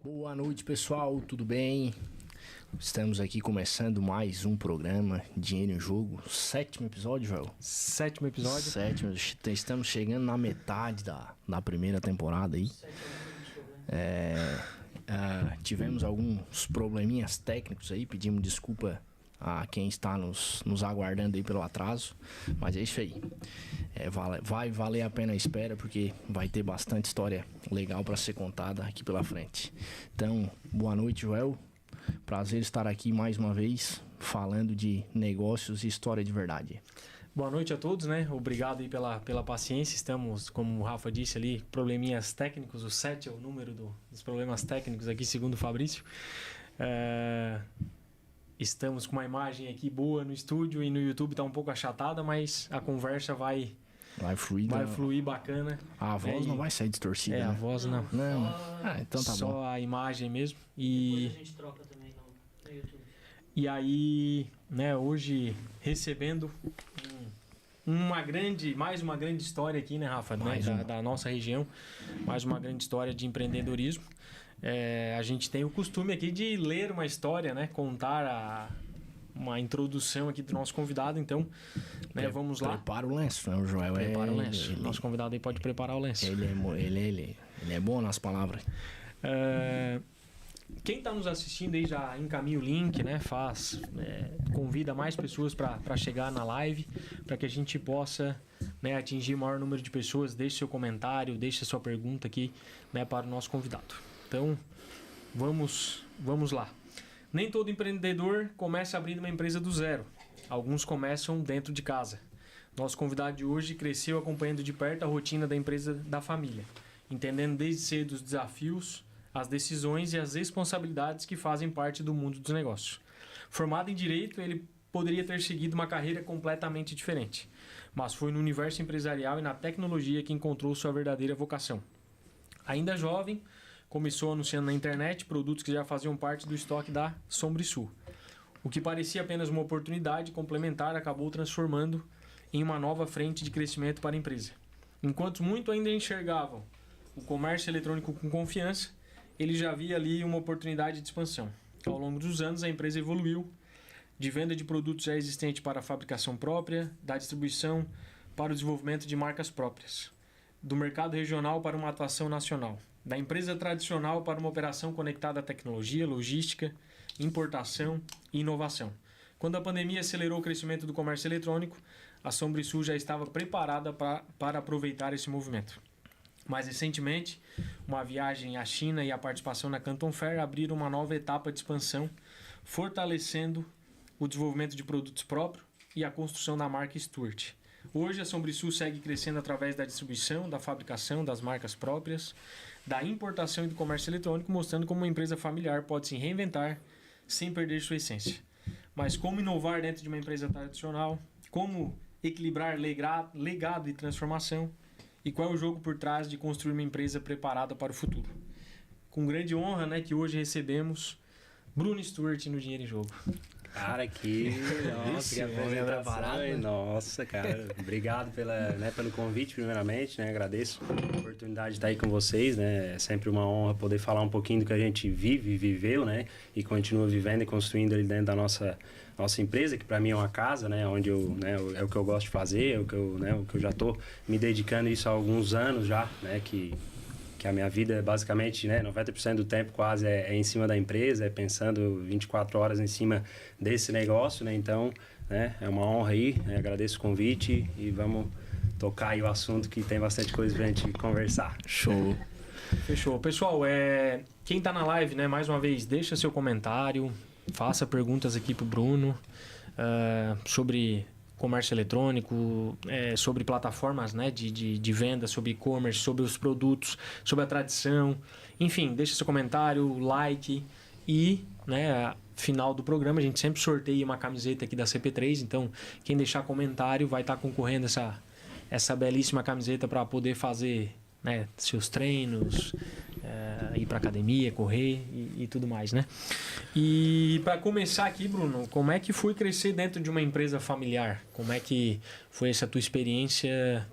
Boa noite, pessoal, tudo bem? Estamos aqui começando mais um programa Dinheiro em Jogo, 7º episódio, Joel? 7º episódio. 7º, estamos chegando na metade da primeira temporada aí. Tivemos alguns probleminhas técnicos aí, pedimos desculpa a quem está nos aguardando aí pelo atraso, mas é isso aí. Vai valer a pena a espera, porque vai ter bastante história legal para ser contada aqui pela frente. Então, boa noite, Joel. Prazer estar aqui mais uma vez falando de negócios e história de verdade. Boa noite a todos, né? Obrigado aí pela paciência. Estamos, como o Rafa disse ali, probleminhas técnicos. O 7 é o número dos problemas técnicos aqui, segundo o Fabrício. Estamos com uma imagem aqui boa no estúdio e no YouTube está um pouco achatada, mas a conversa vai fluir bacana. A voz não vai sair distorcida, né? A voz não. Então tá só bom. a imagem mesmo. Depois a gente troca também no YouTube. E aí, né, hoje recebendo mais uma grande história aqui, né, Rafa? Da nossa região. Mais uma grande história de empreendedorismo. A gente tem o costume aqui de ler uma história, né? Contar uma introdução aqui do nosso convidado. Então, né, vamos lá. Prepara o lenço, né? O Joel Prepara o lenço. Nosso convidado aí pode preparar o lenço. Ele é bom nas palavras. Quem está nos assistindo aí já encaminha o link, né? Convida mais pessoas para chegar na live, para que a gente possa, né, atingir o maior número de pessoas. Deixe seu comentário, deixe sua pergunta aqui, né, para o nosso convidado. Então, vamos lá. Nem todo empreendedor começa abrindo uma empresa do zero. Alguns começam dentro de casa. Nosso convidado de hoje cresceu acompanhando de perto a rotina da empresa da família, entendendo desde cedo os desafios, as decisões e as responsabilidades que fazem parte do mundo dos negócios. Formado em Direito, ele poderia ter seguido uma carreira completamente diferente, mas foi no universo empresarial e na tecnologia que encontrou sua verdadeira vocação. Ainda jovem, começou anunciando na internet produtos que já faziam parte do estoque da SombriSul. O que parecia apenas uma oportunidade complementar acabou transformando em uma nova frente de crescimento para a empresa. Enquanto muitos ainda enxergavam o comércio eletrônico com confiança, ele já via ali uma oportunidade de expansão. Ao longo dos anos, a empresa evoluiu de venda de produtos já existentes para a fabricação própria, da distribuição para o desenvolvimento de marcas próprias, do mercado regional para uma atuação nacional, da empresa tradicional para uma operação conectada à tecnologia, logística, importação e inovação. Quando a pandemia acelerou o crescimento do comércio eletrônico, a SombriSul já estava preparada para aproveitar esse movimento. Mais recentemente, uma viagem à China e a participação na Canton Fair abriram uma nova etapa de expansão, fortalecendo o desenvolvimento de produtos próprios e a construção da marca Stuart. Hoje, a SombriSul segue crescendo através da distribuição, da fabricação das marcas próprias, da importação e do comércio eletrônico, mostrando como uma empresa familiar pode se reinventar sem perder sua essência. Mas como inovar dentro de uma empresa tradicional? Como equilibrar legado e transformação? E qual é o jogo por trás de construir uma empresa preparada para o futuro? Com grande honra, né, que hoje recebemos Bruno Stuart no Dinheiro em Jogo. Cara, nossa, que apresentação, hein? Nossa, cara, obrigado pelo convite, primeiramente, né, agradeço a oportunidade de estar aí com vocês, né, é sempre uma honra poder falar um pouquinho do que a gente viveu, né, e continua vivendo e construindo ali dentro da nossa empresa, que para mim é uma casa, né, onde é o que eu gosto de fazer, o que eu já tô me dedicando isso há alguns anos já, né, que a minha vida basicamente, né, 90% do tempo quase é em cima da empresa, é pensando 24 horas em cima desse negócio, né, então, né, é uma honra aí, né, agradeço o convite e vamos tocar aí o assunto que tem bastante coisa pra gente conversar. Show. Fechou. Pessoal, quem tá na live, né, mais uma vez, deixa seu comentário, faça perguntas aqui pro Bruno sobre comércio eletrônico, sobre plataformas, né, de venda, sobre e-commerce, sobre os produtos, sobre a tradição. Enfim, deixa seu comentário, like e, né, final do programa a gente sempre sorteia uma camiseta aqui da CP3, então quem deixar comentário vai estar concorrendo essa belíssima camiseta para poder fazer, né, seus treinos, ir para academia, correr e tudo mais, né? E para começar aqui, Bruno, como é que foi crescer dentro de uma empresa familiar? Como é que foi essa tua experiência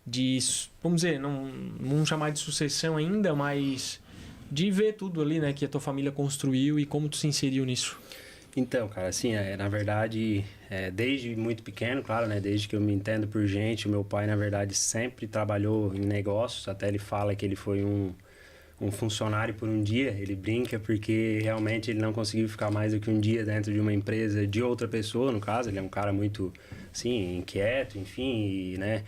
de, vamos dizer, não vamos chamar de sucessão ainda, mas de ver tudo ali, né, que a tua família construiu e como tu se inseriu nisso. Então, cara, assim, na verdade, desde muito pequeno, claro, né, desde que eu me entendo por gente, o meu pai, na verdade, sempre trabalhou em negócios, até ele fala que ele foi um funcionário por um dia, ele brinca porque realmente ele não conseguiu ficar mais do que um dia dentro de uma empresa de outra pessoa, no caso, ele é um cara muito, assim, inquieto, enfim, e, né,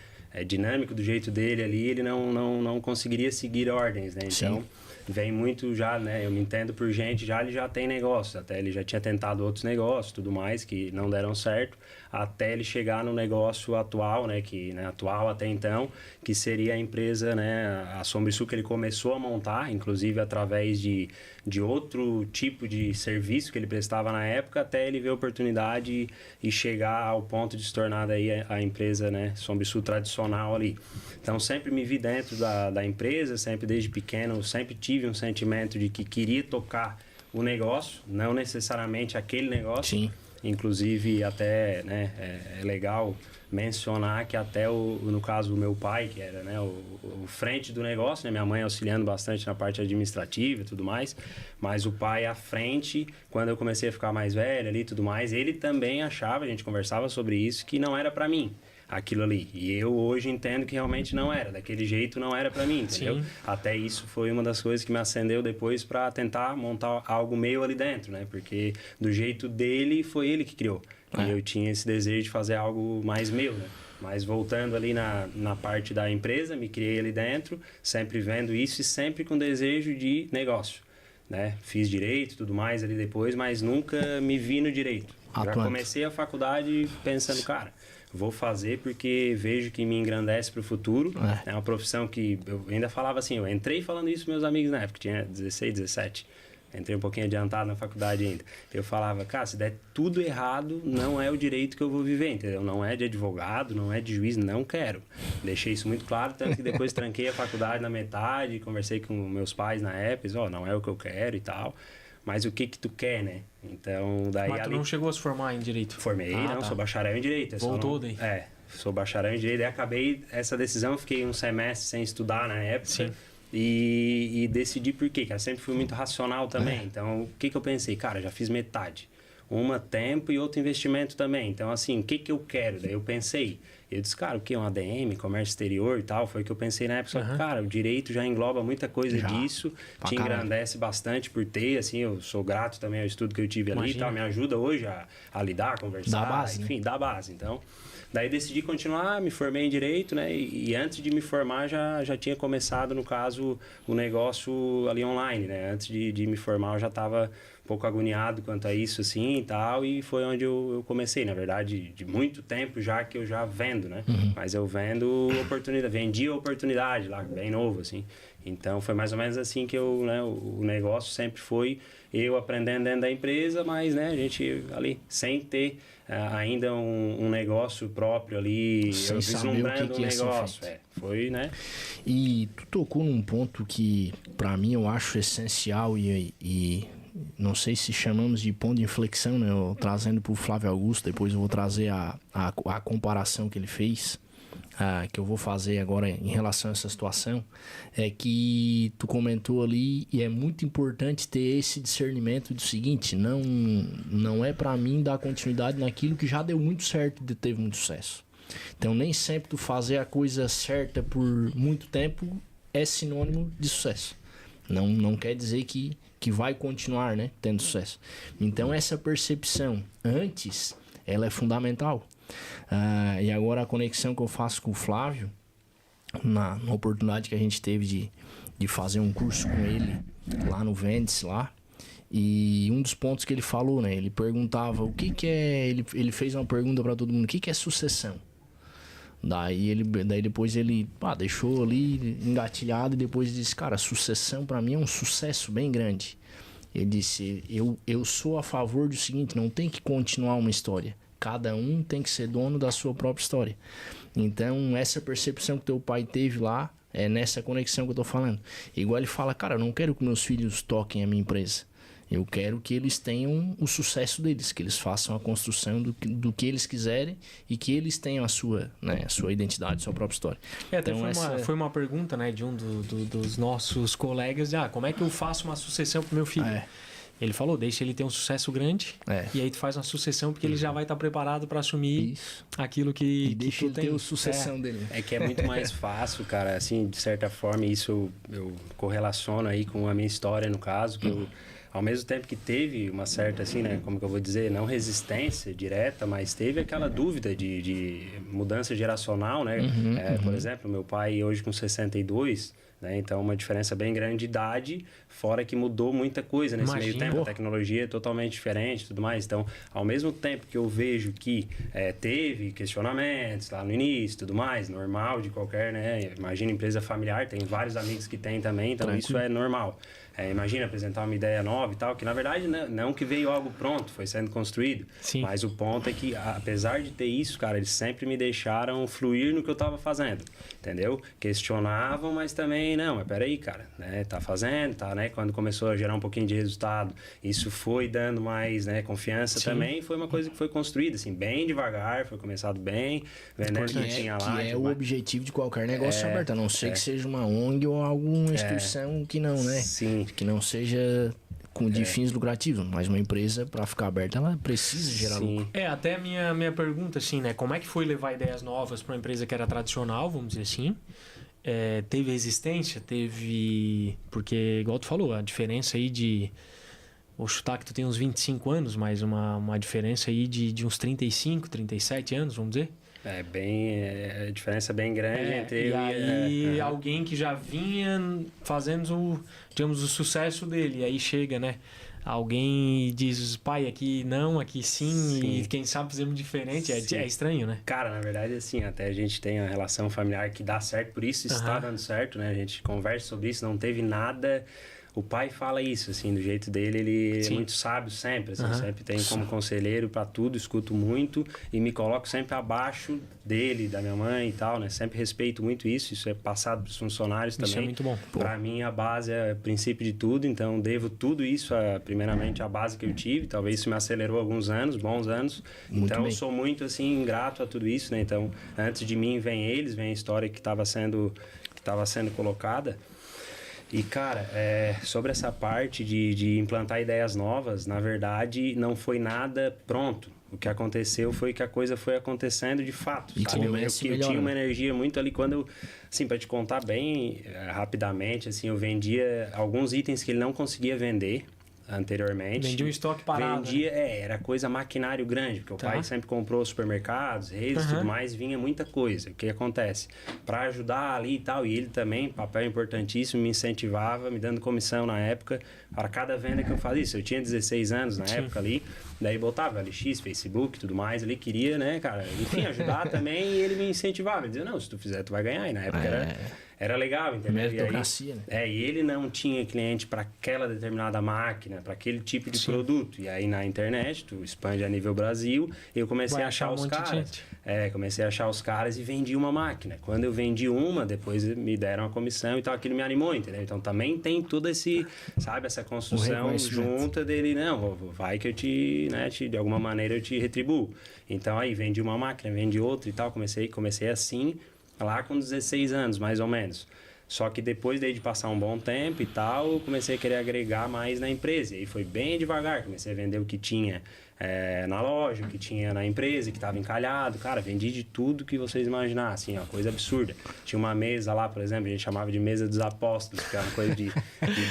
dinâmico do jeito dele ali, ele não conseguiria seguir ordens, né, então... Sim. Vem muito já, né? Eu me entendo por gente, ele já tem negócios. Até ele já tinha tentado outros negócios, tudo mais, que não deram certo. Até ele chegar no negócio atual, né? Que, né, atual até então, que seria a empresa, né? A SombriSul, que ele começou a montar, inclusive através de outro tipo de serviço que ele prestava na época, até ele ver a oportunidade e chegar ao ponto de se tornar daí a empresa, né? SombriSul tradicional ali. Então, sempre me vi dentro da empresa, sempre desde pequeno, sempre tive um sentimento de que queria tocar o negócio, não necessariamente aquele negócio. Sim. Inclusive, até, né, é legal mencionar que até, no caso, o meu pai, que era, né, o frente do negócio, né, minha mãe auxiliando bastante na parte administrativa e tudo mais, mas o pai à frente, quando eu comecei a ficar mais velho ali e tudo mais, ele também achava, a gente conversava sobre isso, que não era para mim aquilo ali. E eu hoje entendo que realmente não era. Daquele jeito não era para mim, entendeu? Sim. Até isso foi uma das coisas que me acendeu depois para tentar montar algo meu ali dentro, né? Porque do jeito dele, foi ele que criou. E eu tinha esse desejo de fazer algo mais meu, né? Mas voltando ali na parte da empresa, me criei ali dentro, sempre vendo isso e sempre com desejo de negócio, né? Fiz direito e tudo mais ali depois, mas nunca me vi no direito. Já comecei a faculdade pensando, cara, vou fazer porque vejo que me engrandece para o futuro. É uma profissão que eu ainda falava assim, eu entrei falando isso para meus amigos na época, tinha 16, 17. Entrei um pouquinho adiantado na faculdade ainda. Eu falava, cara, se der tudo errado, não é o direito que eu vou viver, entendeu? Não é de advogado, não é de juiz, não quero. Deixei isso muito claro, tanto que depois tranquei a faculdade na metade, conversei com meus pais na época, não é o que eu quero e tal. Mas o que tu quer, né? Então, daí... Mas tu não chegou a se formar em Direito? Formei, sou bacharel em Direito. Voltou daí? Sou bacharel em Direito. Daí acabei essa decisão, fiquei um semestre sem estudar na época. Sim. E decidi por quê? Cara, sempre fui muito racional também. Então, o que eu pensei? Cara, já fiz metade. Uma tempo e outro investimento também. Então, assim, o que eu quero? Daí eu pensei... Eu disse, cara, o que? Um ADM, comércio exterior e tal? Foi o que eu pensei na época. Só que, cara, o direito já engloba muita coisa disso. Te engrandece bastante por ter, assim, eu sou grato também ao estudo que eu tive ali e tal. Me ajuda hoje a lidar, a conversar. Dá base, enfim, dá base. Então, daí decidi continuar, me formei em Direito, né? E antes de me formar, já tinha começado, no caso, o negócio ali online, né? Antes de me formar, eu já estava pouco agoniado quanto a isso, assim, e tal, e foi onde eu comecei, na verdade, de muito tempo já que eu já vendo, né? Mas eu vendo oportunidade, vendi a oportunidade lá, bem novo, assim. Então, foi mais ou menos assim que eu, né, o negócio sempre foi eu aprendendo dentro da empresa, mas, né, a gente ali, sem ter ainda um negócio próprio ali, sem eu vislumbrando que um negócio, foi, né? E tu tocou num ponto que, pra mim, eu acho essencial e não sei se chamamos de ponto de inflexão, né? Eu, trazendo pro Flávio Augusto, depois eu vou trazer a comparação que ele fez, que eu vou fazer agora em relação a essa situação, é que tu comentou ali, e é muito importante ter esse discernimento do seguinte, não é pra mim dar continuidade naquilo que já deu muito certo e teve muito sucesso. Então, nem sempre tu fazer a coisa certa por muito tempo é sinônimo de sucesso. Não quer dizer que vai continuar, né, tendo sucesso. Então, essa percepção antes, ela é fundamental. E agora a conexão que eu faço com o Flávio, na oportunidade que a gente teve de fazer um curso com ele lá no Vendes, lá, e um dos pontos que ele falou, né, ele perguntava o que é... Ele fez uma pergunta para todo mundo, o que é sucessão? Daí depois ele deixou ali engatilhado e depois disse, cara, sucessão para mim é um sucesso bem grande. Ele disse, eu sou a favor do seguinte, não tem que continuar uma história. Cada um tem que ser dono da sua própria história. Então, essa percepção que teu pai teve lá, é nessa conexão que eu tô falando. Igual ele fala, cara, eu não quero que meus filhos toquem a minha empresa. Eu quero que eles tenham o sucesso deles, que eles façam a construção do que eles quiserem e que eles tenham a sua identidade, a sua própria história. Até foi uma pergunta, né, de um dos nossos colegas, como é que eu faço uma sucessão pro meu filho? Ele falou, deixa ele ter um sucesso grande e aí tu faz uma sucessão porque ele já vai estar preparado para assumir aquilo que e deixa ele ter a sucessão dele. É que é muito mais fácil, cara, assim, de certa forma, isso eu correlaciono aí com a minha história, no caso, que eu, ao mesmo tempo que teve uma certa, assim, né, como que eu vou dizer, não resistência direta, mas teve aquela dúvida de mudança geracional, né? Por exemplo, meu pai hoje com 62, né? Então, uma diferença bem grande de idade, fora que mudou muita coisa nesse meio tempo. A tecnologia é totalmente diferente e tudo mais. Então, ao mesmo tempo que eu vejo que teve questionamentos lá no início e tudo mais, normal de qualquer, né? Imagina empresa familiar, tem vários amigos que tem também, então isso é normal. Imagina apresentar uma ideia nova e tal, que na verdade não que veio algo pronto, foi sendo construído. Sim. Mas o ponto é que, apesar de ter isso, cara, eles sempre me deixaram fluir no que eu tava fazendo, entendeu? Questionavam, mas também, não, mas peraí, cara, né? Tá fazendo, tá, né? Quando começou a gerar um pouquinho de resultado, isso foi dando mais, né, confiança também, foi uma coisa que foi construída, assim, bem devagar, foi começado bem, vendendo o que tinha lá. Que é o objetivo de qualquer negócio aberto, a não ser que seja uma ONG ou alguma instituição que não, né? Sim. Que não seja de fins lucrativos, mas uma empresa, para ficar aberta, ela precisa gerar lucro. Até a minha pergunta, assim, né? Como é que foi levar ideias novas para uma empresa que era tradicional, vamos dizer assim? Teve resistência? Teve... Porque, igual tu falou, a diferença aí de... Vou chutar que tu tem uns 25 anos, mas uma diferença aí de uns 35, 37 anos, vamos dizer? A diferença é bem grande entre e aí alguém que já vinha fazendo o sucesso dele, e aí chega, né? Alguém e diz, pai, aqui não, aqui sim, e quem sabe fazemos diferente, é estranho, né? Cara, na verdade, assim, até a gente tem uma relação familiar que dá certo, por isso está dando certo, né? A gente conversa sobre isso, não teve nada... O pai fala isso, assim, do jeito dele, ele é muito sábio sempre, assim, sempre tem como conselheiro para tudo, escuto muito e me coloco sempre abaixo dele, da minha mãe e tal, né? Sempre respeito muito isso é passado para os funcionários também. Isso é muito bom. Para mim, a base é o princípio de tudo, então devo tudo isso, primeiramente, à base que eu tive, talvez isso me acelerou alguns anos, bons anos. Muito então, bem. eu sou muito, assim, grato a tudo isso, né? Então, antes de mim vem eles, vem a história que estava sendo colocada. E, cara, sobre essa parte de implantar ideias novas, na verdade, não foi nada pronto. O que aconteceu foi que a coisa foi acontecendo de fato, e sabe? Eu tinha uma né? energia muito ali quando eu... Assim, para te contar bem rapidamente, assim, eu vendia alguns itens que ele não conseguia vender anteriormente. Vendia um estoque parado. Vendia, era coisa maquinário grande, porque o pai sempre comprou supermercados, redes e tudo mais, vinha muita coisa. O que acontece? Para ajudar ali e tal, e ele também, papel importantíssimo, me incentivava, me dando comissão na época, para cada venda que eu fazia. Eu tinha 16 anos na época ali, daí botava LX, Facebook e tudo mais, ele queria, né, cara, enfim, ajudar também, e ele me incentivava. Ele dizia, não, se tu fizer, tu vai ganhar. E na época era legal, entendeu? Meritocracia, né? E ele não tinha cliente para aquela determinada máquina, para aquele tipo de produto. E aí na internet, tu expande a nível Brasil, eu comecei a achar os caras. Comecei a achar os caras e vendi uma máquina. Quando eu vendi uma, depois me deram a comissão e tal, aquilo me animou, entendeu? Então também tem todo esse, sabe, essa construção junta dele, não, vai que eu de alguma maneira eu te retribuo. Então aí vendi uma máquina, vendi outra e tal, comecei assim, lá com 16 anos, mais ou menos. Só que depois de passar um bom tempo e tal, eu comecei a querer agregar mais na empresa. E aí foi bem devagar, comecei a vender o que tinha na loja, o que tinha na empresa, que estava encalhado. Cara, vendi de tudo que vocês imaginassem, uma coisa absurda. Tinha uma mesa lá, por exemplo, a gente chamava de mesa dos apóstolos, que era uma coisa de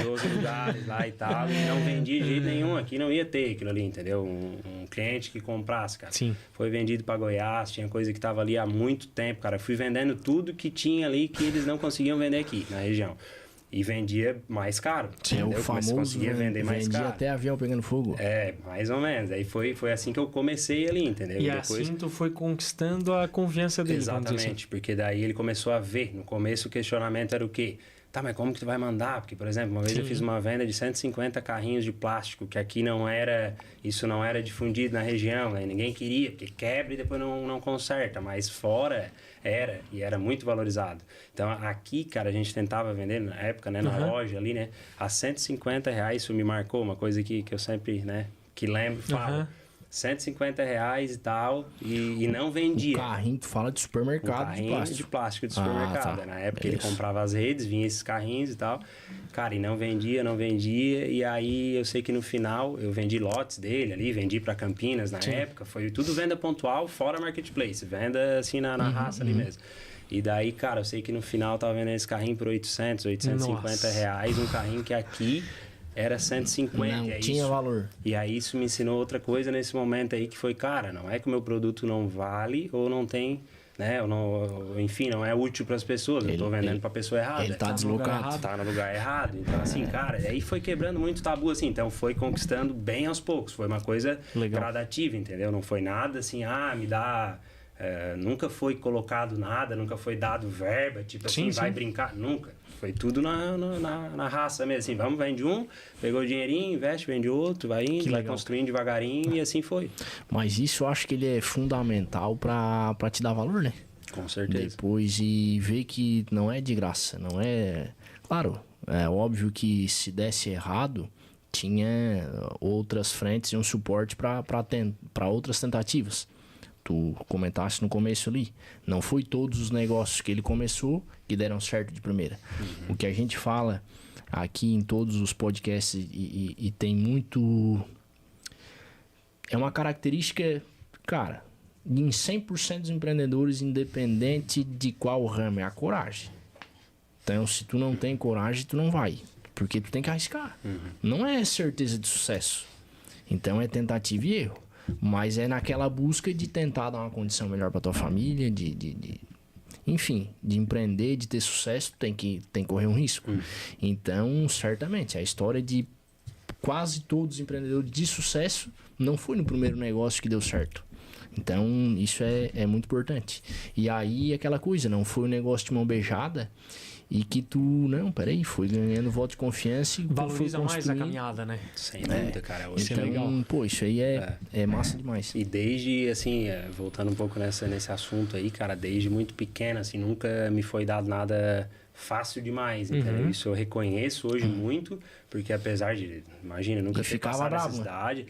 12 lugares lá e tal. E não vendi de jeito nenhum, aqui não ia ter aquilo ali, entendeu? Um cliente que comprasse, cara. Sim. Foi vendido para Goiás, tinha coisa que estava ali há muito tempo, cara. Eu fui vendendo tudo que tinha ali que eles não conseguiam vender aqui na região. E vendia mais caro. Sim, o famoso conseguia vender mais vendia caro. até avião pegando fogo. Mais ou menos. Aí foi assim que eu comecei ali, entendeu? E depois... assim tu foi conquistando a confiança dele. Exatamente, assim. porque daí ele começou a ver. No começo o questionamento era o quê? Tá, mas como que tu vai mandar? Porque, por exemplo, uma vez eu fiz uma venda de 150 carrinhos de plástico, que aqui isso não era difundido na região, né? Ninguém queria, porque quebra e depois não conserta. Mas fora, era muito valorizado. Então, aqui, cara, a gente tentava vender na época, né, na loja ali, né, a R$150, isso me marcou, uma coisa que eu sempre, né, que lembro, falo. R$150 e tal, e não vendia. O carrinho, tu fala de supermercado, carrinho de plástico de supermercado. Tá. Na época ele comprava as redes, vinha esses carrinhos e tal. Cara, e não vendia. E aí eu sei que no final eu vendi lotes dele ali, vendi para Campinas na época. Foi tudo venda pontual, fora marketplace. Venda assim na raça ali mesmo. E daí, cara, eu sei que no final eu tava vendendo esse carrinho por R$850, um carrinho que aqui era 150. Não tinha valor. E aí isso me ensinou outra coisa nesse momento aí, que foi, cara, não é que o meu produto não vale ou não tem, né, ou não, enfim, não é útil para as pessoas. Eu tô vendendo para pessoa errada. Ele tá deslocado. Tá no lugar errado. Então, assim, cara, aí foi quebrando muito tabu, assim. Então, foi conquistando bem aos poucos. Foi uma coisa gradativa, entendeu? Não foi nada assim, me dá... nunca foi colocado nada, nunca foi dado verba, tipo assim, vai brincar. Nunca. Foi tudo na raça mesmo, assim, vende um, pegou o dinheirinho, investe, vende outro, vai indo, vai construindo devagarinho e assim foi. Mas isso eu acho que ele é fundamental pra te dar valor, né? Com certeza. Depois e ver que não é de graça, não é... Claro, é óbvio que se desse errado, tinha outras frentes e um suporte pra outras tentativas. Tu comentaste no começo ali, não foi todos os negócios que ele começou que deram certo de primeira. O que a gente fala aqui em todos os podcasts e tem muito... É uma característica, cara, em 100% dos empreendedores, independente de qual ramo, é a coragem. Então, se tu não tem coragem, tu não vai, porque tu tem que arriscar. Não é certeza de sucesso. Então, é tentativa e erro. Mas é naquela busca de tentar dar uma condição melhor para tua família, enfim, de empreender, de ter sucesso, tem que correr um risco. Então, certamente, a história de quase todos os empreendedores de sucesso não foi no primeiro negócio que deu certo. Então, isso é muito importante. E aí, aquela coisa, não foi um negócio de mão beijada e que tu, não, peraí, foi ganhando voto de confiança e valoriza mais a caminhada, né? Sem dúvida, cara. Isso é legal. Pô, isso aí é massa demais. E desde, assim, voltando um pouco nesse assunto aí, cara, desde muito pequeno, assim, nunca me foi dado nada fácil demais, entendeu? Isso eu reconheço hoje muito, porque apesar de, imagina, nunca ter passado necessidade.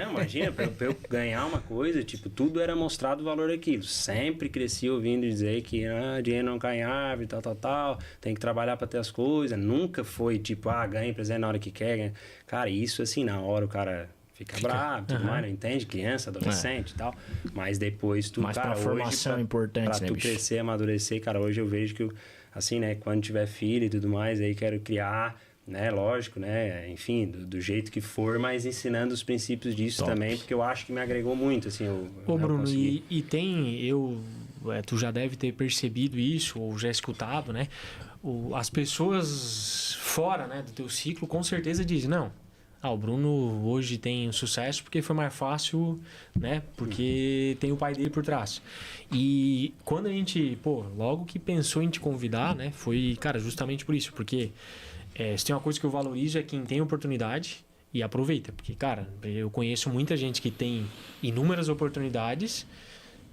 Imagina, pra eu ganhar uma coisa, tipo, tudo era mostrado o valor daquilo. Sempre cresci ouvindo dizer que dinheiro não cai em árvore, tal, tem que trabalhar pra ter as coisas. Nunca foi, tipo, ganha presente na hora que quer. Ganha. Cara, isso assim, na hora o cara fica bravo, tudo mais, não entende? Criança, adolescente e tal. Mas depois tu, mas cara, pra formação hoje, é importante, pra tu crescer, amadurecer, cara, hoje eu vejo que assim, né, quando tiver filho e tudo mais, aí quero criar, né, lógico, né, enfim, do jeito que for, mas ensinando os princípios disso também, porque eu acho que me agregou muito, assim, Ô, Bruno, e tem, tu já deve ter percebido isso, ou já escutado, né, as pessoas fora, né, do teu ciclo, com certeza dizem, não, o Bruno hoje tem sucesso porque foi mais fácil, né? Porque tem o pai dele por trás. E quando a gente, logo que pensou em te convidar, né? Foi, cara, justamente por isso. Porque se tem uma coisa que eu valorizo é quem tem oportunidade e aproveita. Porque, cara, eu conheço muita gente que tem inúmeras oportunidades,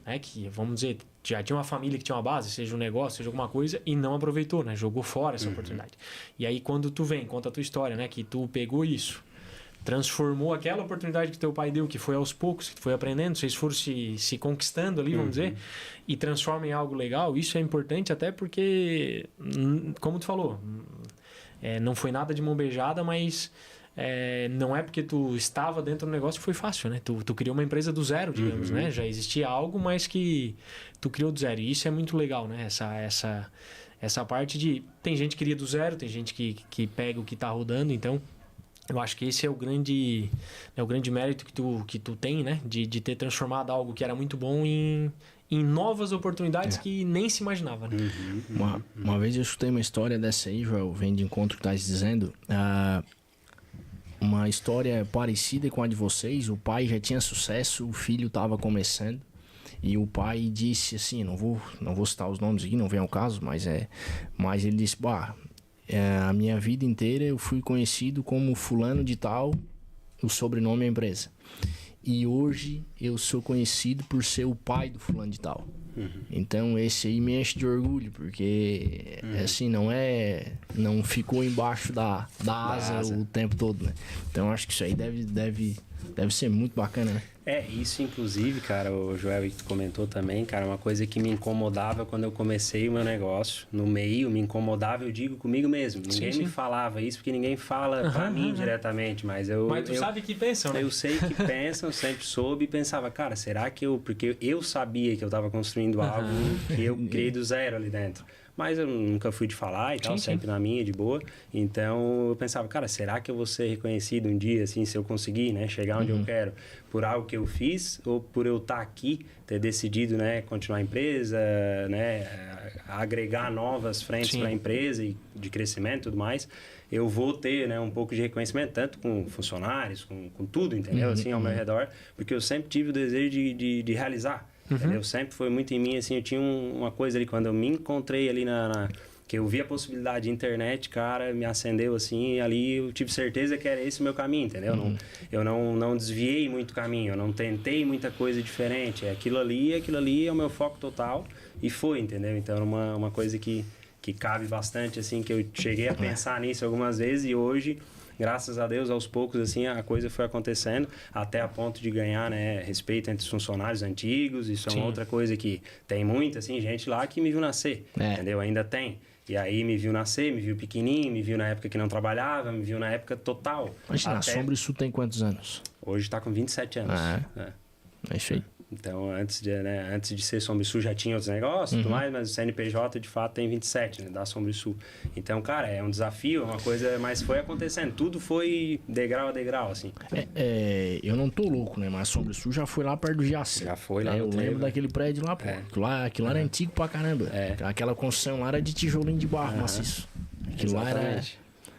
né? Que, vamos dizer, já tinha uma família que tinha uma base, seja um negócio, seja alguma coisa, e não aproveitou, né? Jogou fora essa oportunidade. E aí, quando tu vem, conta a tua história, né? Que tu pegou isso, transformou aquela oportunidade que teu pai deu, que foi aos poucos, que tu foi aprendendo, vocês foram se conquistando ali, vamos dizer, e transforma em algo legal. Isso é importante até porque, como tu falou, não foi nada de mão beijada, mas não é porque tu estava dentro do negócio que foi fácil, né? Tu criou uma empresa do zero, digamos, né? Já existia algo, mas que tu criou do zero. E isso é muito legal, né? Essa parte de... Tem gente que cria do zero, tem gente que pega o que tá rodando, então... Eu acho que esse é o grande mérito que tu tem, né? De ter transformado algo que era muito bom em novas oportunidades que nem se imaginava, né? Uma vez eu escutei uma história dessa aí, Joel, vem de encontro que tá dizendo. Uma história parecida com a de vocês. O pai já tinha sucesso, o filho estava começando. E o pai disse assim, não vou citar os nomes aqui, não vem ao caso, mas ele disse, a minha vida inteira eu fui conhecido como fulano de tal, o sobrenome é empresa. E hoje eu sou conhecido por ser o pai do fulano de tal. Então esse aí me enche de orgulho, porque assim, não ficou embaixo da asa o tempo todo, né? Então acho que isso aí deve ser muito bacana, né? Isso inclusive, cara, o Joel que tu comentou também, cara, uma coisa que me incomodava quando eu comecei o meu negócio, no meio, me incomodava, eu digo comigo mesmo. Ninguém me falava isso, porque ninguém fala pra mim diretamente, mas tu sabe que pensam, né? Eu sei que pensam, sempre soube e pensava, cara, será que porque eu sabia que eu tava construindo algo que eu criei do zero ali dentro. Mas eu nunca fui de falar e tal, sempre na minha, de boa. Então, eu pensava, cara, será que eu vou ser reconhecido um dia, assim, se eu conseguir, né? Chegar onde eu quero, por algo que eu fiz ou por eu estar aqui, ter decidido, né? Continuar a empresa, né? Agregar novas frentes para a empresa e de crescimento e tudo mais. Eu vou ter, né? Um pouco de reconhecimento, tanto com funcionários, com tudo, entendeu? Assim, ao meu redor. Porque eu sempre tive o desejo de realizar. Entendeu? Sempre foi muito em mim, assim, eu tinha uma coisa ali, quando eu me encontrei ali que eu vi a possibilidade de internet, cara, me acendeu assim, e ali eu tive certeza que era esse o meu caminho, entendeu? Eu não desviei muito caminho, eu não tentei muita coisa diferente, aquilo ali é o meu foco total, e foi, entendeu? Então era uma coisa que cabe bastante, assim, que eu cheguei a pensar nisso algumas vezes, e hoje... Graças a Deus, aos poucos, assim, a coisa foi acontecendo até a ponto de ganhar, né, respeito entre os funcionários antigos. Isso é uma outra coisa que tem muita, assim, gente lá que me viu nascer, entendeu? Ainda tem. E aí me viu nascer, me viu pequenininho, me viu na época que não trabalhava, me viu na época total. Imagina, a Sombra Sul tem quantos anos? Hoje tá com 27 anos. É isso aí. Então, antes de ser Sombra Sul já tinha outros negócios e tudo mais, mas o CNPJ de fato tem 27, né, da Sombra Sul. Então, cara, é um desafio, é uma coisa, mas foi acontecendo, tudo foi degrau a degrau, assim. Eu não tô louco, né, mas a Sombra Sul já foi lá perto do Giaci. Já foi lá eu lembro daquele prédio lá, pô. Aquilo lá era antigo pra caramba. Aquela construção lá era de tijolinho de barro maciço. Aquilo lá era...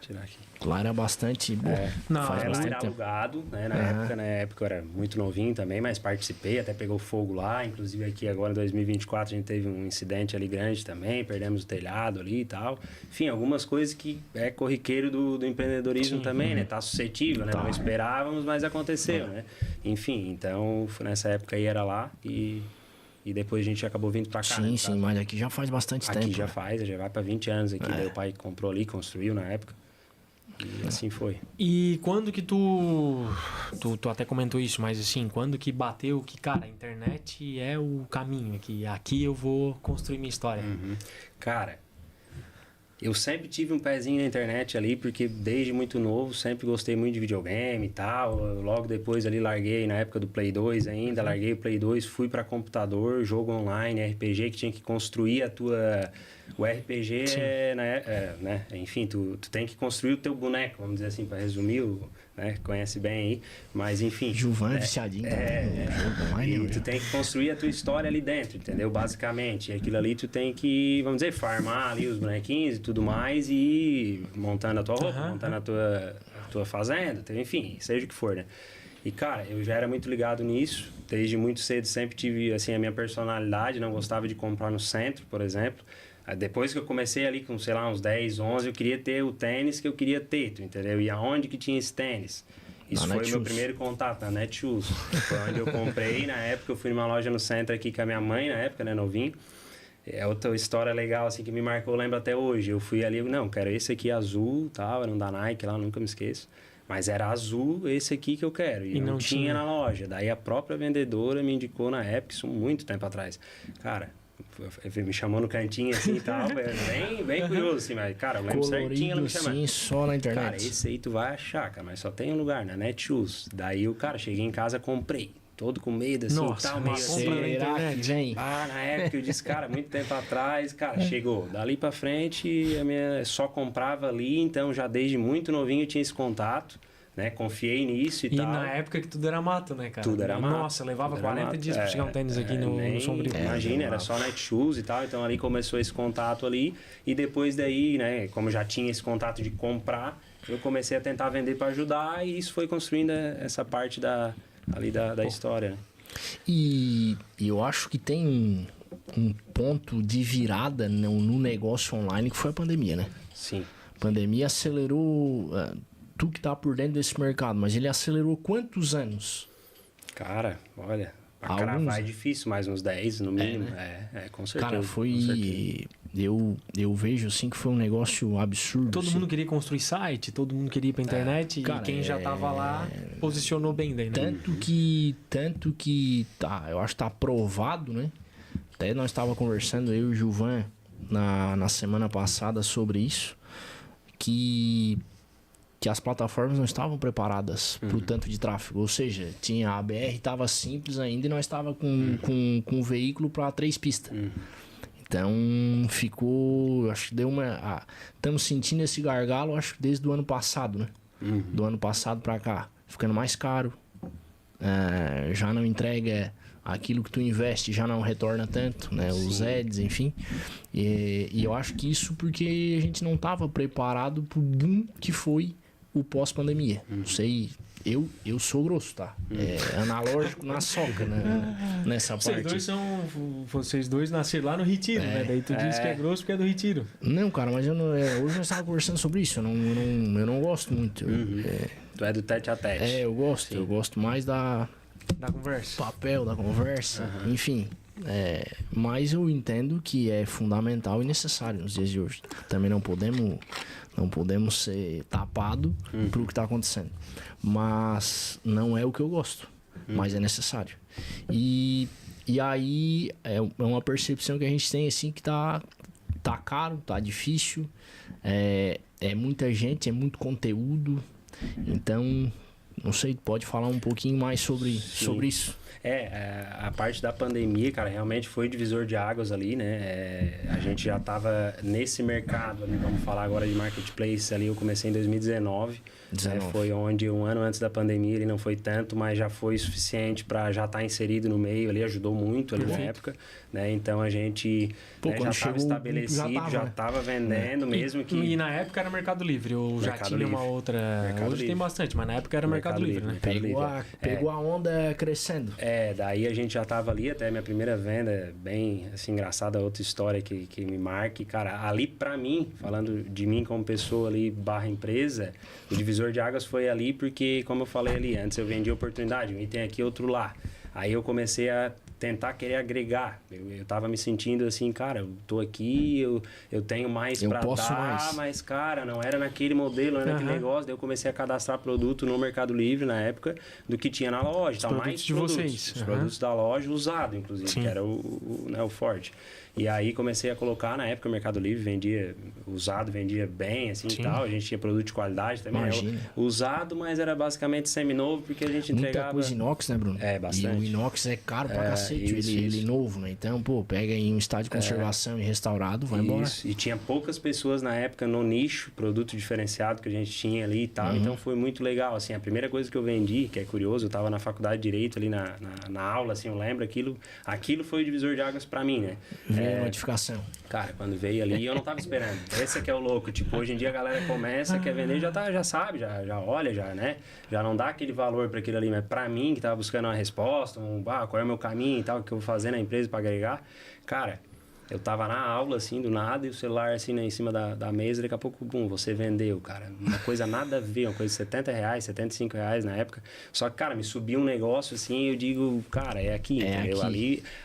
Tirar aqui. Lá era bastante bom. Faz bastante era alugado, né? Na época eu era muito novinho também, mas participei, até pegou fogo lá. Inclusive aqui agora em 2024 a gente teve um incidente ali grande também, perdemos o telhado ali e tal. Enfim, algumas coisas que é corriqueiro do empreendedorismo também, né? Tá suscetível, né? Não esperávamos, mas aconteceu, né? Enfim, então nessa época aí era lá e depois a gente acabou vindo pra cá. Sim, mas aqui já faz bastante tempo. Aqui já vai pra 20 anos aqui. Daí o pai comprou ali, construiu na época. E assim foi. E quando que tu até comentou isso, mas assim, quando que bateu que, cara, a internet é o caminho, que aqui eu vou construir minha história? Cara, eu sempre tive um pezinho na internet ali, porque desde muito novo sempre gostei muito de videogame e tal. Logo depois ali larguei, na época do Play 2 ainda, larguei o Play 2, fui pra computador, jogo online, RPG, que tinha que construir o RPG né? Enfim, tu tem que construir o teu boneco, vamos dizer assim, para resumir, né? Conhece bem aí, mas enfim. Gilvan é viciadinho. Jogo online. E tu tem que construir a tua história ali dentro, entendeu? Basicamente. E aquilo ali tu tem que, vamos dizer, farmar ali os bonequinhos e tudo mais e ir montando a tua roupa, montando a tua fazenda, enfim, seja o que for, né? E, cara, eu já era muito ligado nisso. Desde muito cedo sempre tive, assim, a minha personalidade. Não gostava de comprar no centro, por exemplo. Depois que eu comecei ali com, sei lá, uns 10, 11, eu queria ter o tênis que eu queria ter, entendeu? E aonde que tinha esse tênis? Isso foi o meu primeiro contato, na Netshoes. Foi onde eu comprei. Na época, eu fui numa loja no centro aqui com a minha mãe, na época, né, novinho. É outra história legal, assim, que me marcou, eu lembro até hoje. Eu fui ali, não, quero esse aqui azul, tal, era um da Nike lá, nunca me esqueço. Mas era azul, esse aqui que eu quero. E não tinha na loja. Daí a própria vendedora me indicou na época, isso muito tempo atrás. Cara, me chamou no cantinho assim e tal, bem curioso assim, mas cara, eu lembro certinho ela me chamando. Sim, só na internet. Cara, esse aí tu vai achar, cara, mas só tem um lugar, na Netshoes. Daí o cara, cheguei em casa, comprei. Todo com medo, assim, nossa, tal, meio assim. Vem. Na época eu disse, cara, muito tempo atrás, cara, chegou. Dali pra frente, a minha só comprava ali, então já desde muito novinho eu tinha esse contato, né? Confiei nisso e tal. E na época que tudo era mato, né, cara? Tudo era mato. Nossa, levava 40 dias pra chegar um tênis aqui no Sombrio. Imagina, era só Netshoes e tal, então ali começou esse contato ali. E depois daí, né, como já tinha esse contato de comprar, eu comecei a tentar vender para ajudar e isso foi construindo essa parte da história, né? E eu acho que tem um ponto de virada no negócio online que foi a pandemia, né? Sim. A pandemia acelerou... tu que tá por dentro desse mercado, mas ele acelerou quantos anos? Cara, olha, Pra cravar é difícil, mais uns 10 no mínimo. Com certeza. Cara, foi... Eu vejo assim que foi um negócio absurdo. Todo assim. mundo queria construir site, todo mundo queria ir pra internet, cara, e quem já tava lá posicionou bem daí, né? Tanto que tá, eu acho que tá aprovado, né? Até nós tava conversando, eu e o Gilvan, na semana passada sobre isso, que as plataformas não estavam preparadas pro tanto de tráfego. Ou seja, a BR tava simples ainda e nós tava com um veículo para 3 pistas. Então ficou, acho que deu uma... Estamos sentindo esse gargalo, acho que desde o ano passado, né? Do ano passado para cá. Ficando mais caro. Já não entrega aquilo que tu investe, já não retorna tanto, né? Os ads, enfim. E eu acho que isso porque a gente não estava preparado pro boom que foi o pós-pandemia. Não sei... Eu sou grosso, tá? Analógico na soca, né? Nessa parte. Vocês dois nasceram lá no Retiro, né? Daí tu diz que é grosso porque é do Retiro. Não, cara, mas eu não, hoje nós estávamos conversando sobre isso. Eu não gosto muito. Tu é do tete a tete. Eu gosto. Eu gosto mais da conversa. Papel, da conversa, enfim. Mas eu entendo que é fundamental e necessário nos dias de hoje. Também não podemos ser tapados pro que está acontecendo. Mas não é o que eu gosto. Mas é necessário. E aí é uma percepção que a gente tem assim que tá caro, tá difícil. É muita gente, é muito conteúdo. Então, não sei, pode falar um pouquinho mais sobre isso? A parte da pandemia, cara, realmente foi divisor de águas ali, né? A gente já tava nesse mercado ali, vamos falar agora de marketplace ali, eu comecei em 2019. Foi onde um ano antes da pandemia ele não foi tanto, mas já foi suficiente para já estar inserido no meio ali, ajudou muito ali na época, né? Então a gente já estava estabelecido, já estava vendendo mesmo que... E na época era Mercado Livre, ou já tinha uma outra... Mercado Hoje tem bastante, mas na época era Mercado Livre, né? Pegou a onda crescendo. Daí a gente já estava ali, até minha primeira venda, bem assim, engraçada, outra história que me marca. Cara, ali para mim, falando de mim como pessoa ali, / empresa, o divisor de águas foi ali porque, como eu falei ali, antes eu vendi oportunidade, um item aqui, outro lá. Aí eu comecei a tentar querer agregar. Eu tava me sentindo assim, cara, eu tô aqui, eu tenho mais pra dar, mas, cara, não era naquele modelo, não era naquele negócio. Daí eu comecei a cadastrar produto no Mercado Livre na época do que tinha na loja. Os produtos de vocês. Os produtos da loja, usado, inclusive, que era o forte. E aí comecei a colocar, na época, o Mercado Livre vendia usado, vendia bem, assim, e tal. A gente tinha produto de qualidade também. Usado, mas era basicamente seminovo, porque a gente entregava... Muita coisa inox, né, Bruno? Bastante. E o inox é caro pra cacete, ele novo, né? Então, pega em um estado de conservação e restaurado, vai embora. E tinha poucas pessoas na época no nicho, produto diferenciado que a gente tinha ali e tal. Então, foi muito legal, assim. A primeira coisa que eu vendi, que é curioso, eu tava na faculdade de Direito ali na aula, assim, eu lembro, aquilo foi o divisor de águas pra mim, né? Notificação. Cara, quando veio ali, eu não tava esperando. Esse aqui é o louco. Tipo, hoje em dia a galera começa, quer vender, já sabe, já olha, né? Já não dá aquele valor para aquilo ali. Mas pra mim, que tava buscando uma resposta, qual é o meu caminho e tal, o que eu vou fazer na empresa para agregar. Cara, eu tava na aula, assim, do nada, e o celular, assim, né, em cima da mesa, daqui a pouco, você vendeu, cara. Uma coisa nada a ver, uma coisa de R$70, R$75 na época. Só que, cara, me subiu um negócio, assim, eu digo, cara, é aqui, entendeu?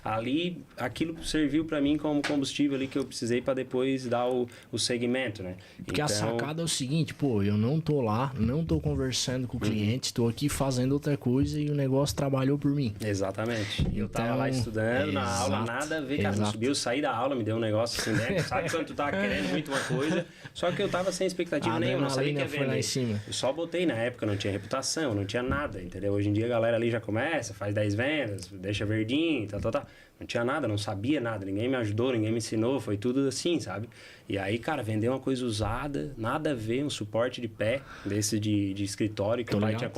Ali, aquilo serviu pra mim como combustível ali que eu precisei pra depois dar o segmento, né? Porque a sacada é o seguinte, eu não tô lá, não tô conversando com o cliente, tô aqui fazendo outra coisa e o negócio trabalhou por mim. Exatamente. Eu tava lá estudando, na aula, nada a ver, cara, me subiu, eu saí da aula, me deu um negócio assim dentro, sabe quando tu tá querendo muito uma coisa, só que eu tava sem expectativa nenhuma, não sabia que ia vender. Lá em cima. Eu só botei na época, não tinha reputação, não tinha nada, entendeu? Hoje em dia a galera ali já começa, faz 10 vendas, deixa verdinho, tal. Não tinha nada, não sabia nada, ninguém me ajudou, ninguém me ensinou, foi tudo assim, sabe? E aí, cara, vender uma coisa usada, nada a ver, um suporte de pé desse de escritório que o pai tinha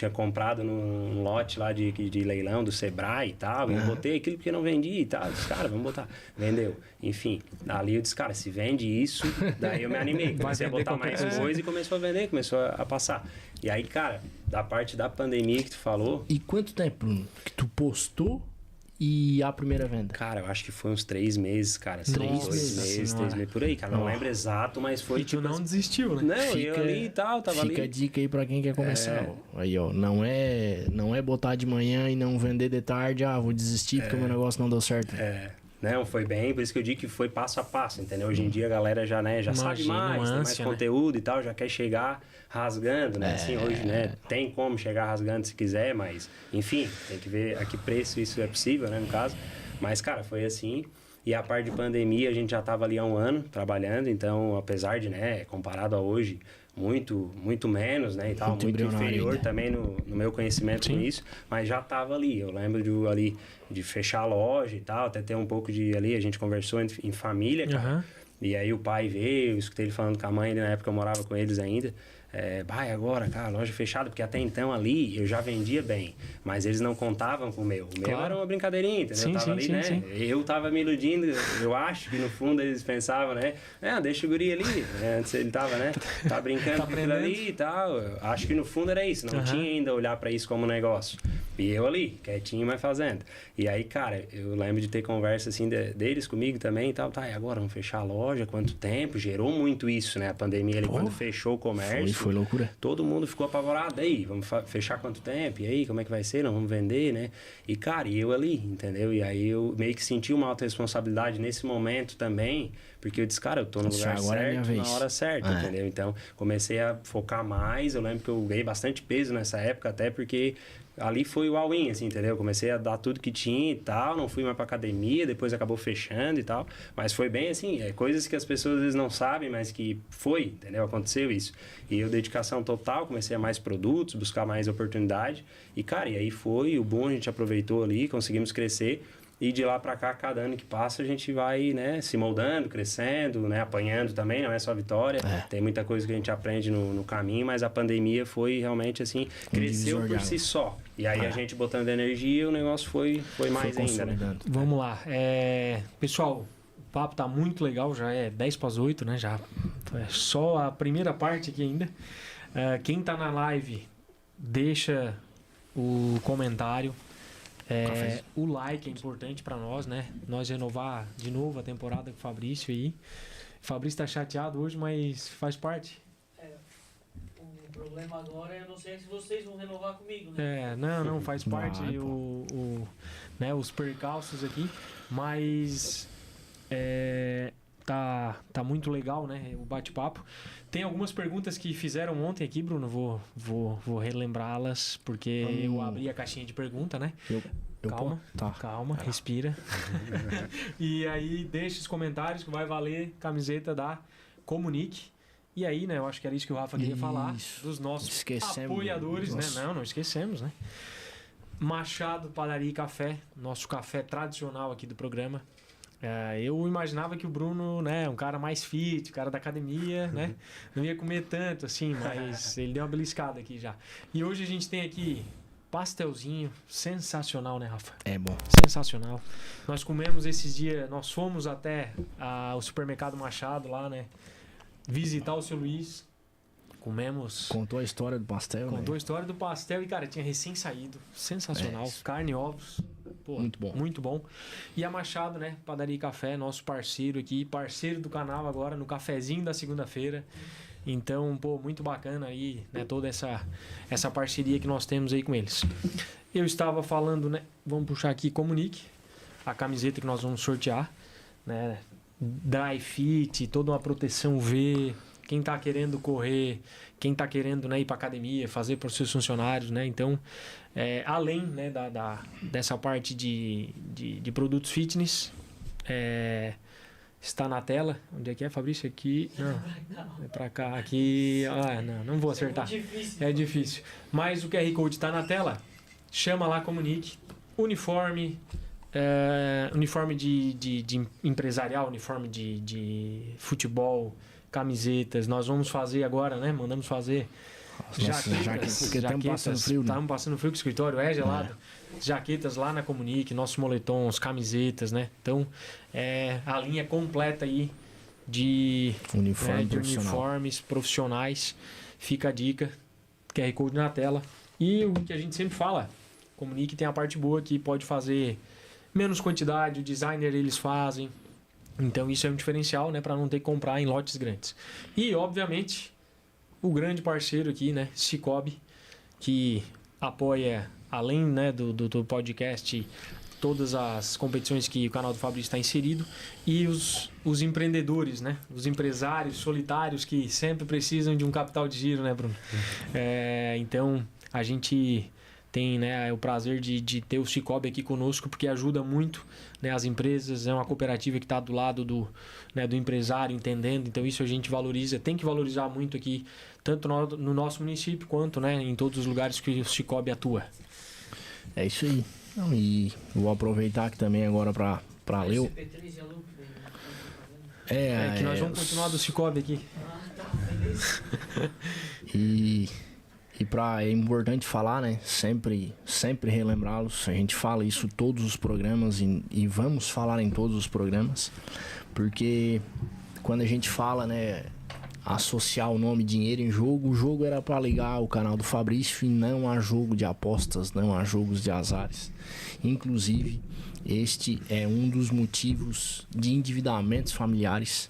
comprado num lote lá de leilão do Sebrae e tal. Eu botei aquilo porque não vendia e tal. Eu disse, cara, vamos botar. Vendeu. Enfim, ali eu disse, cara, se vende isso, daí eu me animei. Comecei a botar mais coisa e começou a vender, começou a passar. E aí, cara, da parte da pandemia que tu falou... E quanto tempo, Bruno, que tu postou e a primeira venda? Cara, eu acho que foi uns 3 meses, cara. Assim, Três 2 meses, meses, 3 meses por aí, cara. Não lembro exato, mas foi E tu não desistiu, né? Não, eu ali e tal, tava Fica a ali. dica aí pra quem quer começar. Ó. Aí, ó, não é botar de manhã e não vender de tarde, vou desistir porque o meu negócio não deu certo. Não, foi bem, por isso que eu digo que foi passo a passo, entendeu? Hoje em dia a galera já, né, já sabe Imagina, mais, tem mais ânsia, conteúdo e tal, já quer chegar rasgando, né? Assim, hoje, né, tem como chegar rasgando se quiser, mas, enfim, tem que ver a que preço isso é possível, né, no caso. Mas, cara, foi assim. E a parte de pandemia, a gente já estava ali há um ano trabalhando, então, apesar de, né, comparado a hoje, muito menos, né, e tal, muito inferior ainda. também no meu conhecimento com isso, mas já estava ali. Eu lembro de fechar a loja e tal, até ter um pouco de ali, a gente conversou em família, cara. E aí o pai veio, eu escutei ele falando com a mãe, na época eu morava com eles ainda. Vai agora, cara, loja fechada, porque até então ali eu já vendia bem, mas eles não contavam com o meu. O meu era uma brincadeirinha, entendeu? Sim, eu tava ali, né? sim. Eu tava me iludindo, eu acho que no fundo eles pensavam, né? Deixa o guri ali. Antes ele tava, né? Tá brincando com aquilo ali e tal. Eu acho que no fundo era isso, não tinha ainda olhar pra isso como negócio. E eu ali, quietinho, mas fazendo. E aí, cara, eu lembro de ter conversa assim deles comigo também e tal. Tá, e agora vamos fechar a loja? Quanto tempo? Gerou muito isso, né? A pandemia ali, quando fechou o comércio. Foi loucura. Todo mundo ficou apavorado. Aí, vamos fechar quanto tempo? E aí, como é que vai ser? Não vamos vender, né? E, cara, e eu ali, entendeu? E aí eu meio que senti uma autorresponsabilidade nesse momento também. Porque eu disse, cara, eu tô no lugar certo, na hora certa, entendeu? Então, comecei a focar mais. Eu lembro que eu ganhei bastante peso nessa época, até porque ali foi o all-in, assim, entendeu? Comecei a dar tudo que tinha e tal, não fui mais pra academia, depois acabou fechando e tal. Mas foi bem assim, coisas que as pessoas às vezes não sabem, mas que foi, entendeu? Aconteceu isso. E eu, dedicação total, comecei a mais produtos, buscar mais oportunidade. E, cara, e aí foi, o boom a gente aproveitou ali, conseguimos crescer. E de lá para cá, cada ano que passa, a gente vai, né, se moldando, crescendo, né, apanhando também, não é só vitória. Tem muita coisa que a gente aprende no caminho, mas a pandemia foi realmente assim, cresceu por si só. E aí a gente botando energia, o negócio foi mais ainda, né? Vamos lá. Pessoal, o papo tá muito legal, já é 10:08, né? Já é só a primeira parte aqui ainda. Quem tá na live, deixa o comentário. O like é importante para nós, né? Nós renovar de novo a temporada com o Fabrício aí. O Fabrício tá chateado hoje, mas faz parte. O problema agora é eu não sei se vocês vão renovar comigo, né? Não, faz parte né, os percalços aqui, mas tá muito legal, né? O bate-papo. Tem algumas perguntas que fizeram ontem aqui, Bruno. Vou relembrá-las, porque eu abri a caixinha de pergunta, né? Calma, respira. E aí, deixa os comentários que vai valer camiseta da Comunique. E aí, né? Eu acho que era isso que o Rafa queria falar. Dos nossos apoiadores, né? Não esquecemos, né? Machado Padaria e Café, nosso café tradicional aqui do programa. Eu imaginava que o Bruno, né, um cara mais fit, cara da academia, né, não ia comer tanto assim, mas ele deu uma beliscada aqui já. E hoje a gente tem aqui pastelzinho, sensacional, né, Rafa? É bom. Sensacional. Nós comemos esses dias, nós fomos até o supermercado Machado lá, né, visitar o seu Luiz. Comemos. Contou a história do pastel. Contou a história do pastel e, cara, tinha recém saído. Sensacional. Carne e ovos. Pô, muito bom. Muito bom. E a Machado, né? Padaria e Café, nosso parceiro aqui. Parceiro do canal agora, no cafezinho da segunda-feira. Então, pô, muito bacana aí, né? Toda essa parceria que nós temos aí com eles. Eu estava falando, né? Vamos puxar aqui Comunique. A camiseta que nós vamos sortear, né? Dry Fit, toda uma proteção UV. Quem está querendo correr, quem está querendo, né, ir para academia, fazer para os seus funcionários, né? Então, além, né, dessa parte de produtos fitness, está na tela. Onde é que é, Fabrício? Aqui. Não, é para cá. Aqui. Não vou acertar. É difícil. Mas o QR Code está na tela. Chama lá, Comunique. Uniforme. Uniforme de empresarial, uniforme de futebol, camisetas. Nós vamos fazer agora, né? Mandamos fazer jaquetas. Porque estamos passando frio, né? Estamos passando frio, que o escritório é gelado. Jaquetas lá na Comunique, nossos moletons, camisetas, né? Então, a linha completa aí de uniformes profissionais. Fica a dica. QR Code na tela. E o que a gente sempre fala, Comunique tem a parte boa que pode fazer menos quantidade, o designer eles fazem. Então isso é um diferencial, né, para não ter que comprar em lotes grandes. E, obviamente, o grande parceiro aqui, né, Cicobi, que apoia, além, né, do podcast, todas as competições que o canal do Fabrício está inserido, e os empreendedores, né, os empresários solitários que sempre precisam de um capital de giro, né, Bruno? Então, a gente tem, né, o prazer de ter o Cicobi aqui conosco, porque ajuda muito, né, as empresas, é uma cooperativa que está do lado do empresário, entendendo, então isso a gente valoriza, tem que valorizar muito aqui, tanto no nosso município, quanto, né, em todos os lugares que o Cicobi atua. É isso aí. Não, e vou aproveitar aqui também agora para ler. CP3 e a Lupe, Que nós vamos continuar do Cicobi aqui. É importante falar, né? Sempre relembrá-los. A gente fala isso em todos os programas e vamos falar em todos os programas, porque quando a gente fala, né, associar o nome dinheiro em jogo, o jogo era para ligar o canal do Fabrício e não a jogo de apostas, não a jogos de azares. Inclusive, este é um dos motivos de endividamentos familiares.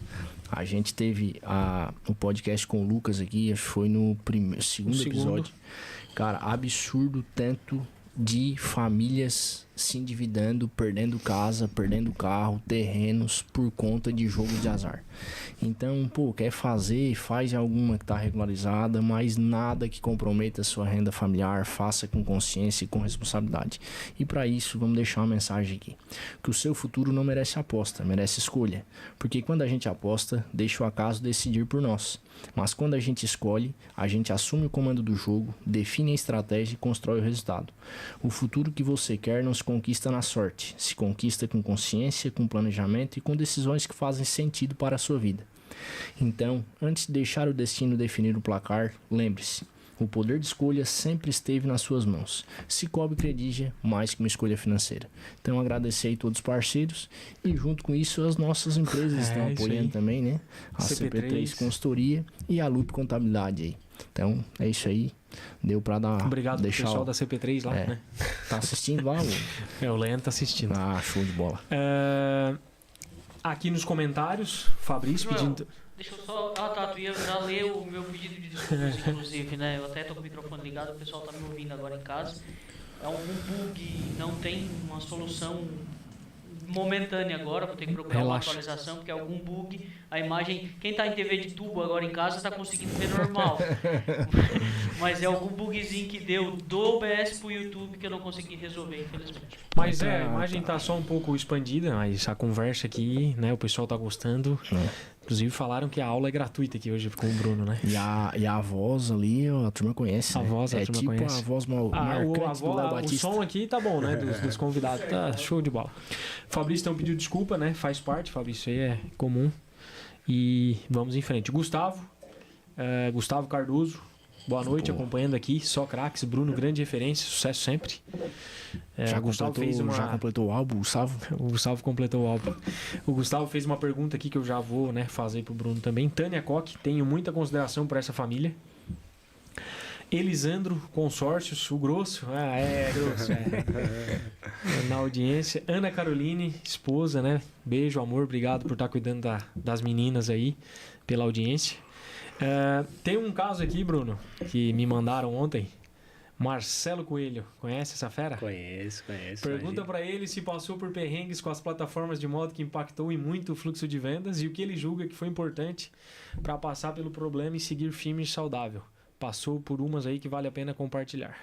A gente teve o podcast com o Lucas aqui, acho que foi no segundo episódio. Cara, absurdo tanto de famílias se endividando, perdendo casa, perdendo carro, terrenos por conta de jogo de azar. Então, quer fazer, faz alguma que está regularizada, mas nada que comprometa a sua renda familiar, faça com consciência e com responsabilidade. E para isso, vamos deixar uma mensagem aqui. Que o seu futuro não merece aposta, merece escolha. Porque quando a gente aposta, deixa o acaso decidir por nós. Mas quando a gente escolhe, a gente assume o comando do jogo, define a estratégia e constrói o resultado. O futuro que você quer não se conquista na sorte, se conquista com consciência, com planejamento e com decisões que fazem sentido para a sua vida. Então, antes de deixar o destino definir o placar, lembre-se, o poder de escolha sempre esteve nas suas mãos. Cicobi Credigia, mais que uma escolha financeira. Então, agradecer aí todos os parceiros e, junto com isso, as nossas empresas estão apoiando também, né? A CP3 Consultoria e a Lupe Contabilidade aí. Então, é isso aí. Deu pra dar... Obrigado pro pessoal da CP3 lá, né? Tá assistindo lá? O Leandro tá assistindo. Show de bola. Aqui nos comentários, Fabrício pedindo... Deixa eu só... Tu ia já ler o meu pedido de desculpas, inclusive, né? Eu até tô com o microfone ligado, o pessoal tá me ouvindo agora em casa. É um bug, não tem uma solução momentânea agora, vou ter que procurar uma atualização, porque é algum bug. A imagem, quem tá em TV de tubo agora em casa tá conseguindo ver normal. Mas é algum bugzinho que deu do OBS pro YouTube que eu não consegui resolver, infelizmente. Mas a imagem tá só um pouco expandida, mas a conversa aqui, né, o pessoal tá gostando. Inclusive falaram que a aula é gratuita aqui hoje com o Bruno, né? E a voz ali, a turma conhece. A voz, a turma conhece. A voz marcante do Léo Batista. O som aqui tá bom, né? Dos convidados. Tá show de bola. Fabrício então pediu desculpa, né? Faz parte, Fabrício, isso aí é comum. E vamos em frente. Gustavo Cardoso, boa noite, acompanhando aqui. Só craques, Bruno, grande referência, sucesso sempre. Já completou o álbum, Gustavo? O Gustavo completou o álbum. O Gustavo fez uma pergunta aqui que eu já vou, né, fazer pro Bruno também. Tânia Koch, tenho muita consideração por essa família. Elisandro Consórcios, o grosso. Grosso. Na audiência. Ana Caroline, esposa, né? Beijo, amor, obrigado por estar cuidando das meninas aí, pela audiência. Tem um caso aqui, Bruno, que me mandaram ontem. Marcelo Coelho, conhece essa fera? Conheço. Pergunta para ele se passou por perrengues com as plataformas de modo que impactou em muito o fluxo de vendas e o que ele julga que foi importante para passar pelo problema e seguir firme e saudável. Passou por umas aí que vale a pena compartilhar.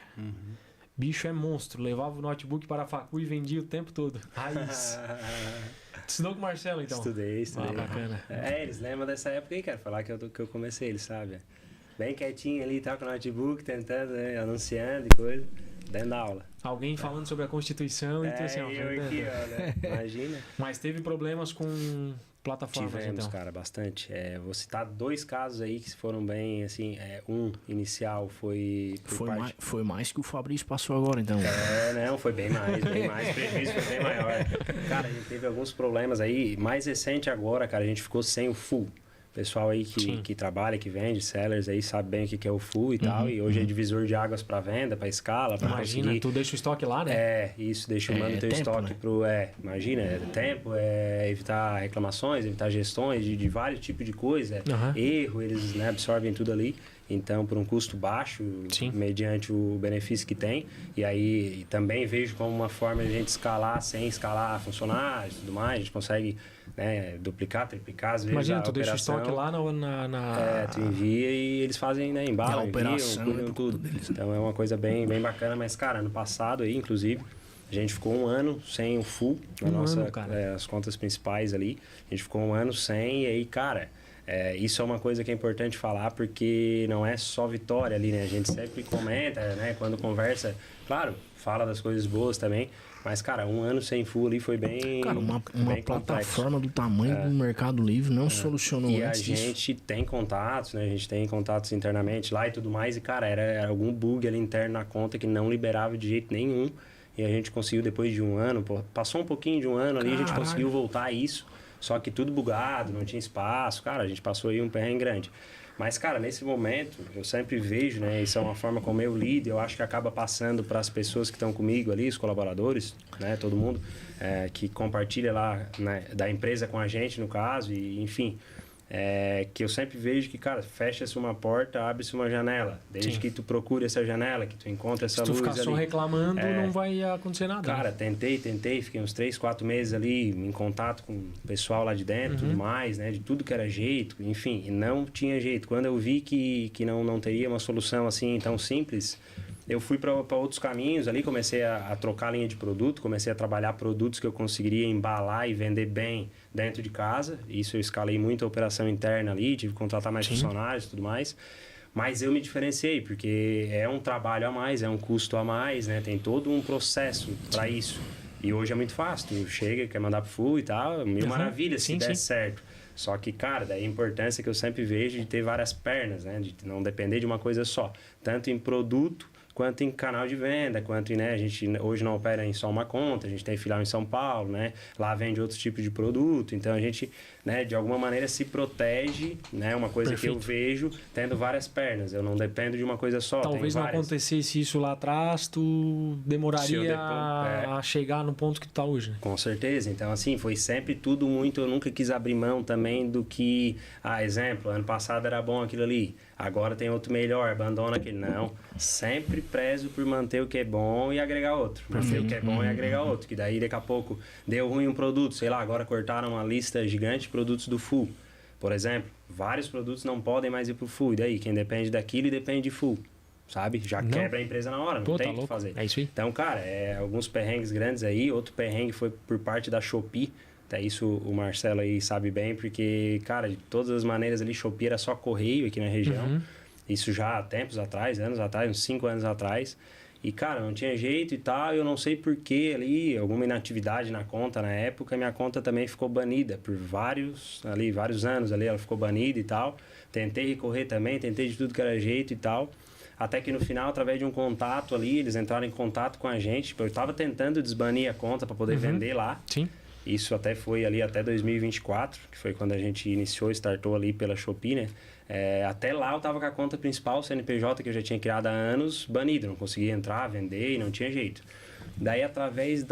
Bicho é monstro, levava o notebook para a facu e vendia o tempo todo. Raiz. Estudou com o Marcelo, então? Estudei. Bacana. Eles lembram dessa época aí, cara, falar que eu comecei, eles sabem. Bem quietinho ali, tá com o notebook, tentando, né, anunciando e coisa, dentro da aula. Alguém falando sobre a Constituição e tu assim, ó. Eu aqui, olha, imagina. Mas teve problemas com plataformas, Tivemos, então? cara, bastante. Vou citar 2 casos aí que foram bem, assim, um inicial foi... Foi mais que o Fabrício passou agora, então. Não, foi bem mais, o prejuízo foi bem maior. Cara, a gente teve alguns problemas aí, mais recente agora, cara, a gente ficou sem o full pessoal aí que trabalha, que vende, sellers aí, sabe bem o que é o full e tal. E hoje é divisor de águas para venda, para escala, para conseguir... tu deixa o estoque lá, né? Isso, manda o teu estoque, né? Imagina, tempo, evitar reclamações, evitar gestões de vários tipos de coisa, erro, eles, né, absorvem tudo ali. Então, por um custo baixo, mediante o benefício que tem. E aí, também vejo como uma forma de a gente escalar sem escalar funcionários e tudo mais. A gente consegue, né, duplicar, triplicar, às vezes, imagina, tu deixa o estoque lá na... tu envia e eles fazem, né, embalam, enviam, cuidam tudo. Então, é uma coisa bem bacana. Mas, cara, ano passado aí, inclusive, a gente ficou um ano sem o full, as contas principais ali. A gente ficou um ano sem e aí, cara... isso é uma coisa que é importante falar, porque não é só vitória ali, né? A gente sempre comenta, né? Quando conversa, claro, fala das coisas boas também. Mas, cara, um ano sem full ali foi bem... Cara, uma plataforma do tamanho do Mercado Livre não solucionou antes E a gente tem contatos, né? A gente tem contatos internamente lá e tudo mais. E, cara, era algum bug ali interno na conta que não liberava de jeito nenhum. E a gente conseguiu, depois de um ano, passou um pouquinho de um ano ali, a gente conseguiu voltar a isso. Só que tudo bugado, não tinha espaço. Cara, a gente passou aí um perrengue grande. Mas, cara, nesse momento, eu sempre vejo, né? Isso é uma forma como eu lido. Eu acho que acaba passando para as pessoas que estão comigo ali, os colaboradores, né? Todo mundo que compartilha lá, né, da empresa com a gente, no caso. E, enfim, que eu sempre vejo que, cara, fecha-se uma porta, abre-se uma janela. Desde que tu procure essa janela, que tu encontre essa luz ali. Se tu ficar só reclamando, não vai acontecer nada. Cara, tentei. Fiquei uns 3, 4 meses ali em contato com o pessoal lá de dentro, tudo mais, né? De tudo que era jeito, enfim, e não tinha jeito. Quando eu vi que não teria uma solução assim tão simples, eu fui para outros caminhos ali, comecei a trocar linha de produto, comecei a trabalhar produtos que eu conseguiria embalar e vender bem dentro de casa. Isso eu escalei muito a operação interna ali, tive que contratar mais funcionários e tudo mais. Mas eu me diferenciei, porque é um trabalho a mais, é um custo a mais, né? Tem todo um processo para isso. E hoje é muito fácil, tu chega, quer mandar pro full e tal, mil maravilhas se der certo. Só que, cara, daí a importância que eu sempre vejo de ter várias pernas, né? De não depender de uma coisa só. Tanto em produto, quanto em canal de venda, quanto em, né, a gente hoje não opera em só uma conta, a gente tem filial em São Paulo, né, lá vende outros tipos de produto, então a gente, né, de alguma maneira se protege, né, uma coisa que eu vejo tendo várias pernas, eu não dependo de uma coisa só. Talvez não acontecesse isso lá atrás, tu demoraria a chegar no ponto que tu tá hoje, né? Com certeza, então assim, foi sempre tudo muito, eu nunca quis abrir mão também do que, exemplo, ano passado era bom aquilo ali, agora tem outro melhor, abandona aquele, não, sempre prezo por manter o que é bom e agregar outro. Manter o que é bom e agregar outro. Que daí, daqui a pouco, deu ruim um produto. Sei lá, agora cortaram uma lista gigante de produtos do full. Por exemplo, vários produtos não podem mais ir pro full. E daí, quem depende daquilo depende de full. Sabe? Já quebra a empresa na hora. Não tem o que fazer. É isso aí. Então, cara, alguns perrengues grandes aí. Outro perrengue foi por parte da Shopee. Até isso o Marcelo aí sabe bem. Porque, cara, de todas as maneiras ali, Shopee era só correio aqui na região. Isso já há tempos atrás, anos atrás, uns 5 anos atrás. E, cara, não tinha jeito e tal. Eu não sei porquê ali, alguma inatividade na conta na época. Minha conta também ficou banida por vários anos ali. Ela ficou banida e tal. Tentei recorrer também, tentei de tudo que era jeito e tal. Até que no final, através de um contato ali, eles entraram em contato com a gente. Eu estava tentando desbanir a conta para poder vender lá. Sim. Isso até foi ali até 2024, que foi quando a gente iniciou, startou ali pela Shopee, né? Até lá eu tava com a conta principal, o CNPJ, que eu já tinha criado há anos, banido. Não conseguia entrar, vender e não tinha jeito. Daí, através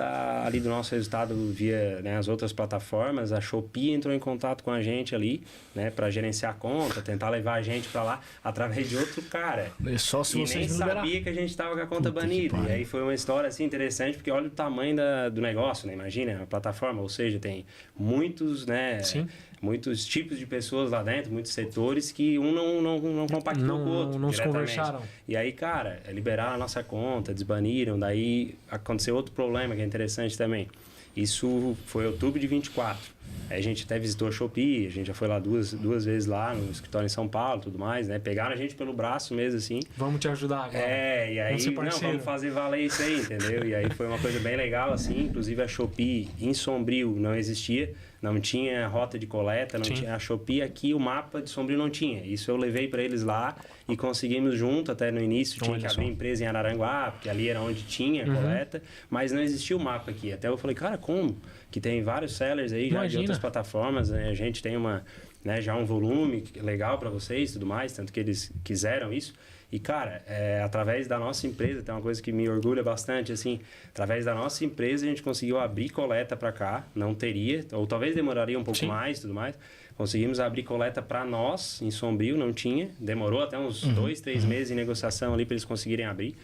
ali do nosso resultado via, né, as outras plataformas, a Shopee entrou em contato com a gente ali, né, para gerenciar a conta, tentar levar a gente para lá através de outro cara. Só se e nem sabia que a gente tava com a conta banida. E aí foi uma história assim interessante, porque olha o tamanho do negócio, né? Imagina a plataforma, ou seja, tem muitos, né? Sim. Muitos tipos de pessoas lá dentro, muitos setores que um não compactou com o outro. Não se conversaram. E aí, cara, liberaram a nossa conta, desbaniram, daí aconteceu outro problema que é interessante também. Isso foi outubro de 24. Aí a gente até visitou a Shopee, a gente já foi lá duas vezes lá no escritório em São Paulo, tudo mais, né? Pegaram a gente pelo braço mesmo, assim. Vamos te ajudar agora. E aí, vamos fazer valer isso aí, entendeu? E aí foi uma coisa bem legal, assim. Inclusive a Shopee em Sombrio não existia, não tinha rota de coleta, não tinha. A Shopee aqui, o mapa de Sombrio não tinha. Isso eu levei para eles lá e conseguimos junto, até no início, tinha que abrir empresa em Araranguá, porque ali era onde tinha coleta, mas não existia o mapa aqui. Até eu falei, cara, como? Que tem vários sellers aí já de outras plataformas, né? A gente tem uma né, já um volume legal para vocês e tudo mais, tanto que eles quiseram isso. E, cara, através da nossa empresa, tem uma coisa que me orgulha bastante, assim, através da nossa empresa a gente conseguiu abrir coleta para cá, não teria, ou talvez demoraria um pouco mais e tudo mais. Conseguimos abrir coleta para nós, em Sombrio, não tinha, demorou até uns 2, 3 meses em negociação ali para eles conseguirem abrir.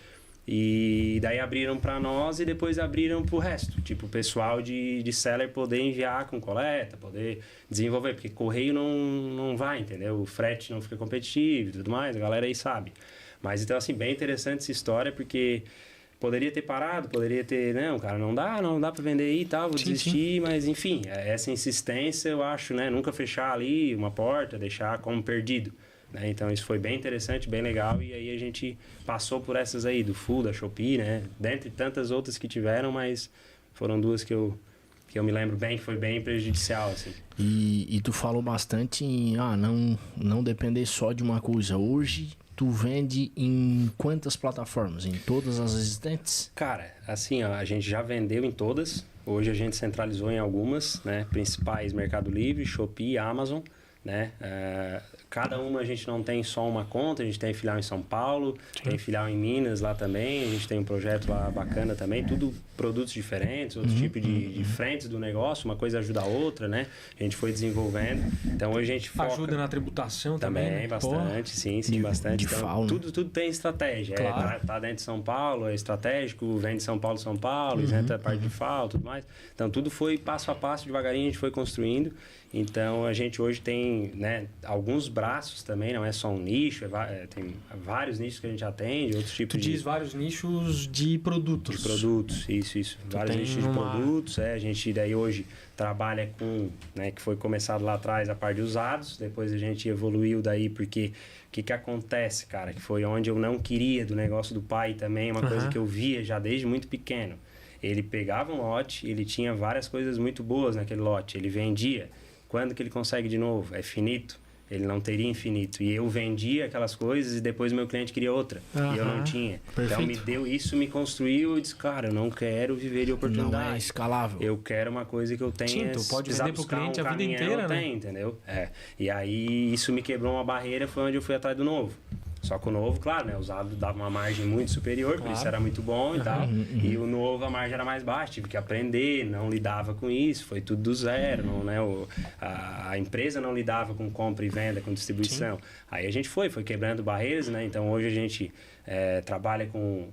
E daí abriram para nós e depois abriram para o resto. Tipo, o pessoal de seller poder enviar com coleta, poder desenvolver. Porque correio não vai, entendeu? O frete não fica competitivo e tudo mais, a galera aí sabe. Mas então, assim, bem interessante essa história, porque poderia ter parado, poderia ter... Não, cara, não dá para vender aí e tal, vou desistir. Mas, enfim, essa insistência, eu acho, né? Nunca fechar ali uma porta, deixar como perdido. Né? Então isso foi bem interessante, bem legal, e aí a gente passou por essas aí, do Full, da Shopee, né? Dentre tantas outras que tiveram, mas foram duas que eu me lembro bem, que foi bem prejudicial, assim. E tu falou bastante em não depender só de uma coisa. Hoje tu vende em quantas plataformas? Em todas as existentes? Cara, assim, ó, a gente já vendeu em todas, hoje a gente centralizou em algumas, né? Principais, Mercado Livre, Shopee, Amazon, né? Cada uma a gente não tem só uma conta, a gente tem filial em São Paulo, tem filial em Minas lá também, a gente tem um projeto lá bacana também, tudo produtos diferentes, outro tipo de frentes do negócio, uma coisa ajuda a outra, né? A gente foi desenvolvendo, então hoje a gente foca... Ajuda na tributação também, né? Bastante, sim, bastante. De então, FAO, tudo tem estratégia, claro. Tá dentro de São Paulo, é estratégico, vem de São Paulo, isenta a parte de FAO, tudo mais. Então tudo foi passo a passo, devagarinho a gente foi construindo. Então a gente hoje tem, né, alguns braços também, não é só um nicho, tem vários nichos que a gente atende, outros tipos de... Tu diz vários nichos de produtos. De produtos, isso. Vários nichos de produtos, a gente daí hoje trabalha com, né, que foi começado lá atrás a parte de usados, depois a gente evoluiu daí porque o que acontece, cara, que foi onde eu não queria do negócio do pai também, uma coisa que eu via já desde muito pequeno. Ele pegava um lote, ele tinha várias coisas muito boas naquele lote, ele vendia. Quando que ele consegue de novo? É finito. Ele não teria infinito. E eu vendia aquelas coisas e depois o meu cliente queria outra. E eu não tinha. Perfeito. Então me construiu e disse, cara, eu não quero viver de oportunidade. Não é escalável. Eu quero uma coisa que eu tenha. Tu pode vender pro cliente a vida inteira, né? Entendeu? E aí isso me quebrou uma barreira, foi onde eu fui atrás do novo. Só que o novo, claro, né? O usado dava uma margem muito superior, por isso era muito bom e tal. E o novo, a margem era mais baixa. Tive que aprender, não lidava com isso, foi tudo do zero, não, né? A empresa não lidava com compra e venda, com distribuição. Aí a gente foi quebrando barreiras, né? Então hoje a gente trabalha com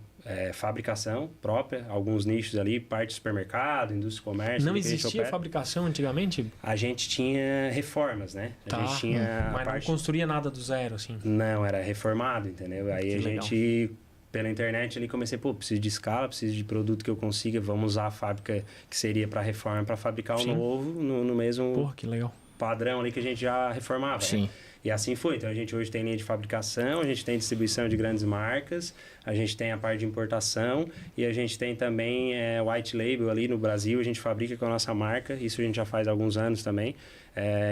fabricação própria, alguns nichos ali, parte de supermercado, indústria e comércio. Não existia fabricação antigamente? A gente tinha reformas, né? A gente tinha mas não construía nada do zero, assim? Não, era reformado, entendeu? Aí a gente, pela internet, ali comecei, preciso de escala, preciso de produto que eu consiga, vamos usar a fábrica que seria para reforma, para fabricar o novo no mesmo que legal. Padrão ali que a gente já reformava. Sim. Né? E assim foi. Então a gente hoje tem linha de fabricação, a gente tem distribuição de grandes marcas, a gente tem a parte de importação e a gente tem também white label ali no Brasil, a gente fabrica com a nossa marca, isso a gente já faz há alguns anos também.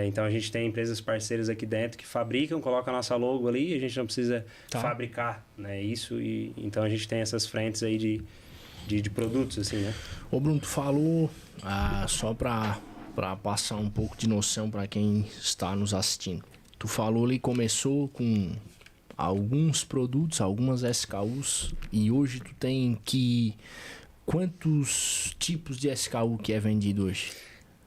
Então a gente tem empresas parceiras aqui dentro que fabricam, colocam a nossa logo ali e a gente não precisa fabricar, né? Isso, e então a gente tem essas frentes aí de produtos, assim, né? Ô Bruno, tu falou, só para passar um pouco de noção para quem está nos assistindo. Tu falou ali, começou com alguns produtos, algumas SKUs, e hoje tu tem quantos tipos de SKU que é vendido hoje?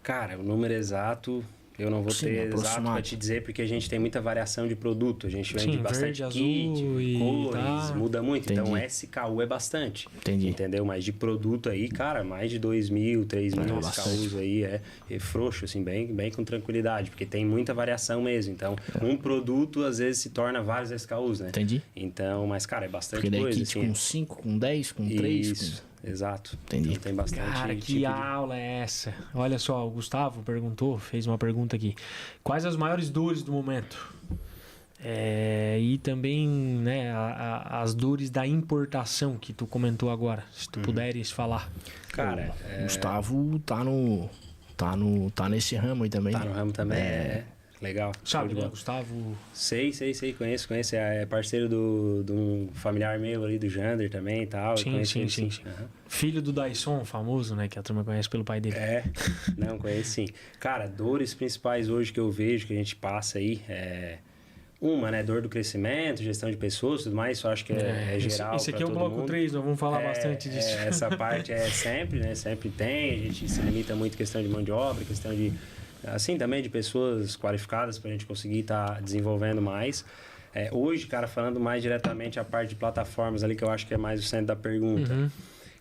Cara, o número exato eu não vou ter exato para te dizer, porque a gente tem muita variação de produto. A gente vende bastante verde, kit, azul cores, muda muito. Entendi. Então, SKU é bastante. Entendi. Entendeu? Mas de produto aí, cara, mais de 2.000, 3.000 SKUs aí é frouxo, assim, bem com tranquilidade, porque tem muita variação mesmo. Então, um produto, às vezes, se torna vários SKUs, né? Entendi. Então, mas, cara, é bastante porque daí coisa. Kit assim, com 5, com 10, com 3... Isso. Exato. Entendi. Então tem bastante. Cara, que aula é essa? Olha só, o Gustavo fez uma pergunta aqui. Quais as maiores dores do momento? E também, né, as dores da importação que tu comentou agora, se tu puderes falar. Cara, Gustavo tá nesse ramo aí também. Tá no ramo também. Legal. Sabe, né? Gustavo... Sei, conheço. É parceiro de um familiar meu ali, do Jander também e tal. Sim. Uhum. Filho do Dyson, famoso, né? Que a turma conhece pelo pai dele. Não, conheço sim. Cara, dores principais hoje que eu vejo, que a gente passa aí, uma, né? Dor do crescimento, gestão de pessoas, tudo mais, isso eu acho que é geral. Esse aqui é o bloco 3, nós vamos falar bastante disso. Essa parte sempre, né? Sempre tem, a gente se limita muito à questão de mão de obra, questão de... Assim, também de pessoas qualificadas para a gente conseguir estar desenvolvendo mais. Hoje, cara, falando mais diretamente a parte de plataformas ali, que eu acho que é mais o centro da pergunta. Uhum.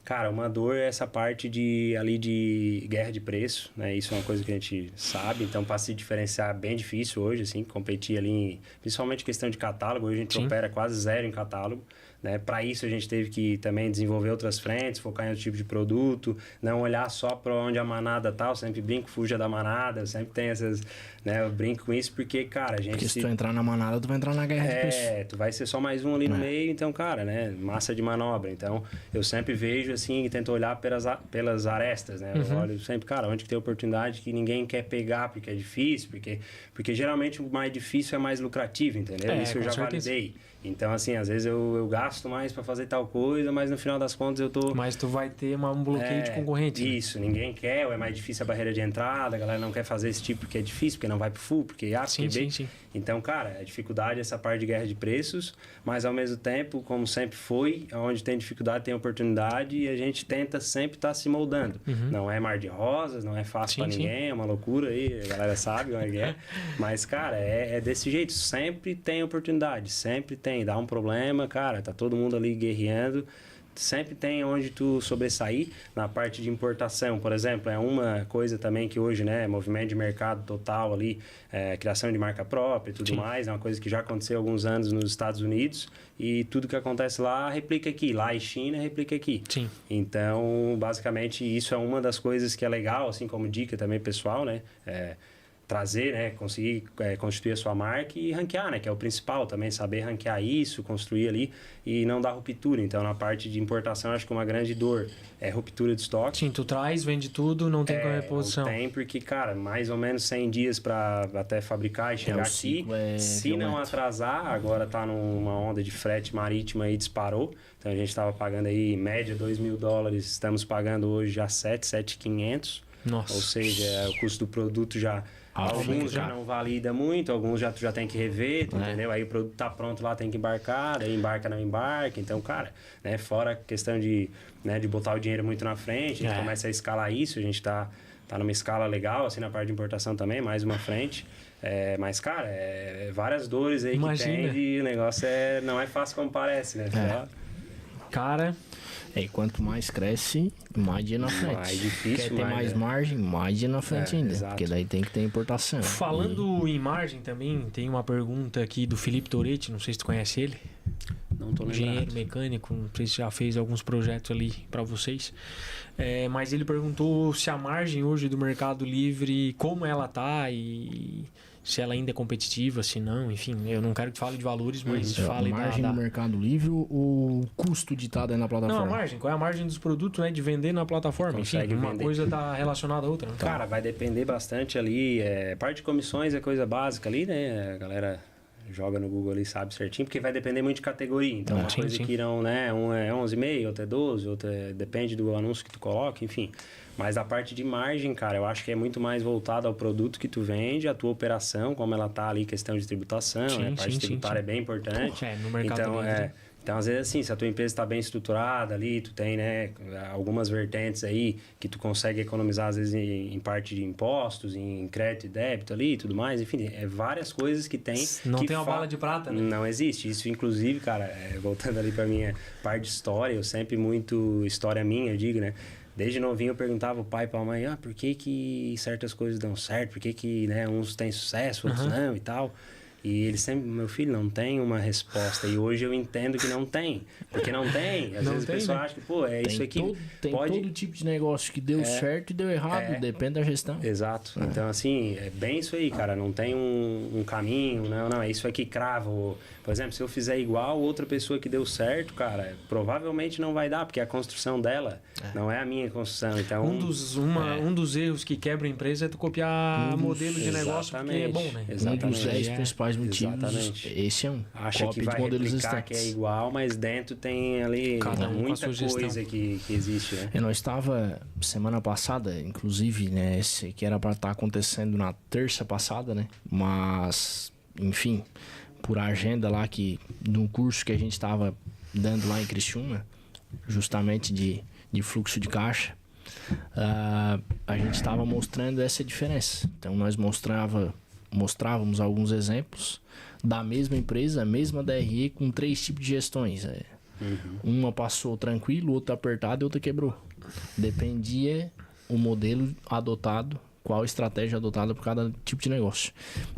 Cara, uma dor é essa parte de guerra de preço, né? Isso é uma coisa que a gente sabe, então para se diferenciar é bem difícil hoje, assim, competir ali, principalmente questão de catálogo. Hoje a gente opera quase zero em catálogo. Né? Para isso a gente teve que também desenvolver outras frentes, focar em outro tipo de produto, não olhar só para onde a manada tá. Eu sempre brinco, fuja da manada, eu sempre tenho essas, né? Eu brinco com isso porque, cara, a gente... Porque se tu entrar na manada, tu vai entrar na guerra de preço. Tu vai ser só mais um ali no meio, então, cara, né? Massa de manobra. Então, eu sempre vejo assim e tento olhar pelas arestas, né? Eu olho sempre, cara, onde que tem oportunidade que ninguém quer pegar porque é difícil, porque geralmente o mais difícil é mais lucrativo, entendeu? Isso eu já validei. Então, assim, às vezes eu gasto mais para fazer tal coisa, mas no final das contas eu tô... Mas tu vai ter um bloqueio de concorrente. Isso, ninguém quer, ou é mais difícil a barreira de entrada, a galera não quer fazer esse tipo porque é difícil, porque não vai pro full, porque Sim. Então, cara, a dificuldade é essa parte de guerra de preços, mas ao mesmo tempo, como sempre foi, onde tem dificuldade tem oportunidade e a gente tenta sempre estar se moldando. Não é mar de rosas, não é fácil para ninguém, é uma loucura aí, a galera sabe como é que é. Mas, cara, é desse jeito, sempre tem oportunidade, sempre tem. Dá um problema, cara, tá todo mundo ali guerreando. Sempre tem onde tu sobressair. Na parte de importação, por exemplo, é uma coisa também que hoje, né, movimento de mercado total ali, criação de marca própria e tudo mais, é uma coisa que já aconteceu há alguns anos nos Estados Unidos e tudo que acontece lá replica aqui, lá em China replica aqui. Sim. Então, basicamente, isso é uma das coisas que é legal, assim como dica também pessoal, né, trazer, né, conseguir constituir a sua marca e ranquear, né, que é o principal também, saber ranquear isso, construir ali e não dar ruptura. Então, na parte de importação, acho que uma grande dor é ruptura de estoque. Sim, tu traz, vende tudo, não tem reposição. Não tem, porque, cara, mais ou menos 100 dias para até fabricar e chegar aqui. Se não atrasar, agora tá numa onda de frete marítimo aí, disparou. Então, a gente estava pagando aí, em média, $2.000, estamos pagando hoje já 7.500. Nossa. Ou seja, o custo do produto já... Alguns já não valida muito, alguns tu já tem que rever, entendeu? Aí o produto tá pronto lá, tem que embarcar, daí embarca, não embarca. Então, cara, né, fora a questão de botar o dinheiro muito na frente, a gente começa a escalar isso, a gente tá numa escala legal, assim, na parte de importação também, mais uma frente. Mas, cara, várias dores aí que tem e o negócio não é fácil como parece, né? Cara... E quanto mais cresce, mais dia na frente. Mais difícil, quer ter mais margem, mais dia na frente ainda. Exato. Porque daí tem que ter importação. Falando em margem também, tem uma pergunta aqui do Felipe Toretti, não sei se tu conhece ele. Não tô lembrado. Engenheiro mecânico, não sei se já fez alguns projetos ali para vocês. Mas ele perguntou se a margem hoje do Mercado Livre, como ela tá e... se ela ainda é competitiva, se não, enfim, eu não quero que fale de valores, mas fale da margem do Mercado Livre ou o custo ditado aí na plataforma? Não, a margem, qual é a margem dos produtos, né, de vender na plataforma? Enfim, uma coisa tá relacionada à outra. Né? Cara, vai depender bastante ali, parte de comissões é coisa básica ali, né, a galera joga no Google ali, sabe certinho, porque vai depender muito de categoria, então uma coisa que não, né, um é 11,5, outro é 12, outro depende do anúncio que tu coloca, enfim. Mas a parte de margem, cara, eu acho que é muito mais voltada ao produto que tu vende, a tua operação, como ela tá ali, questão de tributação, né? A parte tributária é bem importante. No mercado livre. Então, às vezes, assim, se a tua empresa está bem estruturada ali, tu tem, né, algumas vertentes aí que tu consegue economizar, às vezes, em parte de impostos, em crédito e débito ali e tudo mais, enfim, várias coisas que tem... Não tem uma bala de prata, né? Não existe. Isso, inclusive, cara, voltando ali para minha parte de história, eu sempre muito... História minha, eu digo, né? Desde novinho eu perguntava ao pai e para a mãe, por que certas coisas dão certo? Por que né, uns têm sucesso, outros não e tal? E ele sempre, meu filho, não tem uma resposta. E hoje eu entendo que não tem. Porque não tem. Às vezes a pessoa acha que, pô, é Tem isso aqui. tem todo tipo de negócio que deu certo e deu errado, depende da gestão. Exato. Então, assim, é bem isso aí, cara. Não tem um caminho, não, é isso aqui cravo. Por exemplo, se eu fizer igual outra pessoa que deu certo, cara, provavelmente não vai dar, porque é a construção dela, não é a minha construção. Então, um dos erros que quebra a empresa é tu copiar modelo de negócio, porque é bom, né? Um dos 10 principais motivos, esse é um. Acha que vai replicar que é igual, mas dentro tem ali muita coisa que existe, né? Nós estava semana passada, inclusive, né, que era para estar acontecendo na terça passada, né? Mas, enfim, por agenda lá no curso que a gente estava dando lá em Criciúma, justamente de fluxo de caixa, a gente estava mostrando essa diferença. Então nós mostrávamos alguns exemplos da mesma empresa, a mesma DRE, com 3 tipos de gestões. Uma passou tranquilo, outra apertada e outra quebrou. Dependia o modelo adotado, qual estratégia adotada por cada tipo de negócio.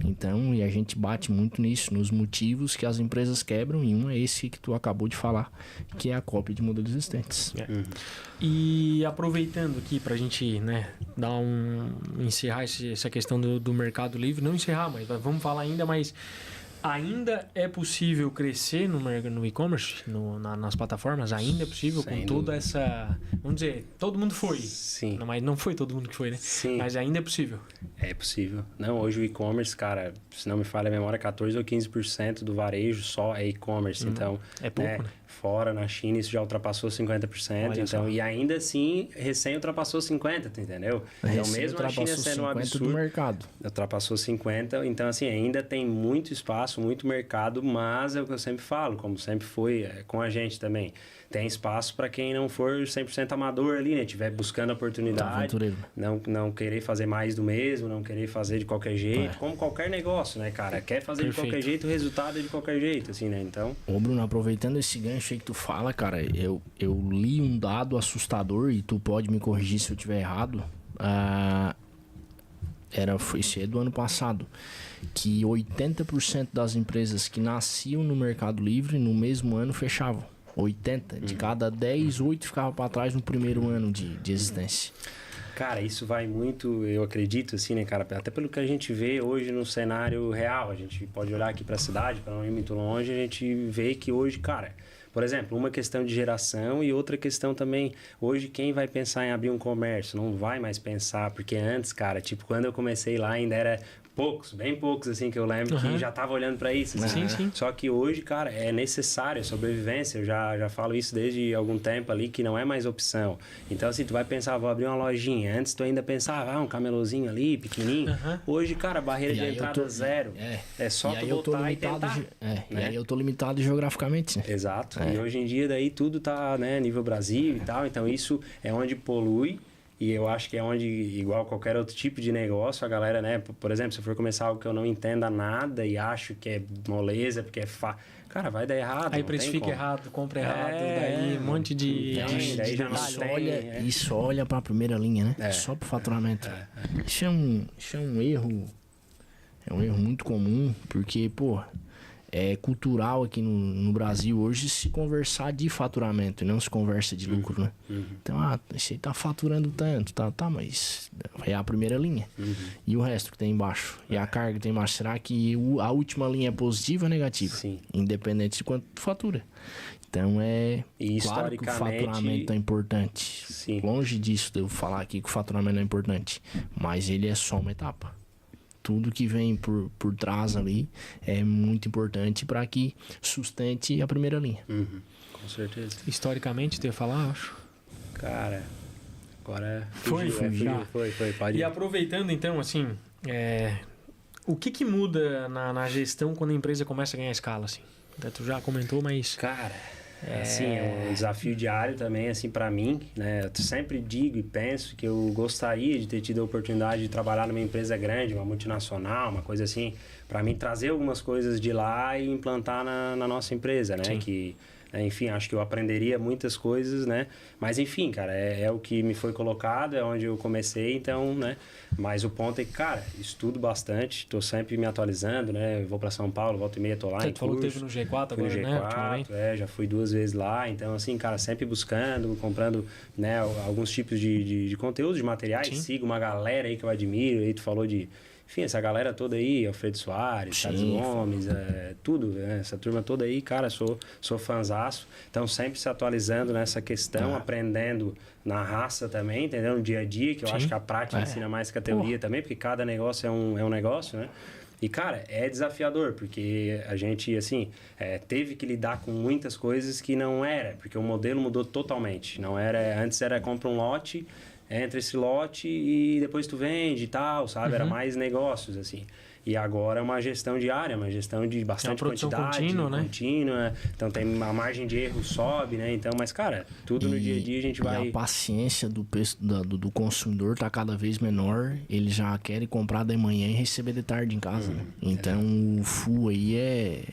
Então, e a gente bate muito nisso, nos motivos que as empresas quebram, e um é esse que tu acabou de falar, que é a cópia de modelos existentes. E aproveitando aqui pra gente, né, encerrar essa questão do Mercado Livre, não encerrar, mas vamos falar ainda, mas ainda é possível crescer no e-commerce, nas plataformas? Ainda é possível com toda essa... Vamos dizer, todo mundo foi. Sim. Não, mas não foi todo mundo que foi, né? Sim. Mas ainda é possível. É possível. Não, hoje o e-commerce, cara, se não me falha a memória, 14 ou 15% do varejo só é e-commerce. Então, é pouco, né? Fora, na China, isso já ultrapassou 50%. Então, e ainda assim, recém ultrapassou 50%, entendeu? Então, mesmo a China sendo um absurdo, do mercado. Ultrapassou 50%. Então, assim, ainda tem muito espaço, muito mercado, mas é o que eu sempre falo, como sempre foi com a gente também. Tem espaço para quem não for 100% amador ali, né? Estiver buscando oportunidade, não querer fazer mais do mesmo, não querer fazer de qualquer jeito, como qualquer negócio, né, cara? Quer fazer de qualquer jeito, o resultado é de qualquer jeito, assim, né? Então... Ô, Bruno, aproveitando esse gancho aí que tu fala, cara, eu li um dado assustador, e tu pode me corrigir se eu estiver errado, foi do ano passado, que 80% das empresas que nasciam no Mercado Livre, no mesmo ano, fechavam. 80. De cada 10, 8 ficava para trás no primeiro ano de existência. Cara, isso vai muito, eu acredito, assim, né, cara? Até pelo que a gente vê hoje no cenário real. A gente pode olhar aqui para a cidade, para não ir muito longe, a gente vê que hoje, cara... Por exemplo, uma questão de geração e outra questão também... Hoje, quem vai pensar em abrir um comércio? Não vai mais pensar, porque antes, cara, tipo, quando eu comecei lá ainda era... bem poucos, assim, que eu lembro que já tava olhando para isso. Assim. Sim. Só que hoje, cara, é necessário a sobrevivência. Eu já falo isso desde algum tempo ali, que não é mais opção. Então, assim, tu vai pensar, vou abrir uma lojinha. Antes tu ainda pensava, um camelôzinho ali, pequenininho. Hoje, cara, barreira de entrada zero. É só tu voltar e tentar. Né? E aí eu tô limitado geograficamente, né? Exato. E hoje em dia, daí tudo tá, né, nível Brasil e tal. Então, isso é onde polui. E eu acho que é onde, igual qualquer outro tipo de negócio, a galera, né? Por exemplo, se eu for começar algo que eu não entenda nada e acho que é moleza, porque cara, vai dar errado. Aí precifica errado, compra errado, daí um monte de... Isso olha para a primeira linha, né? Só para o faturamento. Isso é um erro. É um erro muito comum, porque, pô... É cultural aqui no Brasil hoje se conversar de faturamento e não se conversa de lucro, né? Então, esse aí tá faturando tanto, tá, mas é a primeira linha. E o resto que tem embaixo? E a carga que tem embaixo? Será que a última linha é positiva ou negativa? Sim. Independente de quanto tu fatura. Então, claro que o faturamento é importante. Sim. Longe disso de eu falar aqui que o faturamento é importante, mas ele é só uma etapa. Tudo que vem por trás ali é muito importante para que sustente a primeira linha. Com certeza. Historicamente, tu ia falar, acho. Cara, agora... Foi. Pode ir. E aproveitando, então, assim, o que muda na gestão quando a empresa começa a ganhar escala, assim? Tu já comentou, mas... Cara... Assim, é um desafio diário também, assim, para mim, né? Eu sempre digo e penso que eu gostaria de ter tido a oportunidade de trabalhar numa empresa grande, uma multinacional, uma coisa assim, para mim trazer algumas coisas de lá e implantar na nossa empresa, né? Sim. Que Enfim, acho que eu aprenderia muitas coisas, né? Mas enfim, cara, é o que me foi colocado, é onde eu comecei, então, né? Mas o ponto é que, cara, estudo bastante, tô sempre me atualizando, né? Vou para São Paulo, volta e meia, tô lá em falou curso. que teve no G4 Fui agora, no né? G4, já fui 2 vezes lá, então assim, cara, sempre buscando, comprando, né, alguns tipos de conteúdo, de materiais, sigo uma galera aí que eu admiro, aí tu falou de... Enfim, essa galera toda aí, Alfredo Soares, Charles Gomes, tudo, né? Essa turma toda aí, cara, sou fanzaço. Então, sempre se atualizando nessa questão, aprendendo na raça também, entendeu? No dia a dia, que eu acho que a prática ensina mais que a teoria também, porque cada negócio é um negócio, né? E, cara, é desafiador, porque a gente, assim, teve que lidar com muitas coisas que não era, porque o modelo mudou totalmente. Não era, antes era compra um lote, entra esse lote e depois tu vende e tal, sabe? Era mais negócios, assim. E agora é uma gestão diária, uma gestão de bastante quantidade, contínua. Então tem a margem de erro sobe, né? Então, mas, cara, tudo no dia a dia a gente vai... E a paciência do consumidor tá cada vez menor. Ele já quer comprar de manhã e receber de tarde em casa, né? Então, o full aí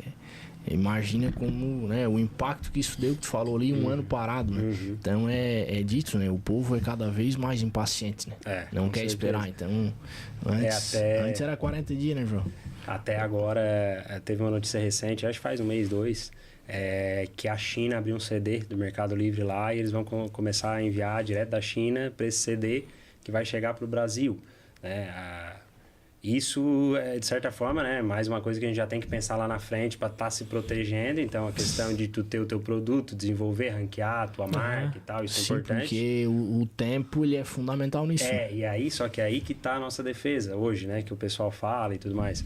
imagina como, né, o impacto que isso deu, que tu falou ali, um ano parado, né? Então é dito, né? O povo é cada vez mais impaciente, né? Não quer esperar. Então, antes era 40 dias, né, João? Até agora, teve uma notícia recente, acho que faz 1 mês, 2, que a China abriu um CD do Mercado Livre lá e eles vão começar a enviar direto da China para esse CD que vai chegar para o Brasil, né? Isso, de certa forma, né, mais uma coisa que a gente já tem que pensar lá na frente para estar se protegendo. Então, a questão de tu ter o teu produto, desenvolver, ranquear a tua marca e tal, isso é importante. Porque o tempo, ele é fundamental nisso. E aí, só que é aí que está a nossa defesa hoje, né, que o pessoal fala e tudo mais.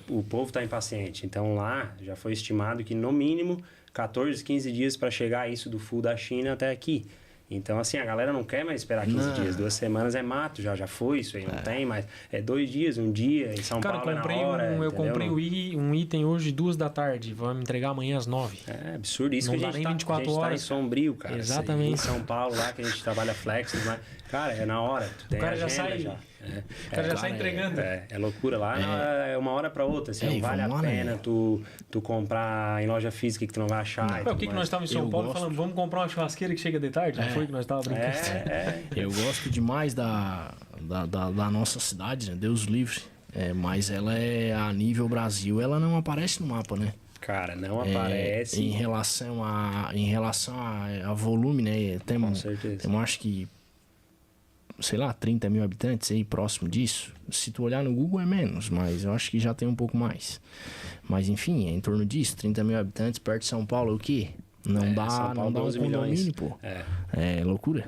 O povo está impaciente. Então, lá já foi estimado que, no mínimo, 14, 15 dias para chegar isso do full da China até aqui. Então, assim, a galera não quer mais esperar 15 dias. 2 semanas é mato, já foi isso aí, não tem mais. 2 dias, 1 dia, em São Paulo na hora. Eu comprei um item hoje 2 da tarde, vamos entregar amanhã às 9. É absurdo. Isso não que dá nem 24 horas. Tá em Sombrio, cara. Exatamente. Em São Paulo, lá que a gente trabalha flex, mas, cara, é na hora. Tu tem o cara agenda, já sai. O cara já sai entregando. É loucura lá, é uma hora para outra. Assim, não vale a pena tu comprar em loja física que tu não vai achar. O que nós estávamos em São Paulo falando, vamos comprar uma churrasqueira que chega de tarde? Não foi que nós estávamos brincando? Eu gosto demais da nossa cidade, né? Deus livre. Mas ela a nível Brasil, ela não aparece no mapa, né? Cara, não aparece. Em relação a volume, né? Com certeza. Temos, acho que, sei lá, 30 mil habitantes aí próximo disso. Se tu olhar no Google é menos, mas eu acho que já tem um pouco mais. Mas enfim, é em torno disso, 30 mil habitantes perto de São Paulo, o quê? Não dá um condomínio, pô. É loucura.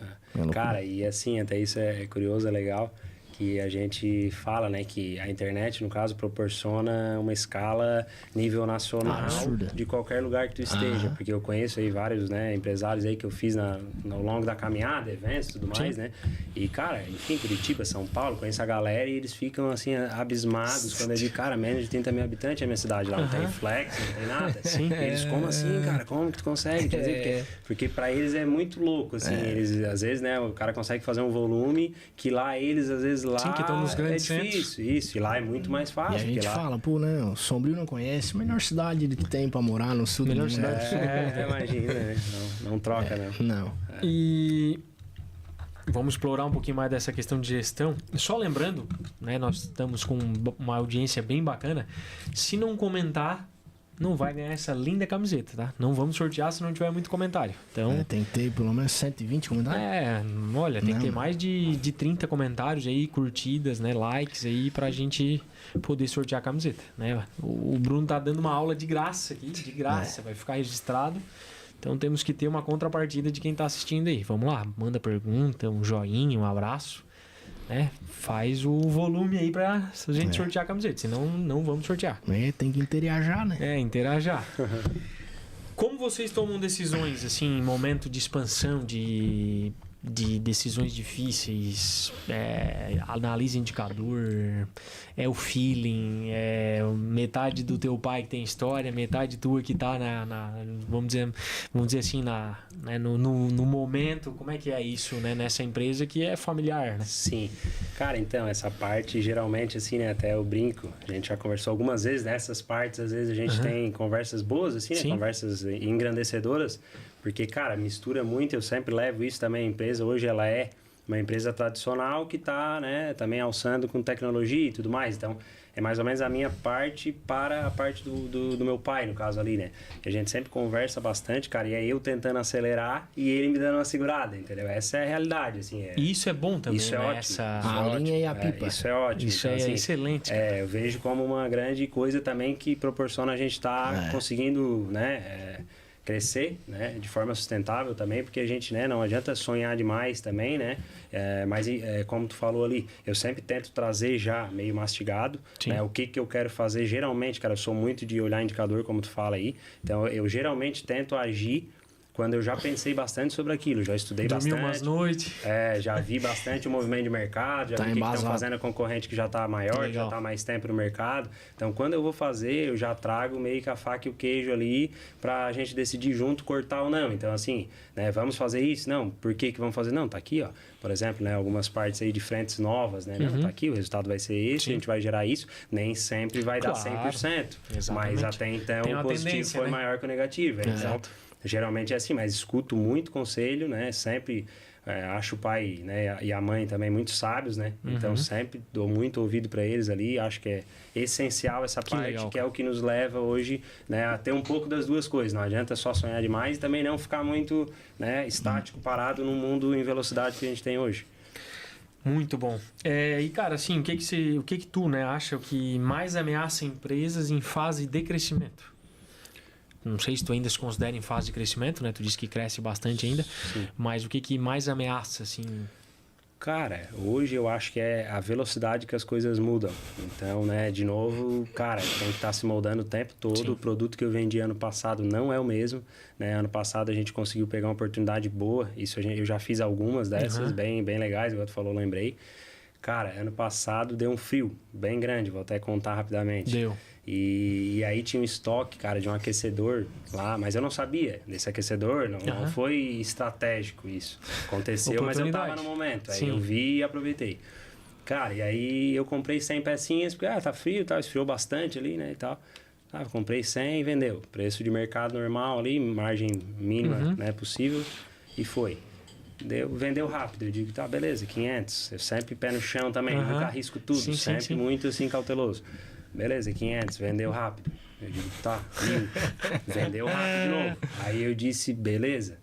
Cara, e assim, até isso é curioso, é legal, que a gente fala, né, que a internet, no caso, proporciona uma escala nível nacional de qualquer lugar que tu esteja, porque eu conheço aí vários, né, empresários aí que eu fiz ao longo da caminhada, eventos e tudo mais, né, e, cara, enfim, Curitiba, São Paulo, conheço a galera e eles ficam, assim, abismados quando eu digo, cara, menos de 30 mil habitantes é a minha cidade, lá não tem flex, não tem nada. Eles, como assim, cara, como que tu consegue? Quer dizer, porque pra eles é muito louco, assim, eles, às vezes, né, o cara consegue fazer um volume que lá eles, às vezes, lá que estão nos grandes centros. Isso, e lá é muito mais fácil. E a gente fala, pô, não, Sombrio não conhece, melhor cidade que tem pra morar no sul do mundo. Cidade do sul. Imagina, né? Não troca, não. E vamos explorar um pouquinho mais dessa questão de gestão. Só lembrando, né, nós estamos com uma audiência bem bacana. Se não comentar, não vai ganhar essa linda camiseta, tá? Não vamos sortear se não tiver muito comentário. Então, tem que ter pelo menos 120 comentários. Olha, tem que ter mais de 30 comentários aí, curtidas, né, likes aí, pra gente poder sortear a camiseta, né? O Bruno tá dando uma aula de graça aqui, vai ficar registrado. Então temos que ter uma contrapartida de quem tá assistindo aí. Vamos lá, manda pergunta, um joinha, um abraço. Faz o volume aí pra gente sortear a camiseta, senão não vamos sortear. Tem que interajar, né? Interajar. Como vocês tomam decisões, assim, em momento de expansão, de decisões difíceis, analisa indicador, o feeling, metade do teu pai que tem história, metade tua que tá vamos dizer assim, né, no momento, como é que é isso, né, nessa empresa que é familiar, né? Sim. Cara, então, essa parte, geralmente, assim, né, até eu brinco, a gente já conversou algumas vezes, nessas partes, às vezes a gente tem conversas boas, assim, né, conversas engrandecedoras, porque, cara, mistura muito, eu sempre levo isso também, a empresa hoje ela é uma empresa tradicional que está, né, também alçando com tecnologia e tudo mais. Então, é mais ou menos a minha parte para a parte do meu pai, no caso ali, né? A gente sempre conversa bastante, cara, e é eu tentando acelerar e ele me dando uma segurada, entendeu? Essa é a realidade, assim. E isso é bom também, isso é né? ótimo. A linha e a pipa. Isso é ótimo. Isso então, é assim, excelente. eu vejo como uma grande coisa também que proporciona a gente estar conseguindo, né, crescer, né, de forma sustentável também, porque a gente, né, não adianta sonhar demais também, né, mas como tu falou ali, eu sempre tento trazer já meio mastigado, né, o que eu quero fazer. Geralmente, cara, eu sou muito de olhar indicador, como tu fala aí, então eu geralmente tento agir quando eu já pensei bastante sobre aquilo, já estudei bastante. Dormi umas noites. Já vi bastante o movimento de mercado, já vi o que estão fazendo a concorrente que já está maior, que já está mais tempo no mercado. Então, quando eu vou fazer, eu já trago meio que a faca e o queijo ali para a gente decidir junto cortar ou não. Então, assim, né, vamos fazer isso? Não, por que vamos fazer? Não, tá aqui, ó. Por exemplo, né, algumas partes aí de frentes novas, né? Não, tá aqui, o resultado vai ser esse, a gente vai gerar isso. Nem sempre vai dar 100%. Exatamente. Mas até então o positivo foi, né, maior que o negativo. Então, geralmente é assim, mas escuto muito conselho, né? Sempre acho o pai, né, e a mãe também muito sábios, né? Então sempre dou muito ouvido para eles ali. Acho que é essencial essa parte, legal, que é o que nos leva hoje, né, a ter um pouco das duas coisas. Não adianta só sonhar demais e também não ficar muito, né, estático, parado no mundo em velocidade que a gente tem hoje. Muito bom. E cara, assim, o que tu, né, acha que mais ameaça empresas em fase de crescimento? Não sei se tu ainda se considera em fase de crescimento, né? Tu disse que cresce bastante ainda. Sim. Mas o que mais ameaça, assim? Cara, hoje eu acho que é a velocidade que as coisas mudam. Então, né, de novo, cara, tem que estar se moldando o tempo todo. Sim. O produto que eu vendi ano passado não é o mesmo, né? Ano passado a gente conseguiu pegar uma oportunidade boa. Isso eu já fiz algumas dessas, bem legais, igual tu falou, lembrei. Cara, ano passado deu um frio bem grande, vou até contar rapidamente. Deu. E aí tinha um estoque, cara, de um aquecedor lá, mas eu não sabia desse aquecedor, não foi estratégico isso. Aconteceu, mas eu tava no momento, aí eu vi e aproveitei. Cara, e aí eu comprei 100 pecinhas, porque tá frio e tal, esfriou bastante ali, né, e tal. Comprei 100 e vendeu. Preço de mercado normal ali, margem mínima, né, possível, e foi. Vendeu rápido, eu digo, tá, beleza, 500. Eu sempre pé no chão também, nunca arrisco tudo, sempre muito assim cauteloso. Beleza, 500, vendeu rápido. Eu digo, tá, vendeu rápido de novo. Aí eu disse, beleza.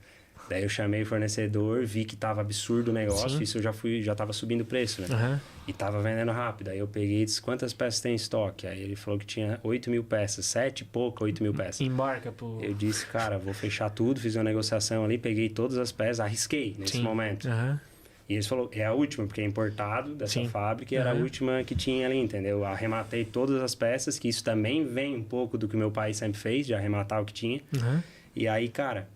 Daí eu chamei o fornecedor, vi que tava absurdo o negócio, isso eu já tava subindo o preço, né? E tava vendendo rápido. Aí eu peguei e disse, quantas peças tem em estoque? Aí ele falou que tinha 8.000 peças, 7 e pouco, 8.000 peças. Embarca pro... Eu disse, cara, vou fechar tudo, fiz uma negociação ali, peguei todas as peças, arrisquei nesse momento. E eles falaram, é a última, porque é importado dessa fábrica e era a última que tinha ali, entendeu? Arrematei todas as peças, que isso também vem um pouco do que meu pai sempre fez, de arrematar o que tinha. E aí, cara,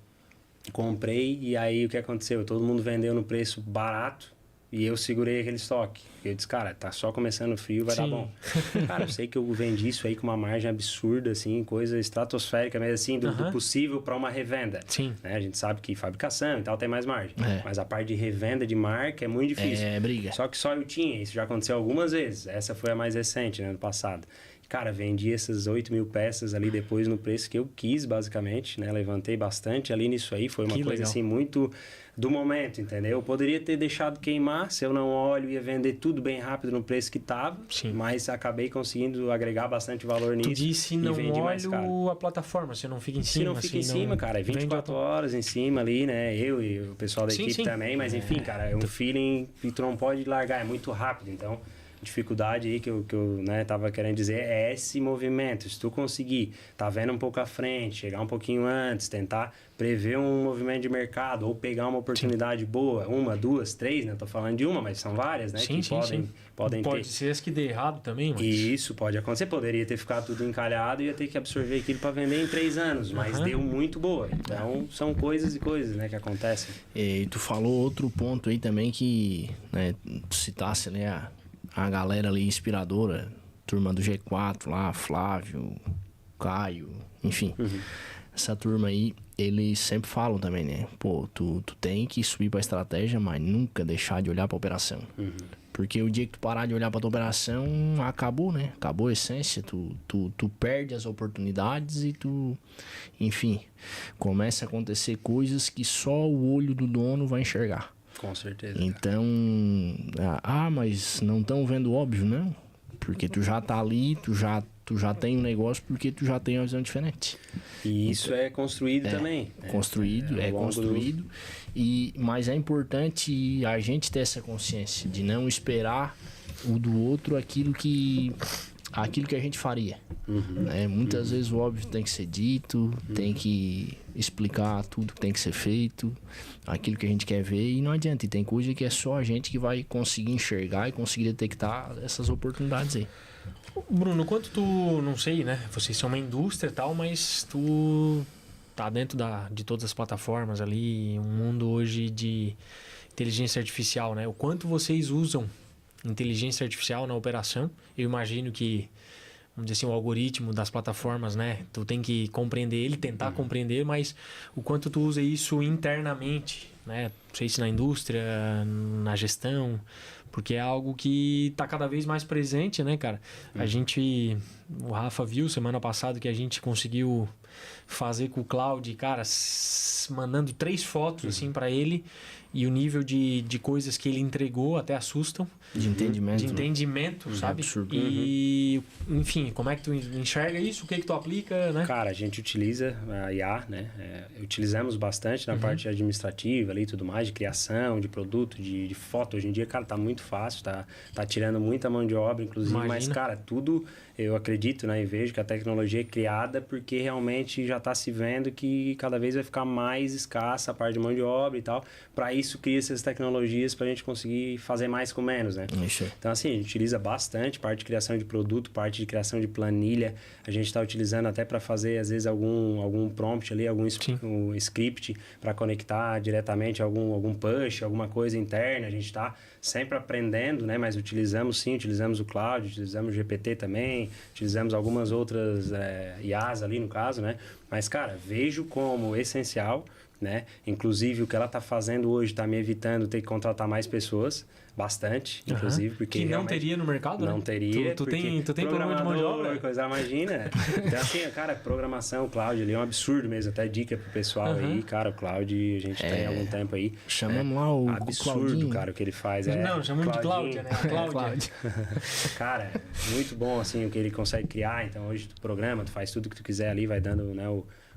comprei e aí o que aconteceu? Todo mundo vendeu no preço barato e eu segurei aquele estoque. Eu disse, cara, tá só começando o frio, vai dar bom. Cara, eu sei que eu vendi isso aí com uma margem absurda, assim, coisa estratosférica, mas assim, do possível para uma revenda. Né? A gente sabe que fabricação e tal tem mais margem. Mas a parte de revenda de marca é muito difícil. Briga. Só que só eu tinha, isso já aconteceu algumas vezes. Essa foi a mais recente, né, no passado. Cara, vendi essas 8.000 peças ali depois no preço que eu quis, basicamente, né? Levantei bastante ali nisso aí. Foi uma coisa, assim, muito do momento, entendeu? Eu poderia ter deixado queimar, se eu não olho, ia vender tudo bem rápido no preço que tava. Mas acabei conseguindo agregar bastante valor nisso. Tu disse, não olho a plataforma, você não fica em cima. Se não fica em cima, cara, é 24 horas em cima ali, né? Eu e o pessoal da equipe também. Mas, enfim, cara, é um feeling que tu não pode largar, é muito rápido, então... Dificuldade aí que eu né, tava querendo dizer é esse movimento. Se tu conseguir tá vendo um pouco à frente, chegar um pouquinho antes, tentar prever um movimento de mercado ou pegar uma oportunidade boa, 1, 2, 3, né? Tô falando de uma, mas são várias, né? Podem pode ser as que dê errado também, mas... Isso pode acontecer. Poderia ter ficado tudo encalhado e ia ter que absorver aquilo para vender em 3 anos, mas deu muito boa. Então, são coisas e coisas, né, que acontecem. E tu falou outro ponto aí também que, né, tu citasse, né, a galera ali inspiradora. turma do G4 lá, Flávio, Caio, enfim. Essa turma aí, eles sempre falam também, né? Pô, tu tem que subir pra estratégia, mas nunca deixar de olhar pra operação. Porque o dia que tu parar de olhar pra tua operação, acabou, né? Acabou a essência. Tu perde as oportunidades e enfim, começa a acontecer coisas que só o olho do dono vai enxergar. Com certeza. Então, mas não estão vendo óbvio, não. Porque tu já tá ali, tu já tem um negócio porque tu já tem uma visão diferente. E isso é construído também. Construído. Mas é importante a gente ter essa consciência de não esperar o do outro aquilo que a gente faria. Muitas vezes o óbvio tem que ser dito, tem que explicar tudo que tem que ser feito, aquilo que a gente quer ver, e não adianta. E tem coisa que é só a gente que vai conseguir enxergar e conseguir detectar essas oportunidades aí. Bruno, quanto tu, não sei, né? Vocês são uma indústria e tal, mas tu tá dentro de todas as plataformas ali, um mundo hoje de inteligência artificial, né? O quanto vocês usam inteligência artificial na operação? Eu imagino que, vamos dizer assim, o algoritmo das plataformas, né? Tu tem que compreender ele, tentar compreender, mas o quanto tu usa isso internamente, né? Não sei se na indústria, na gestão, porque é algo que tá cada vez mais presente, né, cara? O Rafa viu semana passada que a gente conseguiu fazer com o Cloud, cara, mandando 3 fotos assim para ele, e o nível de coisas que ele entregou até assustam. De entendimento. De entendimento, sabe? Absurdo. E, enfim, como é que tu enxerga isso? O que tu aplica, né? Cara, a gente utiliza a IA, né? Utilizamos bastante na parte administrativa ali e tudo mais, de criação, de produto, de foto. Hoje em dia, cara, tá muito fácil, tá tirando muita mão de obra, inclusive. Imagina. Mas, cara, tudo, eu acredito, né? E vejo que a tecnologia é criada porque realmente já tá se vendo que cada vez vai ficar mais escassa a parte de mão de obra e tal. Para isso, cria essas tecnologias pra gente conseguir fazer mais com menos, né? Então, assim, a gente utiliza bastante parte de criação de produto, parte de criação de planilha. A gente está utilizando até para fazer, às vezes, algum prompt ali, algum script para conectar diretamente algum push, alguma coisa interna. A gente está sempre aprendendo, né? Mas utilizamos o Cloud, utilizamos o GPT também, utilizamos algumas outras IAs ali, no caso, né? Mas, cara, vejo como essencial, né? Inclusive, o que ela está fazendo hoje está me evitando ter que contratar mais pessoas, bastante, inclusive, porque que não teria no mercado, não né? teria. Tu tem problema de mão de obra? Coisa, imagina. Então, assim, cara, programação, o Cloud ali é um absurdo mesmo. Até dica pro pessoal aí, cara, o Cloud, a gente tem há algum tempo aí. Chamamos lá o absurdo, Claudinho. cara, o que ele faz. Não, chamamos de Cláudia, né? Cláudia. Cara, muito bom, assim, o que ele consegue criar. Então, hoje tu programa, tu faz tudo que tu quiser ali, vai dando, né,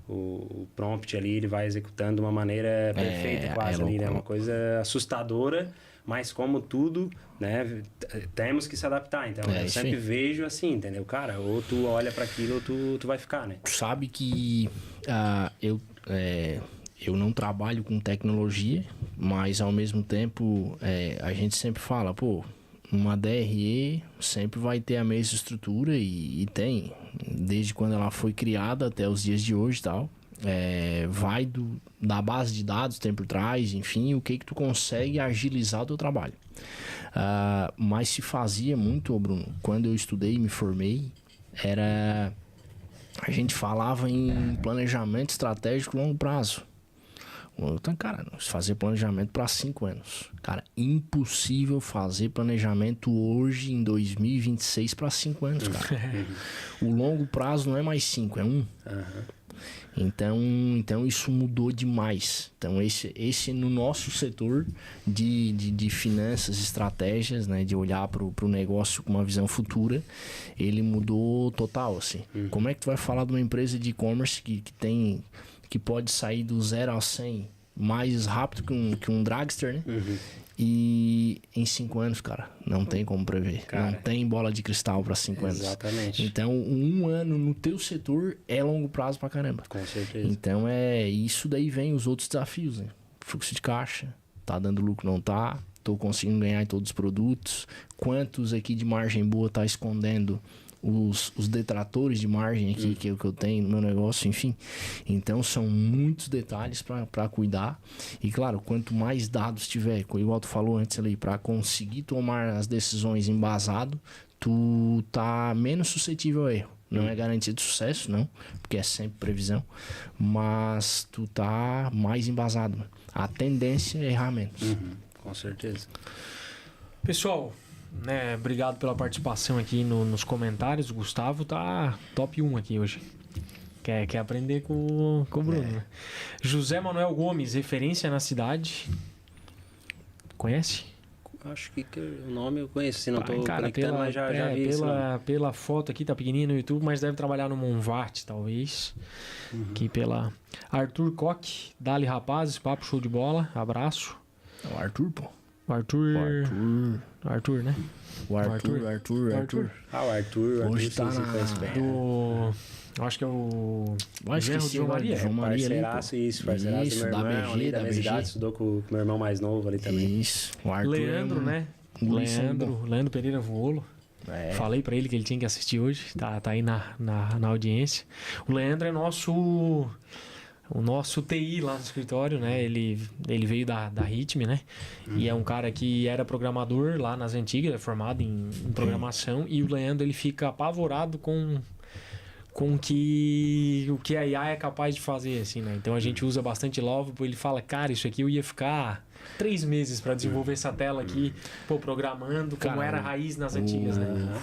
o prompt ali, ele vai executando de uma maneira perfeita, quase ali, né? Uma coisa assustadora, mas como tudo, né? Temos que se adaptar. Então, eu sempre vejo assim, entendeu? Cara, ou tu olha para aquilo ou tu vai ficar, né? Tu sabe que eu não trabalho com tecnologia, mas ao mesmo tempo a gente sempre fala, pô, uma DRE sempre vai ter a mesma estrutura e tem, desde quando ela foi criada até os dias de hoje e tal. Vai da base de dados tem por trás, enfim, o que tu consegue agilizar o teu trabalho. Mas se fazia muito, Bruno, quando eu estudei e me formei, a gente falava em planejamento estratégico a longo prazo. Então, cara, fazer planejamento para 5 anos. Cara, impossível fazer planejamento hoje, em 2026, para 5 anos, cara. O longo prazo não é mais 5, é 1. Então isso mudou demais. Então esse no nosso setor de finanças, estratégias, né, de olhar para o negócio com uma visão futura, ele mudou total, assim. Como é que tu vai falar de uma empresa de e-commerce que pode sair do 0 ao 100 mais rápido que um dragster, né? E em 5 anos, cara, não tem como prever. Cara, não tem bola de cristal para 5 anos. Exatamente. Então, 1 ano no teu setor é longo prazo pra caramba. Com certeza. Então, isso daí vem os outros desafios, né? Fluxo de caixa, tá dando lucro, não tá? Tô conseguindo ganhar em todos os produtos. Quantos aqui de margem boa tá escondendo os detratores de margem aqui que eu tenho no meu negócio, enfim. Então, são muitos detalhes para cuidar. E, claro, quanto mais dados tiver, igual tu falou antes ali, para conseguir tomar as decisões embasado, tu tá menos suscetível a erro. Não é garantia de sucesso, não, porque é sempre previsão, mas tu tá mais embasado. A tendência é errar menos. Com certeza. Pessoal, né, obrigado pela participação aqui nos comentários. O Gustavo tá top 1 aqui hoje. Quer aprender com o Bruno, né? José Manuel Gomes, referência na cidade. Conhece? Acho que o nome eu conheço, se não tô cara, conectando, mas já vi isso. Pela foto aqui, tá pequenininho no YouTube, mas deve trabalhar no Monvat, talvez. Aqui pela... Arthur Coque, Dali Rapazes, papo show de bola, abraço. É o Arthur, pô. O Arthur, né? O Arthur. Ah, o Arthur. Hoje tá sim, na... conheço bem. Eu acho que é o... Acho que João Maria. João Maria ali, Parceiraço pô. do meu Isso, irmão, da BG, ali, da da minha BG. idade, estudou com o meu irmão mais novo ali também. Isso. O Arthur Leandro, né? Leandro Pereira Vuolo. É. Falei pra ele que ele tinha que assistir hoje. Tá aí na audiência. O Leandro é o nosso TI lá no escritório, né? Ele veio da Ritme, né? E é um cara que era programador lá nas antigas, é formado em programação. E o Leandro, ele fica apavorado com o que a IA é capaz de fazer, assim, né? Então a gente usa bastante Lovable. Ele fala, cara, isso aqui eu ia ficar 3 meses para desenvolver essa tela aqui, programando, como Cara, era a raiz nas antigas, né?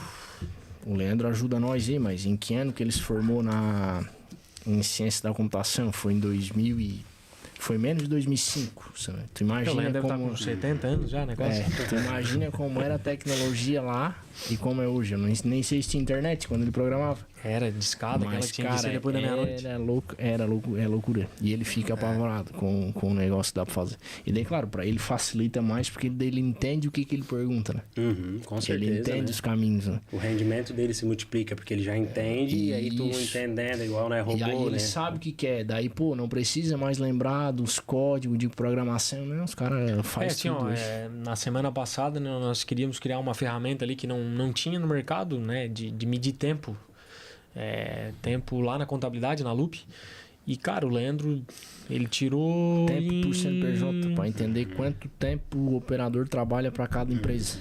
O Leandro ajuda nós aí, mas em que ano que ele se formou em ciência da computação? Foi em 2000 e... Foi menos de 2005. Tu imagina O Leandro deve como... estar com 70 anos já, né? Quase. Tu imagina como era a tecnologia lá e como é hoje. Eu nem sei se tinha internet quando ele programava. Era discada, aquela que tinha que ser depois da meia-noite. É loucura. E ele fica apavorado com o negócio que dá pra fazer. E daí, claro, pra ele facilita mais porque ele entende o que ele pergunta, né? Com certeza, Ele entende, né? os caminhos, né? O rendimento dele se multiplica porque ele já entende e aí tu Isso. entendendo igual, né? Robô, E aí ele né? sabe o que quer. Daí, pô, não precisa mais lembrar dos códigos de programação, né? Os caras fazem tudo isso. Na semana passada, né, nós queríamos criar uma ferramenta ali que não tinha no mercado, né? De medir tempo. Tempo lá na contabilidade, na Loop. E, cara, o Leandro, ele tirou... Tempo por CNPJ, pra entender quanto tempo o operador trabalha pra cada empresa.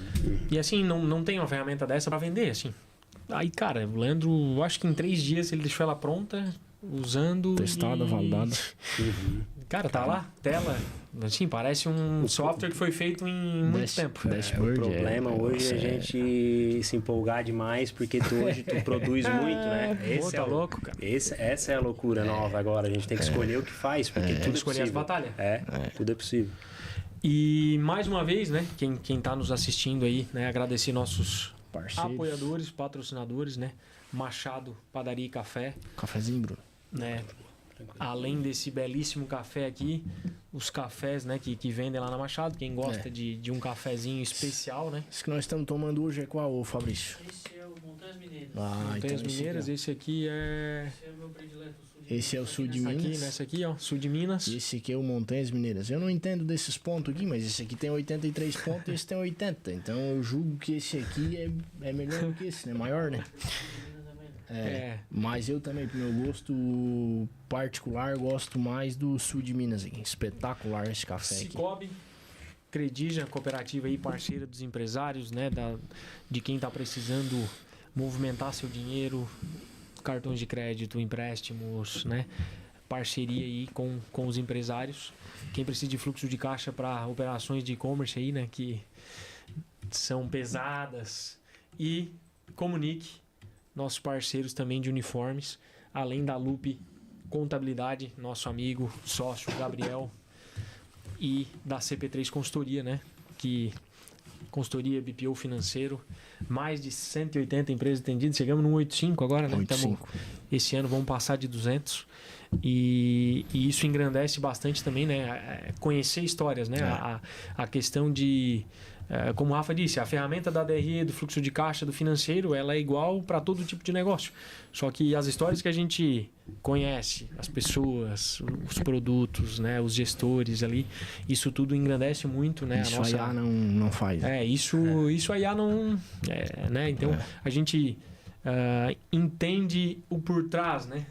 E assim, não tem uma ferramenta dessa pra vender, assim. Aí, cara, o Leandro, acho que em 3 dias ele deixou ela pronta, usando... Testada, validada. Cara, tá lá, tela. Assim, parece um software que foi feito em muito tempo. O problema hoje é a gente se empolgar demais porque hoje tu produz muito, né? Pô, tá louco, cara. Essa é a loucura nova agora. A gente tem que escolher o que faz, porque tudo é escolher as possível. batalhas. Tudo é possível. E mais uma vez, né? Quem tá nos assistindo aí, né? Agradecer nossos Parceiros. apoiadores, patrocinadores, né? Machado Padaria e Café, Cafezinho, Bruno. né? Além desse belíssimo café aqui, os cafés, né, que vendem lá na Machado. Quem gosta de um cafezinho especial, né? Esse que nós estamos tomando hoje é qual, ô Fabrício? Esse é o Montanhas Mineiras. Montanhas Mineiras, esse aqui é... Esse é o meu predileto. Esse é o sul de Aqui, Minas. nessa aqui, ó, sul de Minas. E esse aqui é o Montanhas Mineiras. Eu não entendo desses pontos aqui, mas esse aqui tem 83 pontos e esse tem 80. Então eu julgo que esse aqui é melhor do que esse, né? Maior, né? Mas eu também, pro meu gosto particular, gosto mais do sul de Minas aqui. Espetacular esse café aqui. Cicobi, Credija, cooperativa aí, parceira dos empresários, né? De quem tá precisando movimentar seu dinheiro, cartões de crédito, empréstimos, né? Parceria aí com os empresários. Quem precisa de fluxo de caixa para operações de e-commerce aí, né? Que são pesadas. E Comunique, nossos parceiros também de uniformes, além da Loop Contabilidade, nosso amigo, sócio Gabriel, e da CP3 Consultoria, né? Que consultoria BPO financeiro, mais de 180 empresas atendidas, chegamos no 185 agora, né? 85. Esse ano vamos passar de 200 e isso engrandece bastante também, né? Conhecer histórias, né? A questão de... Como o Rafa disse, a ferramenta da DRE, do fluxo de caixa, do financeiro, ela é igual para todo tipo de negócio. Só que as histórias que a gente conhece, as pessoas, os produtos, né, os gestores ali, isso tudo engrandece muito, né? Isso a IA não faz. Isso a IA não... né? Então, a gente entende o por trás, né?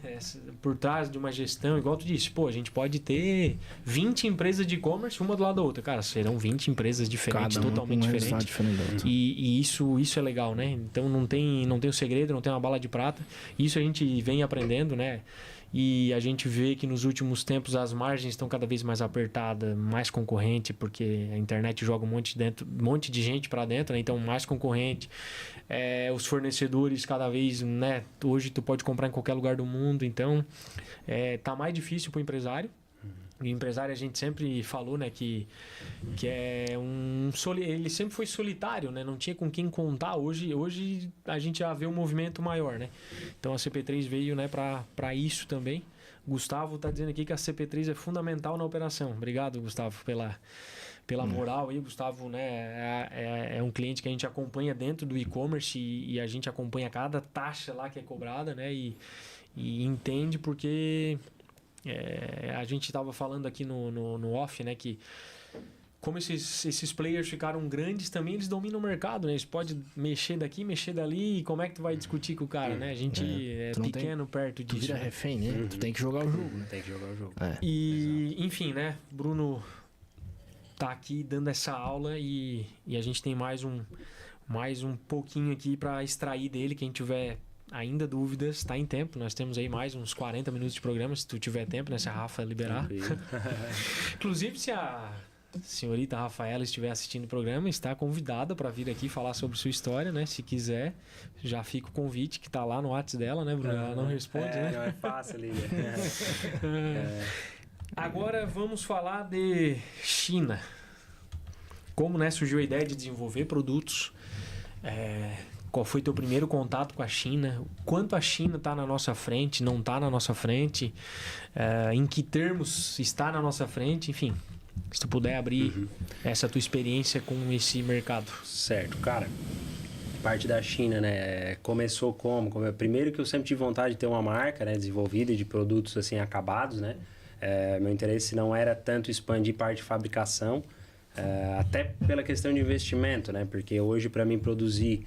Por trás de uma gestão, igual tu disse, pô, a gente pode ter 20 empresas de e-commerce, uma do lado da outra. Cara, serão 20 empresas diferentes, totalmente diferentes. E isso é legal, né? Então não tem o segredo, não tem uma bala de prata. Isso a gente vem aprendendo, né? E a gente vê que nos últimos tempos as margens estão cada vez mais apertadas, mais concorrente, porque a internet joga um monte de gente para dentro, né? Então mais concorrente. Os fornecedores cada vez, né? Hoje tu pode comprar em qualquer lugar do mundo, então tá mais difícil para o empresário. O empresário, a gente sempre falou, né, que ele sempre foi solitário, né? Não tinha com quem contar. Hoje a gente já vê um movimento maior, né? Então a CP3 veio, né, para isso também. Gustavo está dizendo aqui que a CP3 é fundamental na operação. Obrigado, Gustavo, pela moral aí. Gustavo, né, é um cliente que a gente acompanha dentro do e-commerce e a gente acompanha cada taxa lá que é cobrada, né? E entende porque a gente estava falando aqui no off, né, que como esses players ficaram grandes também, eles dominam o mercado, né? Eles podem mexer daqui, mexer dali, e como é que tu vai discutir com o cara, né? A gente é pequeno perto disso. Tu vira refém, né? Tu tem que jogar o jogo, né? Tem que jogar o jogo. E, enfim, né? Bruno tá aqui dando essa aula e a gente tem mais um pouquinho aqui para extrair dele. Quem tiver ainda dúvidas, tá em tempo. Nós temos aí mais uns 40 minutos de programa, se tu tiver tempo, né? Se a Rafa liberar. Inclusive, se a senhorita Rafaela estiver assistindo o programa, está convidada para vir aqui falar sobre sua história, né? Se quiser, já fica o convite que tá lá no WhatsApp dela, né, Bruno? Ela não responde, né? Não é fácil ali, né? Agora vamos falar de China. Como, né, surgiu a ideia de desenvolver produtos? Qual foi teu primeiro contato com a China? Quanto a China está na nossa frente, não está na nossa frente? Em que termos está na nossa frente? Enfim, se tu puder abrir essa tua experiência com esse mercado. Certo, cara. Parte da China, né? Começou como? Primeiro que eu sempre tive vontade de ter uma marca, né, desenvolvida de produtos assim acabados, né? Meu interesse não era tanto expandir parte de fabricação, até pela questão de investimento, né? Porque hoje, para mim produzir,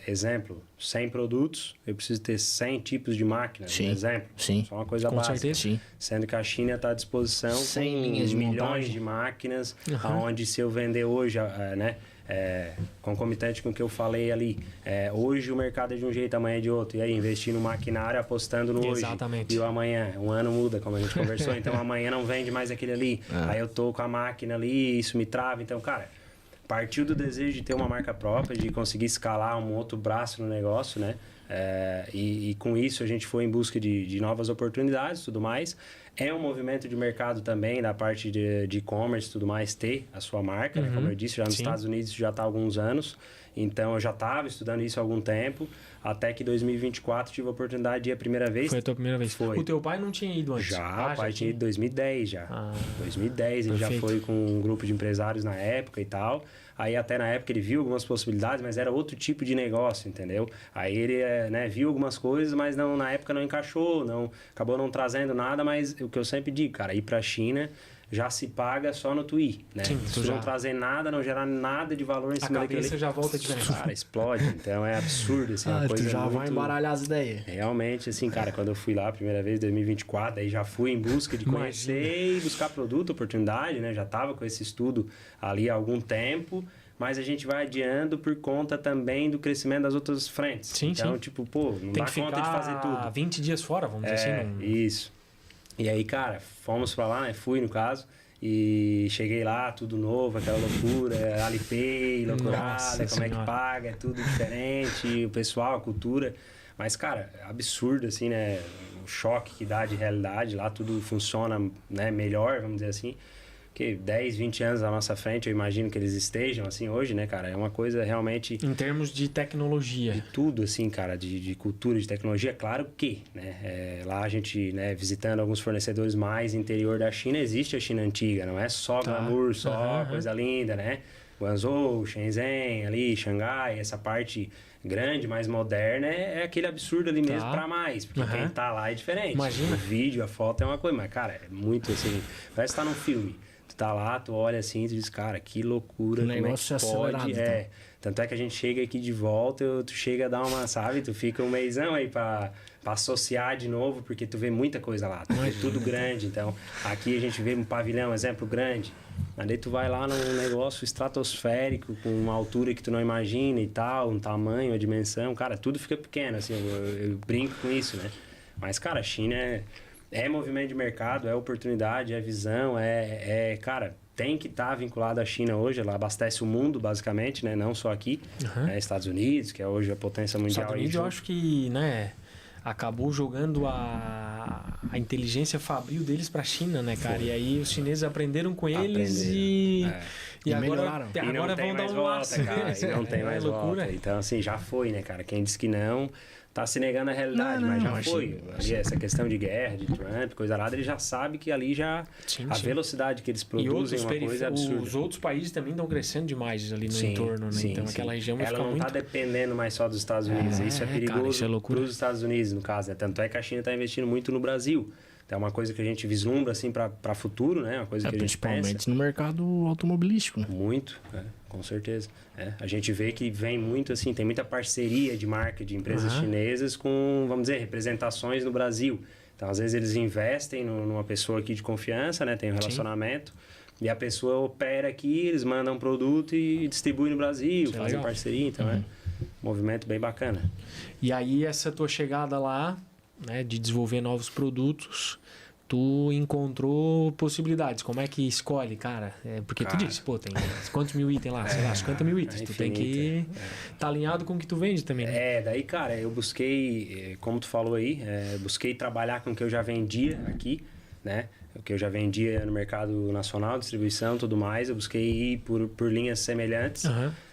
exemplo, 100 produtos, eu preciso ter 100 tipos de máquina, sim, exemplo. Sim. Só uma coisa com básica. certeza. Sim. Sendo que a China está à disposição 100 com linhas de milhões montagem. de máquinas, onde se eu vender hoje, né? Concomitante com o que eu falei ali, hoje o mercado é de um jeito, amanhã é de outro, e aí investir no maquinário, apostando no Exatamente. hoje, e o amanhã, um ano muda, como a gente conversou, então amanhã não vende mais aquele ali, aí eu tô com a máquina ali, isso me trava, então cara, partiu do desejo de ter uma marca própria, de conseguir escalar um outro braço no negócio, né? E com isso a gente foi em busca de novas oportunidades e tudo mais. É um movimento de mercado também, da parte de e-commerce e tudo mais, ter a sua marca, né? Como eu disse, já nos Estados Unidos já está há alguns anos. Então eu já estava estudando isso há algum tempo, até que em 2024 tive a oportunidade de ir a primeira vez. Foi a tua primeira vez? Foi. O teu pai não tinha ido antes? Já, o pai tinha ido em 2010 já. 2010, ele já foi com um grupo de empresários na época e tal. Aí até na época ele viu algumas possibilidades, mas era outro tipo de negócio, entendeu? Aí ele viu algumas coisas, mas não, na época não encaixou, acabou não trazendo nada, mas o que eu sempre digo, cara, ir pra China já se paga só no TUI, né? Sim, se não trazer nada, não gerar nada de valor em cima daquele... A cabeça já volta diferente. Cara, explode. Então é absurdo, assim, uma coisa tu já muito... vai embaralhar as ideias. Realmente, assim, cara, quando eu fui lá a primeira vez, 2024, aí já fui em busca de conhecer e buscar produto, oportunidade, né? Já tava com esse estudo ali há algum tempo, mas a gente vai adiando por conta também do crescimento das outras frentes. Sim, então, sim. tipo, pô, não Tem dá que conta de fazer tudo. 20 dias fora, vamos dizer assim. Isso. E aí, cara, fomos pra lá, né? Fui, no caso, e cheguei lá, tudo novo, aquela loucura, Alipay, loucurada, como é que paga, é tudo diferente, o pessoal, a cultura. Mas, cara, absurdo, assim, né? O choque que dá de realidade, lá tudo funciona, né, melhor, vamos dizer assim. Que 10, 20 anos à nossa frente, eu imagino que eles estejam, assim, hoje, né, cara? É uma coisa realmente... Em termos de tecnologia. De tudo, assim, cara, de cultura, de tecnologia, claro que, né? Lá a gente, né, visitando alguns fornecedores mais interior da China, existe a China antiga, não é só glamour, só coisa linda, né? Guangzhou, Shenzhen, ali, Xangai, essa parte grande, mais moderna, é aquele absurdo ali mesmo pra mais, porque quem tá lá é diferente. Imagina. O vídeo, a foto é uma coisa, mas, cara, é muito, assim, parece que tá num filme. Tu tá lá, tu olha assim, tu diz, cara, que loucura, O negócio como é que pode... acelerado, então. Tanto é que a gente chega aqui de volta, tu chega a dar uma, sabe? Tu fica um mêsão aí pra associar de novo, porque tu vê muita coisa lá. Tu vê tudo grande. Então, aqui a gente vê um pavilhão, exemplo, grande. Mas daí tu vai lá num negócio estratosférico, com uma altura que tu não imagina e tal, um tamanho, a dimensão. Cara, tudo fica pequeno, assim. Eu brinco com isso, né? Mas, cara, a China é movimento de mercado, é oportunidade, é visão, cara... Tem que estar vinculado à China hoje, ela abastece o mundo, basicamente, né? Não só aqui, Estados Unidos, que é hoje a potência mundial. Estados Unidos, eu acho que, né, acabou jogando a inteligência fabril deles para a China, né, cara? Foi. E aí os chineses aprenderam com eles e agora vão dar um laço. E não tem mais volta. Então, assim, já foi, né, cara? Quem disse que não... Tá se negando a realidade, mas já foi. Ali, essa questão de guerra, de Trump, coisa lá, ele já sabe que ali já... a velocidade que eles produzem é uma coisa absurda. Os outros países também estão crescendo demais ali no entorno, né? Então aquela região vai ficar muito... Ela não tá dependendo mais só dos Estados Unidos. Isso é perigoso para os Estados Unidos, no caso, né? Tanto é que a China está investindo muito no Brasil. Então é uma coisa que a gente vislumbra, assim, para futuro, né? Uma coisa que a gente principalmente pensa. No mercado automobilístico, né? Muito, com certeza. A gente vê que vem muito, assim, tem muita parceria de marca de empresas chinesas com, vamos dizer, representações no Brasil. Então, às vezes, eles investem numa pessoa aqui de confiança, né? Tem um relacionamento. E a pessoa opera aqui, eles mandam um produto e distribuem no Brasil, fazem parceria. Então, é um movimento bem bacana. E aí, essa tua chegada lá, né, de desenvolver novos produtos... Tu encontrou possibilidades. Como é que escolhe, cara? Porque tu disse, pô, tem quantos mil itens lá? Sei lá, 50 mil itens. Tu tem que estar alinhado com o que tu vende também, né? Daí, cara, eu busquei, como tu falou aí, busquei trabalhar com o que eu já vendia aqui, né? O que eu já vendia no mercado nacional, distribuição e tudo mais. Eu busquei ir por linhas semelhantes,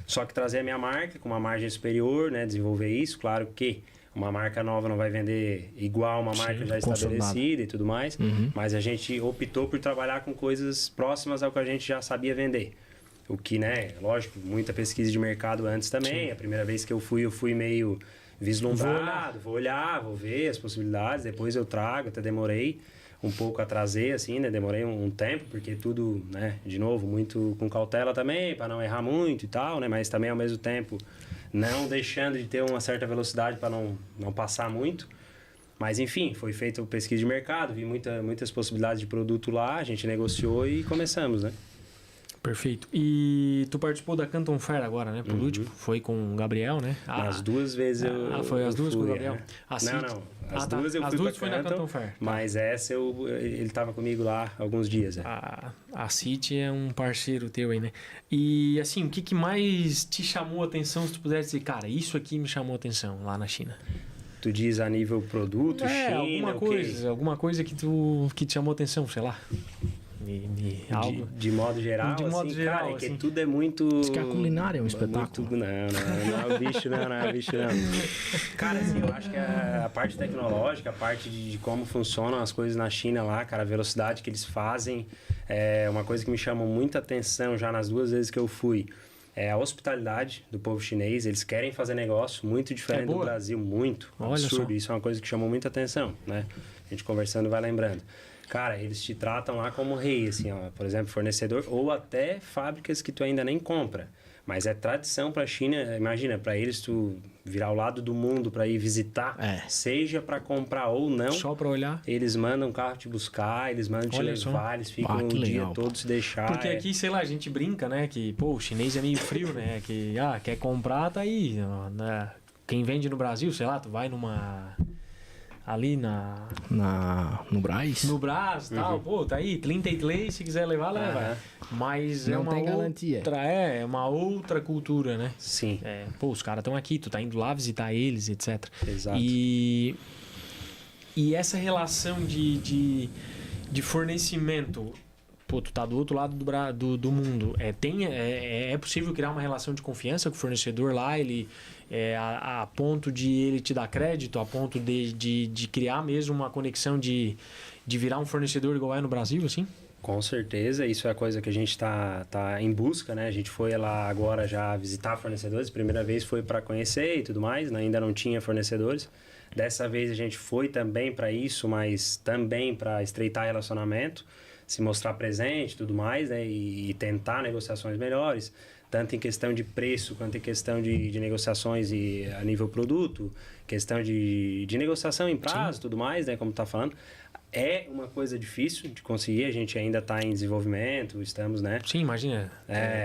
só que trazer a minha marca com uma margem superior, né? Desenvolver isso. Claro que uma marca nova não vai vender igual uma marca já estabelecida e tudo mais, mas a gente optou por trabalhar com coisas próximas ao que a gente já sabia vender. O que, né, lógico, muita pesquisa de mercado antes também. A primeira vez que eu fui meio vislumbrado, vou olhar, vou ver as possibilidades, depois eu trago, até demorei um pouco a trazer, assim, né, demorei um tempo, porque tudo, né, de novo, muito com cautela também, para não errar muito e tal, né, mas também ao mesmo tempo... não deixando de ter uma certa velocidade para não passar muito. Mas, enfim, foi feita pesquisa de mercado, vi muitas possibilidades de produto lá, a gente negociou e começamos, né? Perfeito. E tu participou da Canton Fair agora, né? Por último, foi com o Gabriel, né? As duas vezes eu foi as duas fui, com o Gabriel? Não. As duas eu fui duas foi na Canton Fair. Mas essa ele estava comigo lá alguns dias. A City é um parceiro teu aí, né? E assim, o que mais te chamou a atenção, se tu pudesse dizer, cara, isso aqui me chamou a atenção lá na China? Tu diz a nível produto, China, alguma coisa que te chamou a atenção, sei lá. De modo geral, de modo assim, geral, cara, assim. que tudo é muito... Diz que a culinária é um espetáculo. Não é o bicho, não. Cara, assim, eu acho que a parte tecnológica, a parte de como funcionam as coisas na China lá, cara, a velocidade que eles fazem, é uma coisa que me chamou muita atenção já nas duas vezes que eu fui. É a hospitalidade do povo chinês, eles querem fazer negócio muito diferente do Brasil, muito absurdo. Isso é uma coisa que chamou muita atenção, né? A gente conversando vai lembrando. Cara, eles te tratam lá como rei, assim, ó, por exemplo, fornecedor ou até fábricas que tu ainda nem compra. Mas é tradição para a China, imagina, para eles tu virar ao lado do mundo para ir visitar, seja para comprar ou não. Só para olhar. Eles mandam o carro te buscar, eles mandam te levar, eles ficam o dia todo se deixar. Porque aqui, sei lá, a gente brinca, né, que, pô, o chinês é meio frio, né, que, quer comprar, tá aí, né? Quem vende no Brasil, sei lá, tu vai numa... ali no Brás? No Brás e tal, pô, tá aí, 33, se quiser levar, leva. Mas não tem garantia. É uma outra cultura, né? Sim. Pô, os caras estão aqui, tu tá indo lá visitar eles, etc. Exato. E essa relação de fornecimento, pô, tu tá do outro lado do mundo. É possível criar uma relação de confiança com o fornecedor lá, ele... a ponto de ele te dar crédito, a ponto de criar mesmo uma conexão de virar um fornecedor igual é no Brasil, assim? Com certeza, isso é a coisa que a gente tá em busca, né? A gente foi lá agora já visitar fornecedores, primeira vez foi para conhecer e tudo mais, né? Ainda não tinha fornecedores. Dessa vez a gente foi também para isso, mas também para estreitar relacionamento, se mostrar presente e tudo mais, né? E tentar negociações melhores. tanto em questão de preço, quanto em questão de negociações e a nível produto, questão de negociação em prazo e tudo mais, né, como tá falando. É uma coisa difícil de conseguir, a gente ainda está em desenvolvimento, estamos, né? Sim, imagina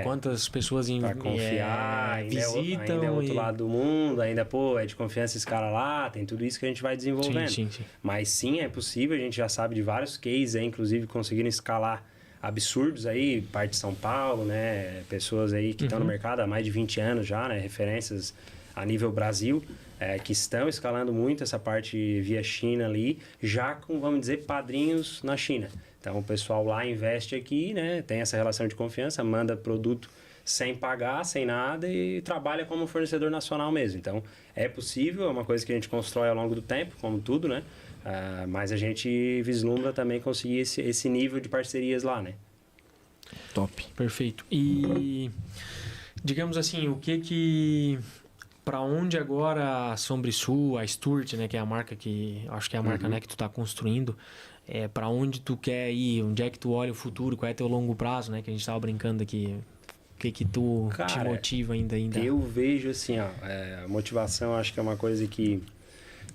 quantas pessoas para confiar, visitam. Ainda é outro lado do mundo, ainda, pô, é de confiança esse cara lá, tem tudo isso que a gente vai desenvolvendo. Sim. Mas sim, é possível, a gente já sabe de vários cases, inclusive conseguiram escalar absurdos aí, parte de São Paulo, né? Pessoas aí que estão no mercado há mais de 20 anos já, né? Referências a nível Brasil. Que estão escalando muito essa parte via China ali, já com, vamos dizer, padrinhos na China. Então, o pessoal lá investe aqui, né? Tem essa relação de confiança, manda produto sem pagar, sem nada e trabalha como fornecedor nacional mesmo. Então, é possível, é uma coisa que a gente constrói ao longo do tempo, como tudo, né? Mas a gente vislumbra também conseguir esse nível de parcerias lá, né? Top. Perfeito. E, digamos assim, o que... Para onde agora a Sombrisul, a Sturt, né, que é a marca que... Acho que é a marca, né, que tu tá construindo. Para onde tu quer ir? Onde é que tu olha o futuro? Qual é teu longo prazo, né? Que a gente tava brincando aqui. O que tu te motiva ainda? Eu vejo assim, ó... a motivação acho que é uma coisa que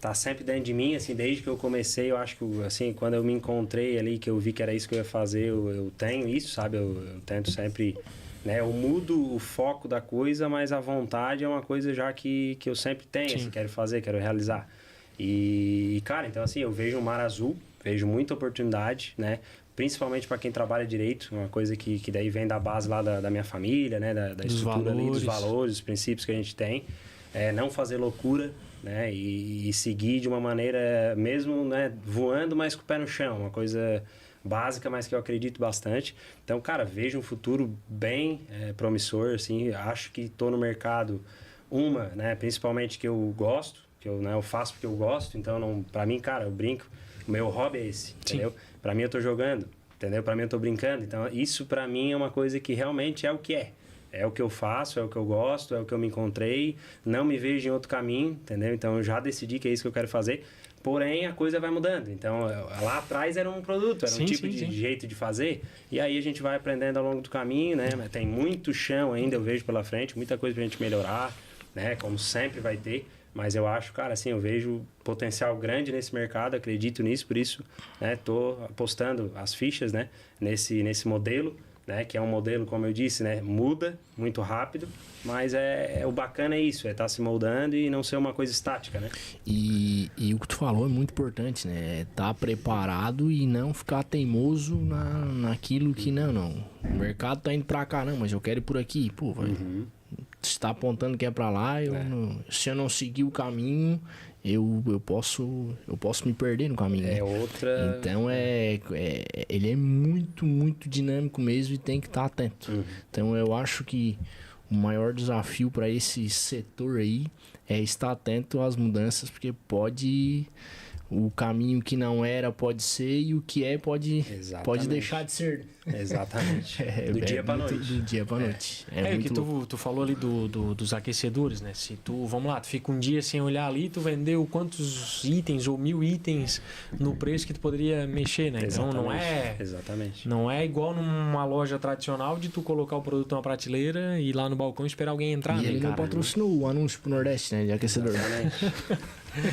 tá sempre dentro de mim, assim, desde que eu comecei. Eu acho que, assim, quando eu me encontrei ali, que eu vi que era isso que eu ia fazer, eu tenho isso, sabe? Eu tento sempre... Né? Eu mudo o foco da coisa, mas a vontade é uma coisa já que eu sempre tenho, assim, quero fazer, quero realizar. E, cara, então assim, eu vejo um mar azul, vejo muita oportunidade, né? Principalmente para quem trabalha direito, uma coisa que daí vem da base lá da minha família, né? Da estrutura ali, dos valores, dos princípios que a gente tem. Não fazer loucura, né? E seguir de uma maneira, mesmo, né? Voando, mas com o pé no chão, uma coisa... básica, mas que eu acredito bastante. Então, cara, vejo um futuro bem promissor, assim, acho que estou no mercado, né, principalmente que eu gosto, que eu faço porque eu gosto, então, para mim, cara, eu brinco, o meu hobby é esse, entendeu? Para mim, eu tô jogando, entendeu? Para mim, eu tô brincando, então, isso para mim é uma coisa que realmente é o que é. É o que eu faço, é o que eu gosto, é o que eu me encontrei, não me vejo em outro caminho, entendeu? Então, eu já decidi que é isso que eu quero fazer. Porém, a coisa vai mudando. Então, lá atrás era um produto, era um tipo de jeito de fazer. E aí a gente vai aprendendo ao longo do caminho, né? Tem muito chão ainda, eu vejo pela frente, muita coisa pra gente melhorar, né? Como sempre vai ter. Mas eu acho, cara, assim, eu vejo potencial grande nesse mercado, acredito nisso, por isso, né? Tô apostando as fichas, né? Nesse modelo, né? Que é um modelo, como eu disse, né? Muda muito rápido, mas o bacana é isso, estar se moldando e não ser uma coisa estática, né? E o que tu falou é muito importante, né? Tá preparado e não ficar teimoso naquilo que não. O mercado tá indo pra cá, não, mas eu quero ir por aqui. Pô, vai. Se tá apontando que é pra lá, se eu não seguir o caminho, eu posso me perder no caminho. Então ele é muito, muito dinâmico mesmo e tem que estar atento. Então eu acho que o maior desafio para esse setor aí é estar atento às mudanças, porque o caminho que não era pode ser e o que é pode deixar de ser. Exatamente. Do dia para noite. Do dia para noite. O que tu falou ali dos aquecedores, né? Se tu, vamos lá, tu fica um dia sem olhar ali, tu vendeu quantos itens ou 1000 itens no preço que tu poderia mexer, né? Então não é igual numa loja tradicional de tu colocar o produto numa prateleira e ir lá no balcão e esperar alguém entrar. E ele não patrocinou o anúncio pro Nordeste, né? De aquecedor. Exatamente.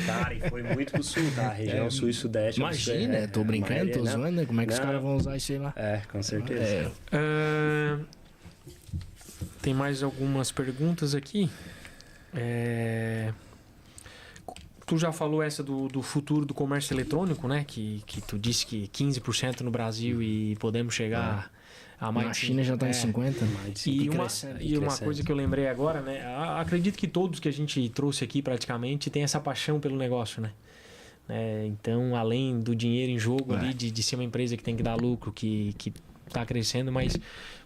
Cara, e foi muito pro sul, tá? A região sul e sudeste. Imagina, tô brincando, tô zoando, né? Como é que os caras vão usar isso aí lá? Com certeza. Tem mais algumas perguntas aqui. Tu já falou essa do futuro do comércio eletrônico, né? Que tu disse que 15% no Brasil e podemos chegar a mais... Na China já tá em 50%. E uma coisa que eu lembrei agora, né? Acredito que todos que a gente trouxe aqui praticamente têm essa paixão pelo negócio, né? Então, além do dinheiro em jogo ali, de ser uma empresa que tem que dar lucro, que tá crescendo, mas,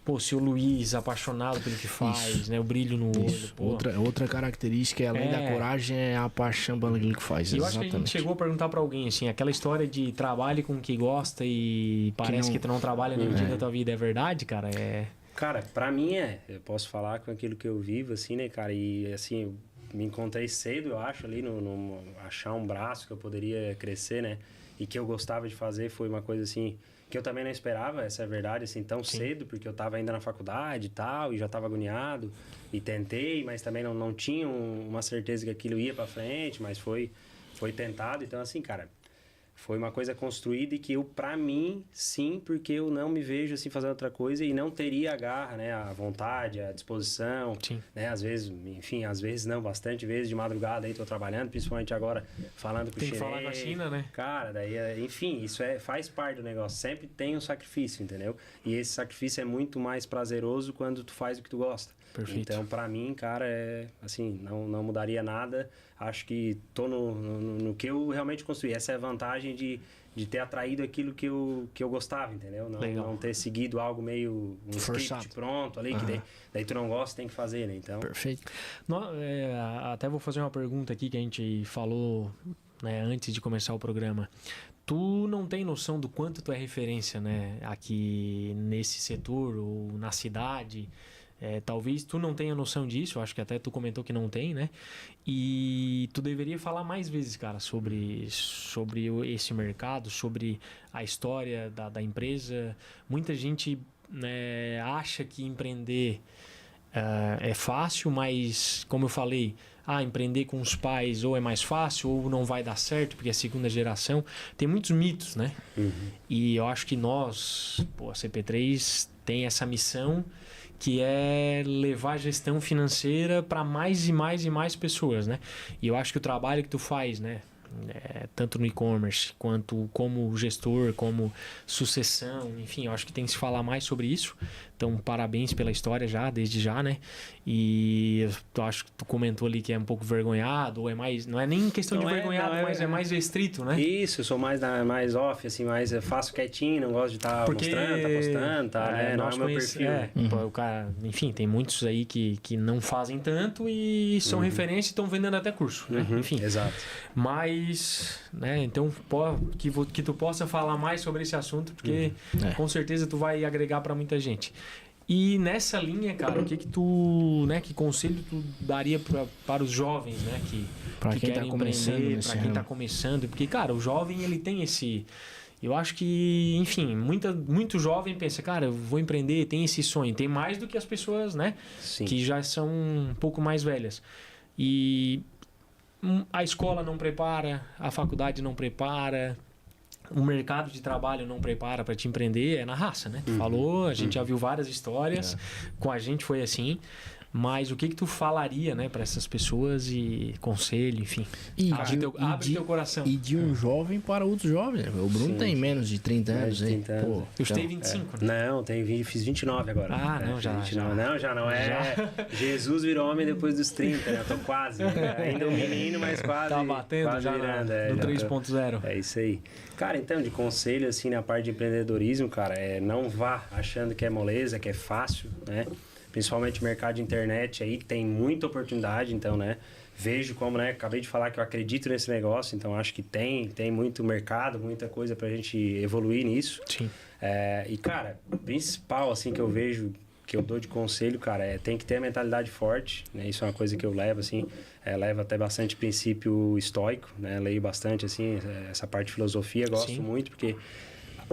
pô, se o Luiz, apaixonado pelo que faz, né? O brilho no olho. Outra característica, além da coragem, é a paixão pelo que faz. Eu acho que a gente chegou a perguntar pra alguém, assim, aquela história de trabalhe com o que gosta e parece que tu não trabalha nenhum dia da tua vida, é verdade, cara? Cara, pra mim eu posso falar com aquilo que eu vivo, assim, né, cara? E, assim, eu me encontrei cedo, eu acho, ali, no achar um braço que eu poderia crescer, né? e que eu gostava de fazer foi uma coisa assim que eu também não esperava, essa é a verdade, assim, tão cedo, porque eu estava ainda na faculdade e tal, e já estava agoniado, e tentei, mas também não tinha uma certeza que aquilo ia para frente, mas foi tentado. Então, assim, cara, foi uma coisa construída e que eu, pra mim, sim, porque eu não me vejo, assim, fazendo outra coisa e não teria a garra, né, a vontade, a disposição, né, às vezes, enfim, às vezes não, bastante vezes de madrugada aí tô trabalhando, principalmente agora falando com o chinês. Tem que falar com a China, né? Cara, daí, enfim, isso faz parte do negócio, sempre tem um sacrifício, entendeu? E esse sacrifício é muito mais prazeroso quando tu faz o que tu gosta. Perfeito. Então, pra mim, cara, assim, não mudaria nada. Acho que tô no que eu realmente construí. Essa é a vantagem de ter atraído aquilo que eu gostava, entendeu? Não ter seguido algo meio forçado, script pronto ali, que daí tu não gosta, tem que fazer, né? Então... Perfeito. Até vou fazer uma pergunta aqui que a gente falou, né, antes de começar o programa. Tu não tem noção do quanto tu é referência, né, aqui nesse setor ou na cidade? Talvez tu não tenha noção disso, eu acho que até tu comentou que não tem, né? E tu deveria falar mais vezes, cara, sobre esse mercado, sobre a história da empresa. Muita gente, né, acha que empreender é fácil, mas, como eu falei, empreender com os pais ou é mais fácil ou não vai dar certo, porque é a segunda geração. Tem muitos mitos, né? E eu acho que nós, a CP3, tem essa missão que é levar a gestão financeira para mais e mais e mais pessoas, né? E eu acho que o trabalho que tu faz, né, tanto no e-commerce quanto como gestor, como sucessão, enfim, eu acho que tem que se falar mais sobre isso. Então, parabéns pela história desde já, né? E eu acho que tu comentou ali que é um pouco vergonhado, ou é mais... Não é nem questão de vergonhado, mas é mais restrito, né? Isso, eu sou mais off, assim, mais faço quietinho, não gosto de estar mostrando, postando, né? Não é o meu perfil. O cara, enfim, tem muitos aí que não fazem tanto e são referência e estão vendendo até curso, né? Enfim. Exato. Mas, né, então, que tu possa falar mais sobre esse assunto, porque com certeza tu vai agregar para muita gente. E nessa linha, cara, o que tu, né, que conselho tu daria para os jovens, né, que querem empreender, para quem está começando? Porque, cara, o jovem, ele tem esse... Eu acho que, enfim, muito jovem pensa, cara, eu vou empreender, tem esse sonho. Tem mais do que as pessoas, né, que já são um pouco mais velhas. E a escola não prepara, a faculdade não prepara... O mercado de trabalho não prepara para te empreender, é na raça, né? Tu falou, a gente já viu várias histórias, com a gente foi assim. Mas o que tu falaria, né, para essas pessoas e conselho, enfim. Abre teu coração. E de um jovem para outros jovens. O Bruno tem menos de 30 anos, hein? Eu tenho 25, né? Não, fiz 29 agora. Não, já. 29. Não, já não é. Jesus virou homem depois dos 30, né? Eu tô quase. Ainda um menino, mas quase. Tá batendo quase já virando, no 3.0. É isso aí. Cara, então, de conselho, assim, na parte de empreendedorismo, cara, não vá achando que é moleza, que é fácil, né? Principalmente o mercado de internet aí tem muita oportunidade, então, né? Vejo como, né? Acabei de falar que eu acredito nesse negócio, então acho que tem muito mercado, muita coisa pra gente evoluir nisso. Sim. E, cara, o principal, assim, que eu vejo, que eu dou de conselho, cara, tem que ter a mentalidade forte, né? Isso é uma coisa que eu levo, assim, levo até bastante princípio estoico, né? Leio bastante, assim, essa parte de filosofia, gosto muito, porque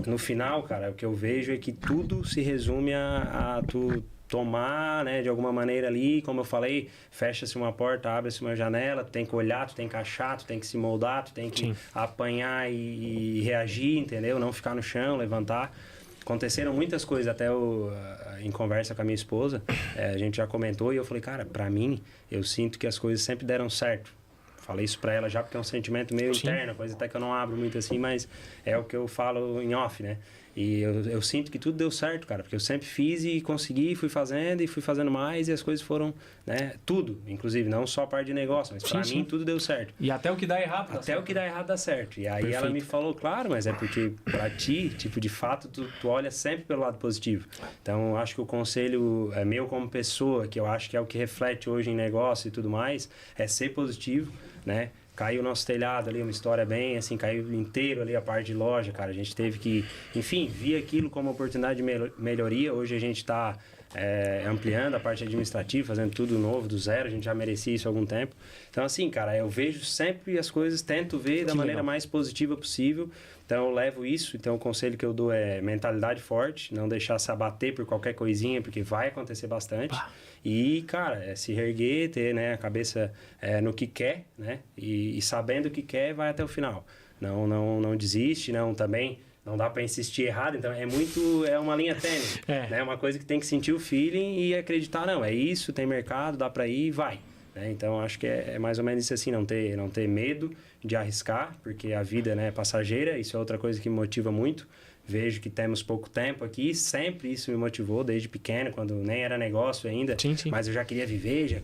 no final, cara, o que eu vejo é que tudo se resume a tu tomar, né, de alguma maneira ali, como eu falei, fecha-se uma porta, abre-se uma janela, tu tem que olhar, tu tem que achar, tu tem que se moldar, tu tem que apanhar e reagir, entendeu? Não ficar no chão, levantar. Aconteceram muitas coisas, até em conversa com a minha esposa, a gente já comentou e eu falei, cara, pra mim, eu sinto que as coisas sempre deram certo. Falei isso pra ela já porque é um sentimento meio interno, coisa até que eu não abro muito assim, mas é o que eu falo em off, né? E eu sinto que tudo deu certo, cara, porque eu sempre fiz e consegui, fui fazendo mais e as coisas foram, né, tudo, inclusive, não só a parte de negócio, mas pra mim tudo deu certo. E até o que dá errado dá certo. O que dá errado dá certo. E aí ela me falou, claro, mas é porque pra ti, tipo, de fato, tu olha sempre pelo lado positivo. Então, eu acho que o conselho meu como pessoa, que eu acho que é o que reflete hoje em negócio e tudo mais, é ser positivo, né? Caiu o nosso telhado ali, uma história bem assim, caiu inteiro ali a parte de loja, cara. A gente teve que, enfim, via aquilo como oportunidade de melhoria. Hoje a gente tá ampliando a parte administrativa, fazendo tudo novo, do zero, a gente já merecia isso há algum tempo. Então, assim, cara, eu vejo sempre as coisas, tento ver da maneira mais positiva possível. Então, eu levo isso. Então, o conselho que eu dou é mentalidade forte, não deixar se abater por qualquer coisinha, porque vai acontecer bastante. E, cara, se reerguer, ter, né, a cabeça no que quer, né? E sabendo o que quer, vai até o final. Não desiste, também não dá para insistir errado. Então, é uma linha tênue. Né? Uma coisa que tem que sentir o feeling e acreditar, não, é isso, tem mercado, dá para ir, vai. Então, acho que é mais ou menos isso assim, não ter medo de arriscar, porque a vida, né, é passageira, isso é outra coisa que me motiva muito. Vejo que temos pouco tempo aqui, sempre isso me motivou, desde pequeno, quando nem era negócio ainda, sim. Mas eu já queria viver,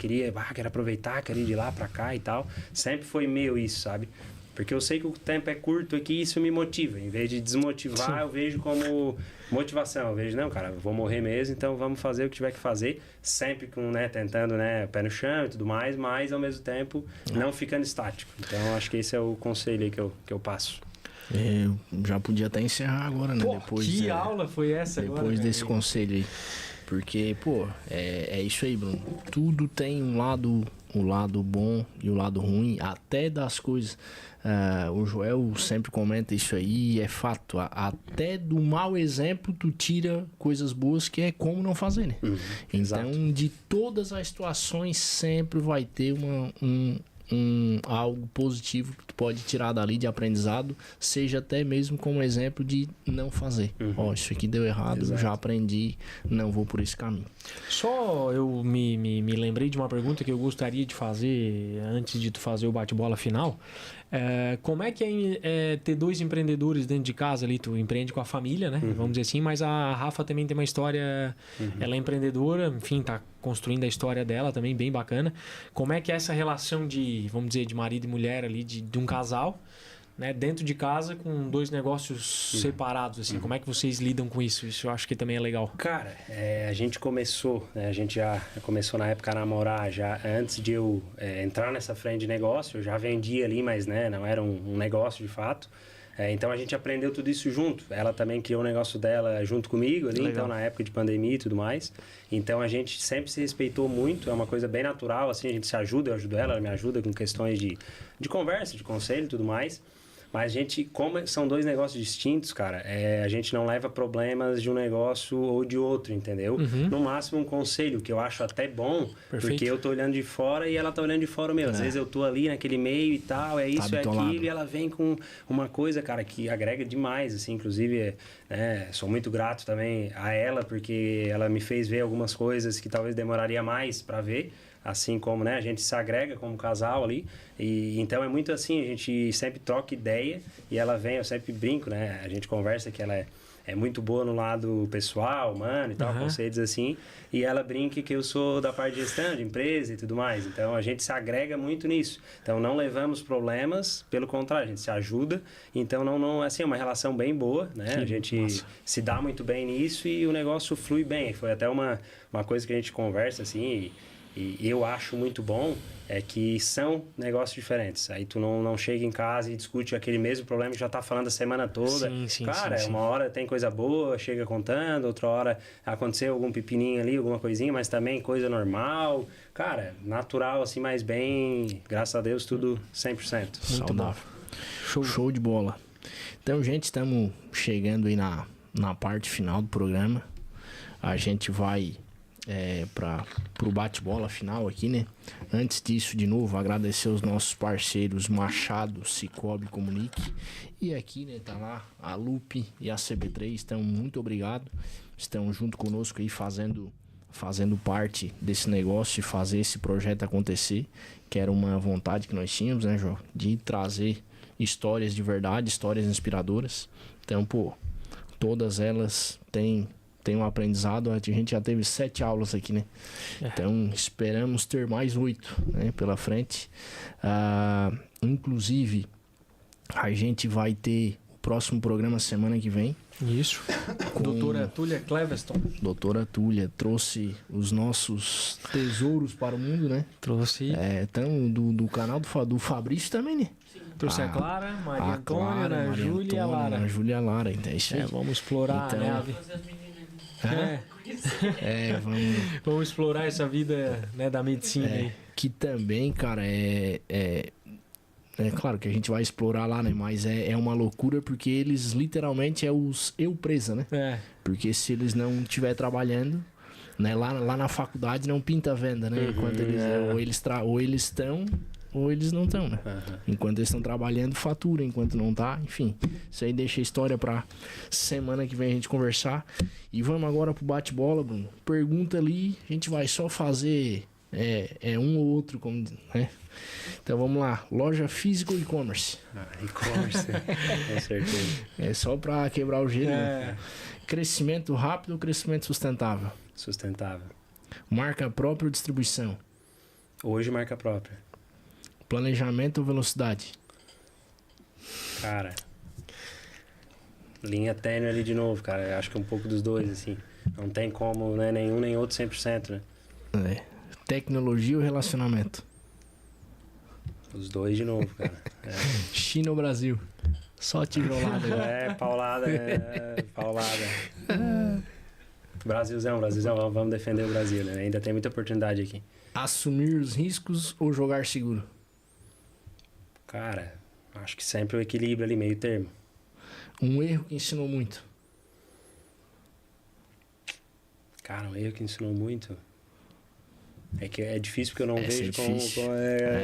quero aproveitar, quero ir de lá para cá e tal. Sempre foi meu isso, sabe? Porque eu sei que o tempo é curto aqui e isso me motiva. Em vez de desmotivar, eu vejo como motivação. Eu vejo, não, cara, vou morrer mesmo, então vamos fazer o que tiver que fazer. Sempre tentando, pé no chão e tudo mais, mas ao mesmo tempo não ficando estático. Então, acho que esse é o conselho aí que eu passo. Eu já podia até encerrar agora, né? Que aula foi essa agora? Depois desse conselho aí. Porque, é isso aí, Bruno. Tudo tem o lado bom e o lado ruim, até das coisas. O Joel sempre comenta isso aí, é fato. Até do mau exemplo, tu tira coisas boas, que é como não fazer, né? Então, exato. De todas as situações, sempre vai ter algo positivo que tu pode tirar dali de aprendizado, seja até mesmo como exemplo de não fazer. Isso aqui deu errado, exato. Eu já aprendi, não vou por esse caminho. Só eu me lembrei de uma pergunta que eu gostaria de fazer antes de tu fazer o bate-bola final. Como é que é ter dois empreendedores dentro de casa ali? Tu empreende com a família, né? Vamos dizer assim, mas a Rafa também tem uma história, ela é empreendedora, enfim, tá construindo a história dela também, bem bacana. Como é que é essa relação vamos dizer, de marido e mulher ali, de um casal, né, dentro de casa com dois negócios separados, assim, como é que vocês lidam com isso? Isso eu acho que também é legal. Cara, a gente começou, né, a gente já começou na época a namorar, já antes de eu entrar nessa frente de negócio, eu já vendia ali, mas não era um negócio de fato. Então a gente aprendeu tudo isso junto. Ela também criou o negócio dela junto comigo ali, então na época de pandemia e tudo mais. Então a gente sempre se respeitou muito, é uma coisa bem natural, assim, a gente se ajuda, eu ajudo ela me ajuda com questões de conversa, de conselho e tudo mais. Mas como são dois negócios distintos, cara, a gente não leva problemas de um negócio ou de outro, entendeu? No máximo um conselho, que eu acho até bom, porque eu tô olhando de fora e ela tá olhando de fora mesmo. Às vezes eu tô ali naquele meio e tal, é isso, é aquilo, e ela vem com uma coisa, cara, que agrega demais, assim, inclusive, sou muito grato também a ela, porque ela me fez ver algumas coisas que talvez demoraria mais para ver. Assim como, né, a gente se agrega como casal ali, e então é muito assim, a gente sempre troca ideia, e ela vem, eu sempre brinco, né, a gente conversa que ela é muito boa no lado pessoal, humano e tal, conceitos assim, e ela brinca que eu sou da parte de gestão, de empresa e tudo mais, então a gente se agrega muito nisso, então não levamos problemas, pelo contrário, a gente se ajuda, então não assim, é uma relação bem boa, né, a gente se dá muito bem nisso e o negócio flui bem, foi até uma coisa que a gente conversa assim, e eu acho muito bom que são negócios diferentes. Aí tu não chega em casa e discute aquele mesmo problema que já tá falando a semana toda. Sim, uma hora tem coisa boa, chega contando, outra hora aconteceu algum pepininho ali, alguma coisinha, mas também coisa normal. Cara, natural assim, mas bem, graças a Deus, tudo 100%. Saudável. Show de bola. Então, gente, estamos chegando aí na parte final do programa. A gente vai para o bate-bola final aqui, né? Antes disso, de novo, agradecer os nossos parceiros Machado, Cicobi, Comunique. E aqui, né, tá lá a Lupe e a CB3. Então, muito obrigado. Estão junto conosco aí fazendo parte desse negócio e fazer esse projeto acontecer, que era uma vontade que nós tínhamos, né, João? De trazer histórias de verdade, histórias inspiradoras. Então, todas elas têm um aprendizado. A gente já teve 7 aulas aqui, né? Então, esperamos ter mais 8, né, pela frente. Inclusive, a gente vai ter o próximo programa semana que vem. Isso. Doutora Túlia Cleveston. Doutora Túlia trouxe os nossos tesouros para o mundo, né? Trouxe. Então, do canal do Fabrício também, né? Trouxe a Clara, Maria Antônia, a Júlia e a Lara. A Júlia e a Lara, então é isso aí. Vamos explorar, então, né? Vamos explorar essa vida, né, da medicina aí. Que também, cara, é claro que a gente vai explorar lá, né? Mas é uma loucura porque eles literalmente os eu presa, né? Porque se eles não estiver trabalhando, né? Lá na faculdade não pinta a venda, né? Enquanto ou eles estão ou eles não estão, né? Enquanto eles estão trabalhando, fatura. Enquanto não tá, enfim. Isso aí deixa a história pra semana que vem a gente conversar. E vamos agora pro bate-bola, Bruno. Pergunta ali, a gente vai só fazer um ou outro, como, né? Então vamos lá. Loja física ou e-commerce? E-commerce, com certeza. É só pra quebrar o gelo. Né? Crescimento rápido ou crescimento sustentável? Sustentável. Marca própria ou distribuição? Hoje, marca própria. Planejamento ou velocidade? Cara, linha tênue ali de novo, cara. Eu acho que é um pouco dos dois, assim. Não tem como, né, nenhum nem outro 100%, né? Tecnologia ou relacionamento? Os dois de novo, cara. China ou Brasil? Só tijolada. Paulada. Brasilzão, vamos defender o Brasil, né? Ainda tem muita oportunidade aqui. Assumir os riscos ou jogar seguro? Cara, acho que sempre o equilíbrio ali, meio termo. Um erro que ensinou muito? Cara, um erro que ensinou muito... É que é difícil porque eu não vejo como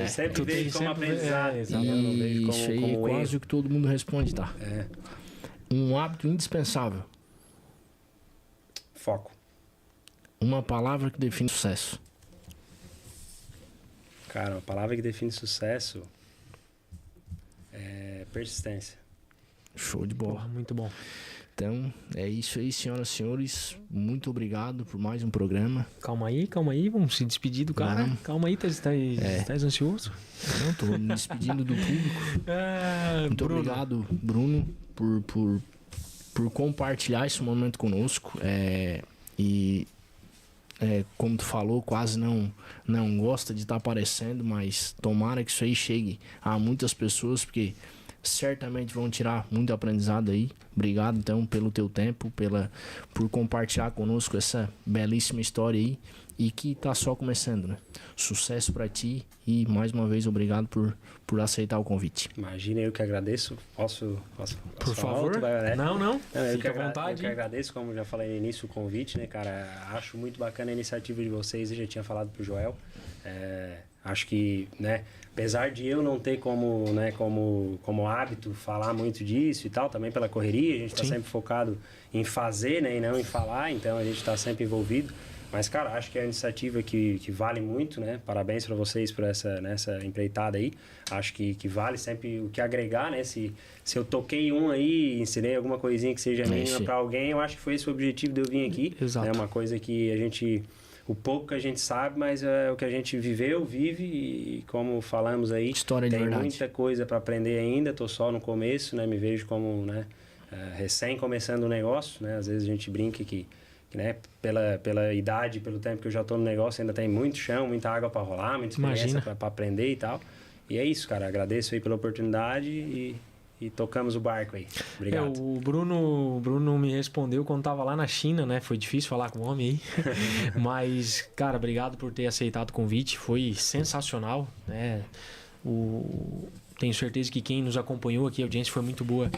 sempre vejo como aprendizado. Eu não vejo como, isso aí como quase o que todo mundo responde, tá? Um hábito indispensável? Foco. Uma palavra que define sucesso? Cara, uma palavra que define sucesso é persistência. Show de bola. Muito bom. Então, é isso aí, senhoras e senhores. Muito obrigado por mais um programa. Calma aí. Vamos se despedir do cara. Não. Calma aí, tá ansioso? Não, tô me despedindo do público. Muito obrigado, Bruno, por compartilhar esse momento conosco. Como tu falou, quase não gosta de estar aparecendo, mas tomara que isso aí chegue a muitas pessoas, porque certamente vão tirar muito aprendizado aí. Obrigado, então, pelo teu tempo, por compartilhar conosco essa belíssima história aí, e que tá só começando, né? Sucesso pra ti e, mais uma vez, obrigado por aceitar o convite. Imagina, eu que agradeço. Posso por favor? Não. Fique à vontade. Eu que agradeço, como já falei no início, o convite, né, cara? Acho muito bacana a iniciativa de vocês. Eu já tinha falado pro Joel. Acho que, né, apesar de eu não ter como hábito falar muito disso e tal, também pela correria, a gente está sempre focado em fazer, né, e não em falar, então a gente está sempre envolvido. Mas, cara, acho que é uma iniciativa que vale muito, né? Parabéns para vocês por nessa empreitada aí. Acho que vale sempre o que agregar, né? Se eu toquei aí, ensinei alguma coisinha que seja mínima para alguém, eu acho que foi esse o objetivo de eu vir aqui. Exato. É uma coisa que o pouco que a gente sabe, mas é o que a gente viveu, vive, e como falamos aí, história de verdade. Tem muita coisa para aprender ainda, tô só no começo, né? Me vejo como, né, recém começando o negócio, né? Às vezes a gente brinca que, né, pela idade, pelo tempo que eu já tô no negócio, ainda tem muito chão, muita água para rolar, muita experiência para aprender e tal. E é isso, cara. Agradeço aí pela oportunidade e tocamos o barco aí. Obrigado. O Bruno me respondeu quando tava lá na China, né? Foi difícil falar com o homem aí. Mas, cara, obrigado por ter aceitado o convite. Foi sensacional, né? Tenho certeza que quem nos acompanhou aqui, a audiência foi muito boa.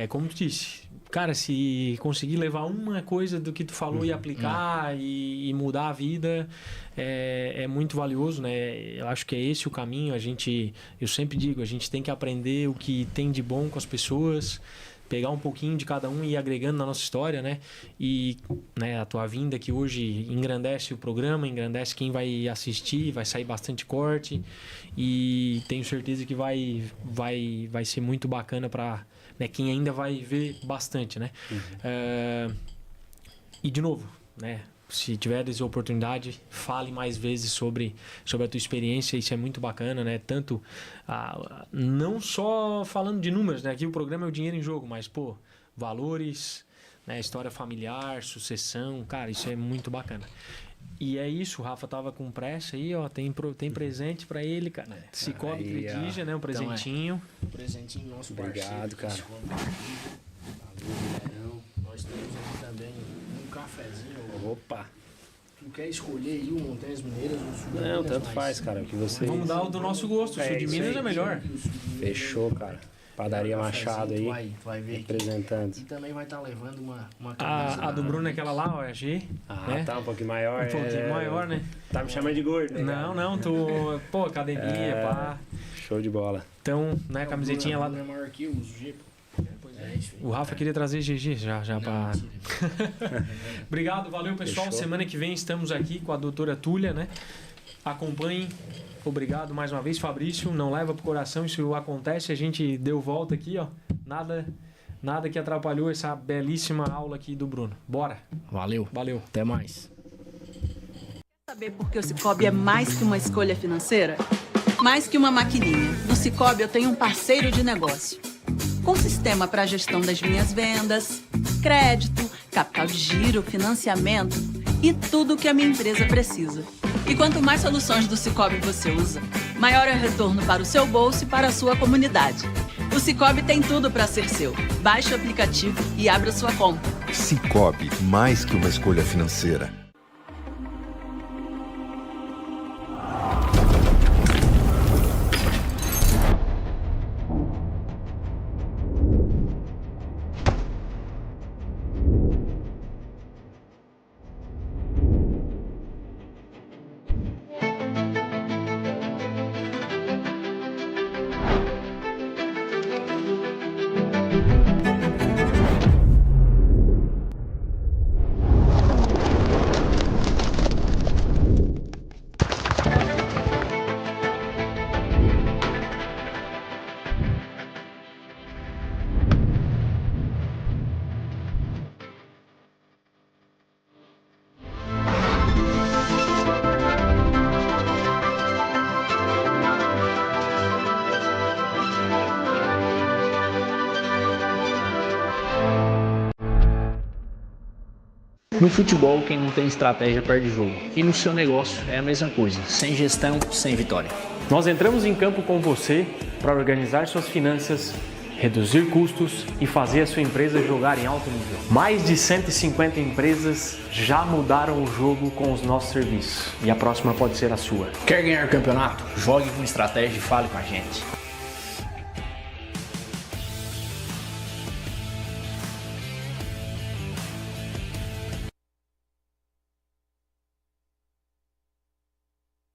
Como tu disse, cara, se conseguir levar uma coisa do que tu falou e aplicar e mudar a vida, é muito valioso, né? Eu acho que é esse o caminho. Eu sempre digo, a gente tem que aprender o que tem de bom com as pessoas, pegar um pouquinho de cada um e ir agregando na nossa história, né? E, né, a tua vinda aqui hoje engrandece o programa, engrandece quem vai assistir, vai sair bastante corte e tenho certeza que vai ser muito bacana para, né, quem ainda vai ver bastante, né? E de novo, né? Se tiveres oportunidade, fale mais vezes sobre a tua experiência. Isso é muito bacana, né? Tanto não só falando de números, né? Aqui o programa é o dinheiro em jogo, mas, valores, né? História familiar, sucessão, cara, isso é muito bacana. E é isso, o Rafa tava com pressa aí, ó, tem presente pra ele, cara. Cicobi Credija, né? Um presentinho. Presentinho nosso. Obrigado, cara. Nós temos aqui também um cafezinho. Opa! Tu quer escolher aí o Montanhas Mineiras ou o Sul de Não, Minas tanto mais? faz, cara. O que você... Vamos dar o do nosso gosto. O Sul de isso Minas aí. é melhor. Fechou, cara. Padaria Machado aí, Tu vai ver aqui. representando. E também vai estar levando uma camisa. A do Bruno é aquela lá, ó, é a G. né? Tá um pouquinho maior. Um pouquinho maior, né? Tá me chamando de gordo, né? Não, tu... Pô, academia, pá. Show de bola. Então, né, O camisetinha lá... Bruno é maior que eu, uso G, pô. Pois é, isso aí. O Rafa queria trazer GG já Não, pra... mentira. Obrigado, valeu, pessoal. Fechou. Semana que vem estamos aqui com a doutora Túlia, né? Acompanhem. Obrigado mais uma vez, Fabrício. Não leva pro coração, isso acontece. A gente deu volta aqui, ó. Nada que atrapalhou essa belíssima aula aqui do Bruno. Bora. Valeu. Valeu. Até mais. Saber por que o Sicoob é mais que uma escolha financeira? Mais que uma maquininha. No Sicoob eu tenho um parceiro de negócio. Com sistema para gestão das minhas vendas, crédito, capital de giro, financiamento e tudo o que a minha empresa precisa. E quanto mais soluções do Sicoob você usa, maior é o retorno para o seu bolso e para a sua comunidade. O Sicoob tem tudo para ser seu. Baixe o aplicativo e abra sua conta. Sicoob, mais que uma escolha financeira. No futebol, quem não tem estratégia perde jogo. E no seu negócio é a mesma coisa. Sem gestão, sem vitória. Nós entramos em campo com você para organizar suas finanças, reduzir custos e fazer a sua empresa jogar em alto nível. Mais de 150 empresas já mudaram o jogo com os nossos serviços. E a próxima pode ser a sua. Quer ganhar o campeonato? Jogue com estratégia e fale com a gente.